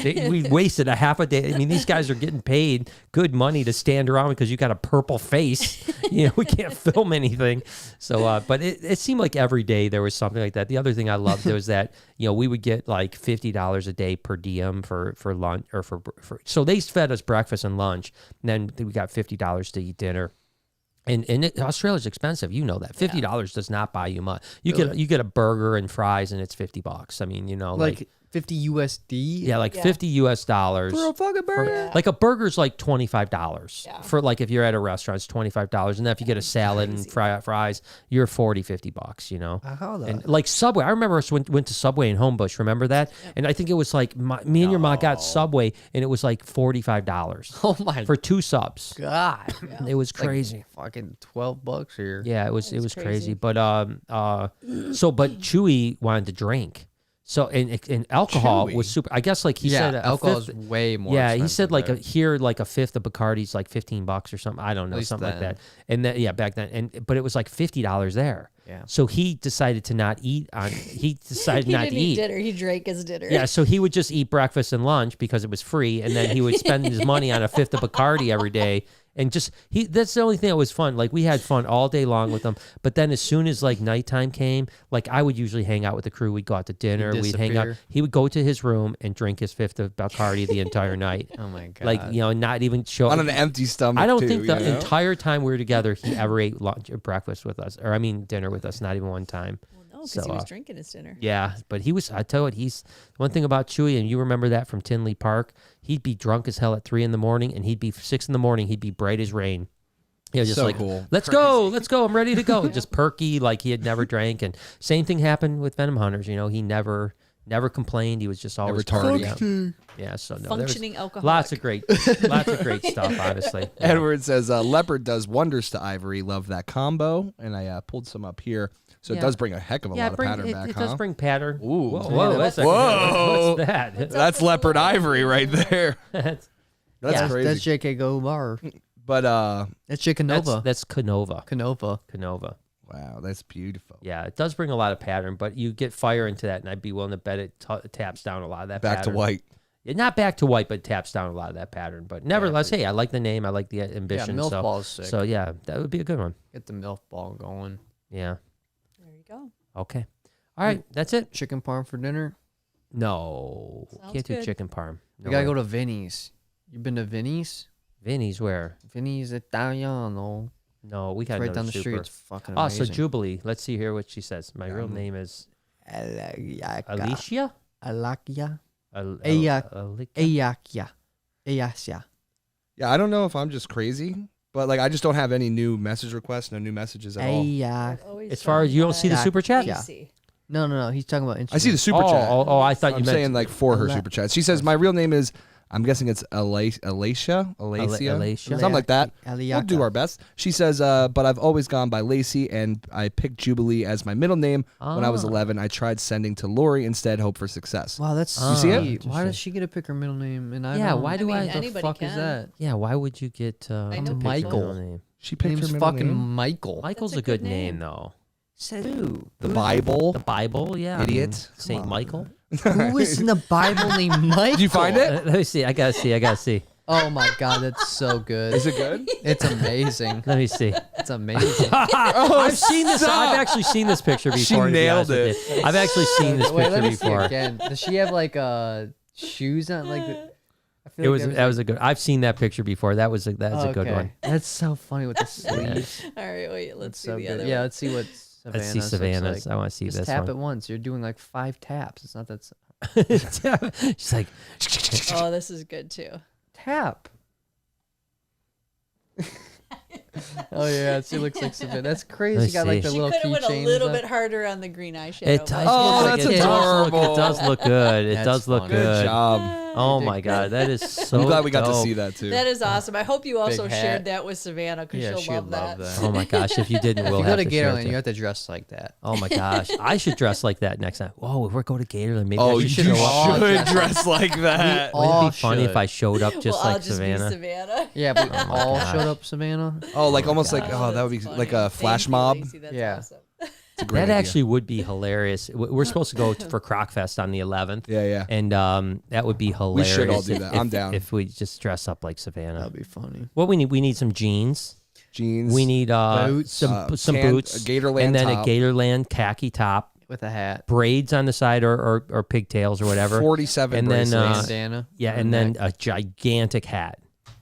we wasted a half a day. I mean, these guys are getting paid good money to stand around because you got a purple face. We can't film anything. So, but it seemed like every day there was something like that. The other thing I loved was that we would get $50 a day per diem for lunch or for so they fed us breakfast and lunch, and then we got $50 to eat dinner. And Australia's expensive, that $50 does not buy you much. You get a burger and fries and it's $50. I mean, 50 USD? Yeah, 50 US dollars. For a fucking burger? A burger's $25. For if you're at a restaurant, it's $25. And then if you get a salad and fries, you're $40-$50, And Subway. I remember us went to Subway in Homebush. Remember that? Yep. And I think it was me and your mom got Subway, and it was $45. Oh my! For 2 subs. God. It was crazy. Fucking $12 here. Yeah, it was crazy. But but Chewy wanted to drink. So and alcohol Chewy. was super. I guess like he said, alcohol fifth, is way more. Yeah, he said like there. like a fifth of Bacardi's like $15 or something. I don't know, least something like then. that. And then back then, but it was like $50 there. Yeah. So he decided to not eat on. He decided He not didn't to eat eat. dinner. He drank his dinner. Yeah, so he would just eat breakfast and lunch because it was free, and then he would spend his money on a fifth of Bacardi every day. And just that's the only thing that was fun. Like we had fun all day long with him. But then as soon as like nighttime came, like I would usually hang out with the crew. We'd go out to dinner. We'd hang out. disappear. He would go to his room and drink his fifth of Bacardi the entire night. Oh my god. Like, not even show On an empty stomach. I don't too, think the you know? entire time we were together he ever ate lunch or breakfast with us, or I mean dinner with us. Not even one time. Well, no, because So, he was drinking his dinner. Yeah, but he was. I tell you what, he's one thing about Chewy, and you remember that from Tinley Park. He'd be drunk as hell at 3 a.m, and he'd be 6 a.m. He'd be bright as rain. He was just So like, cool. let's go, I'm ready to go. Just perky, like he had never drank. And same thing happened with Venom Hunters. He never complained. He was just always tardy. Yeah, so no, there was Functioning alcoholic. lots of great stuff. Honestly, Yeah. Edward says leopard does wonders to ivory. Love that combo, and I pulled some up here, so it Yeah. does bring a heck of a lot of pattern back. It huh? does bring pattern. Ooh. Whoa, what's that? Whoa. What's that? That's leopard ivory right there. That's That's Yeah. crazy. That's JK Go Bar. But That's Chicanova. that's Canova. Canova. wow, that's beautiful. Yeah, it does bring a lot of pattern, but you get fire into that, and I'd be willing to bet it taps down a lot of that Back pattern. to white. Yeah, not back to white, but taps down a lot of that pattern. But nevertheless, hey, I like the name. I like the ambition. MILF so, Ball's sick. So, yeah, that would be a good one. Get the MILF Ball going. Yeah. There you go. Okay. All right, that's it. Chicken parm for dinner. No, Sounds can't do good. chicken parm. We gotta go to Vinny's. You been to Vinny's? Vinny's where? Vinny's Italiano. No, we It's got right down the street. It's fucking Oh, so amazing. Jubilee. Let's see here what she says. My real name is Alicia. Alakia. Al- Ayak- Alicia? Ayakia. Ayasia. Yeah, I don't know if I'm just crazy, but like I just don't have any new message requests, no new messages at all. Ayak. Always As far as you don't see the Yeah. super chat? Yeah. Easy. No. He's talking about Instagram. I see the super chat. Oh, I thought you I'm meant saying like for her Ala- super chat. She says my real name is. I'm guessing it's Alacia, Alacia. something like that. We'll do Aliaka. our best. She says, but I've always gone by Lacey, and I picked Jubilee as my middle name when I was Ah. 11. I tried sending to Lori instead, hope for success. Wow, that's You see it? sweet. Why does she get to pick her middle name and I Yeah, don't? why do I I? mean, What the anybody fuck is can. that? Yeah, why would you get I know Michael. name? She picked her Name's middle fucking name. Michael. Michael's That's a a good good name, name. though. Who? The Bible. The Bible, yeah. Idiot. Saint Come on. Michael. Who is in the Bible named Michael? Did you find it? Let me see. I gotta see. Oh my god, that's so good. Is it good? It's amazing. Let me see. It's amazing. I've seen this. I've actually seen this picture before. She to be nailed honest with you. I've actually seen this Wait, picture let me see before. again. Does she have like shoes on? Like, I feel It like was there that was a good. I've seen that picture before. That was a good okay. one. That's so funny with the sleeves. All right, wait. Let's That's see so the good. other Yeah, one. let's see what Savannah's Let's see looks Savannah's. like. I want to see Just this tap one. it once. You're doing like 5 taps. It's not that. She's like, Oh, this is good too. Tap. Oh yeah, she looks like Savannah. That's crazy. Let's She got like see. the She little could have went a keychains little up. bit harder on the green eyeshadow. it does. Oh, look like that's it does look- adorable. It does look good. It That's does look funny. good. Good job. Oh my god, that is so. I'm glad we got to dope. see that too. That is awesome. I hope you also Big hat. shared that with Savannah because Yeah, she'll she'd love that. Oh my gosh, if you didn't, If we'll you go have to to share it Gatorland, too. you have to dress like that. Oh my gosh, I should dress like that next time. Whoa, if we're going to Gatorland, maybe Oh, I you should should show up. dress like that. all Wouldn't it be funny if should. I showed up just we'll all like just Savannah? be Savannah. Yeah, but Oh my all gosh. showed up, Savannah. Oh, like almost like that would be that's like funny. a flash Thank you, mob. Lacey, that's Yeah. awesome. It's a great That idea. actually would be hilarious. We're supposed to go for Croc-Fest on the 11th. Yeah, yeah. And that would be hilarious. should all do that. if- I'm down. If we just dress up like Savannah. That'd be funny. What we need some jeans. Jeans. We need Boots. some Tan- boots, a Gatorland and then top. a Gatorland khaki top, With a hat. braids on the side or pigtails or whatever. 47 And then, bracelets. Bandana. Yeah, on and the then neck, a gigantic hat.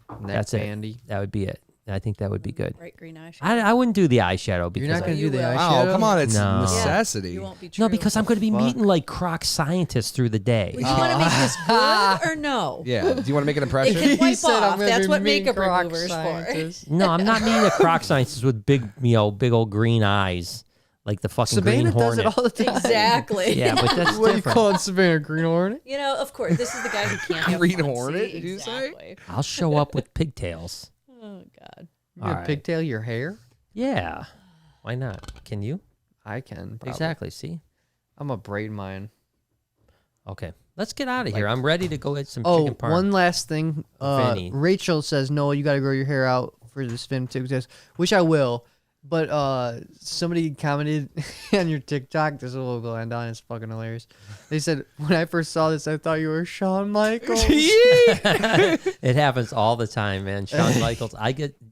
neck That's it. bandy. That would be it. I think that would be good. Bright green eyeshadow. I wouldn't do the eyeshadow because You're not I- gonna you do the will. eyeshadow. Wow, come on, it's No. necessity. You won't be true. no, because I'm going to be Fuck. meeting like Croc scientists through the day. Well, you want to make this good or no? Yeah. Do you want to make an It impression? can wipe said, "I'm off. gonna That's be what meeting makeup rock removers for. scientists." No, I'm not meeting a Croc scientist with big old green eyes like the fucking Savannah Green does Hornet. it all the time. Exactly. Yeah, but that's What do you different. call it, Savannah? Green Hornet? You know, of course, this is the guy who can't have Green fun. Hornet, See? did you say? Exactly. I'll show up with pigtails. Oh God. You gonna Alright. pigtail your hair? Yeah, why not? Can you? I can. Probably. Exactly. See, I'm a braid mine. Okay, let's get out of here. I'm ready to go get some Oh, chicken parm. one last thing. Vinny. Rachel says, "No, you got to grow your hair out for this Venom test," which I will. But somebody commented on your TikTok. This will go end on. It's fucking hilarious. They said, "When I first saw this, I thought you were Shawn Michaels." It happens all the time, man. Shawn Michaels.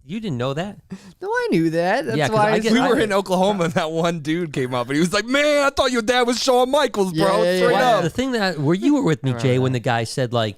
You didn't know that? No, I knew that. That's Yeah, 'cause why I get- We were in Oklahoma and that one dude came up and he was like, "Man, I thought your dad was Shawn Michaels, bro." Yeah, Straight Well, up. the thing that where you were with me, Jay, when the guy said like,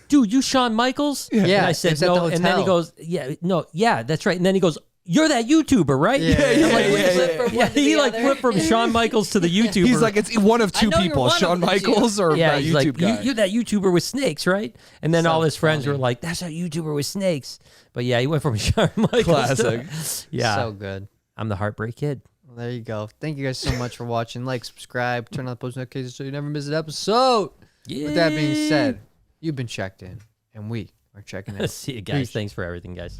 "Dude, you Shawn Michaels?" Yeah, and I it said was at the no, and then he hotel. goes, "Yeah, no, yeah, that's right." And then he goes, "You're that YouTuber, right?" Yeah, yeah, I'm like, yeah, "What is yeah, it?" yeah. From Yeah, one to he the like other. flipped from Shawn Michaels to the YouTuber. He's like, it's one of two know you're people, one of Shawn the two. Michaels or yeah, that he's YouTube like, guy. you're that YouTuber with snakes, right? And then So all his friends funny. were like, "That's that YouTuber with snakes." But yeah, he went from Shawn Michaels. Classic. Yeah, So good. I'm the Heartbreak Kid. Well, there you go. Thank you guys so much for watching. Like, subscribe, turn on the post notifications so you never miss an episode. Yeah. With that being said, you've been checked in, and we are checking in. See you guys. Peace. Thanks for everything, guys.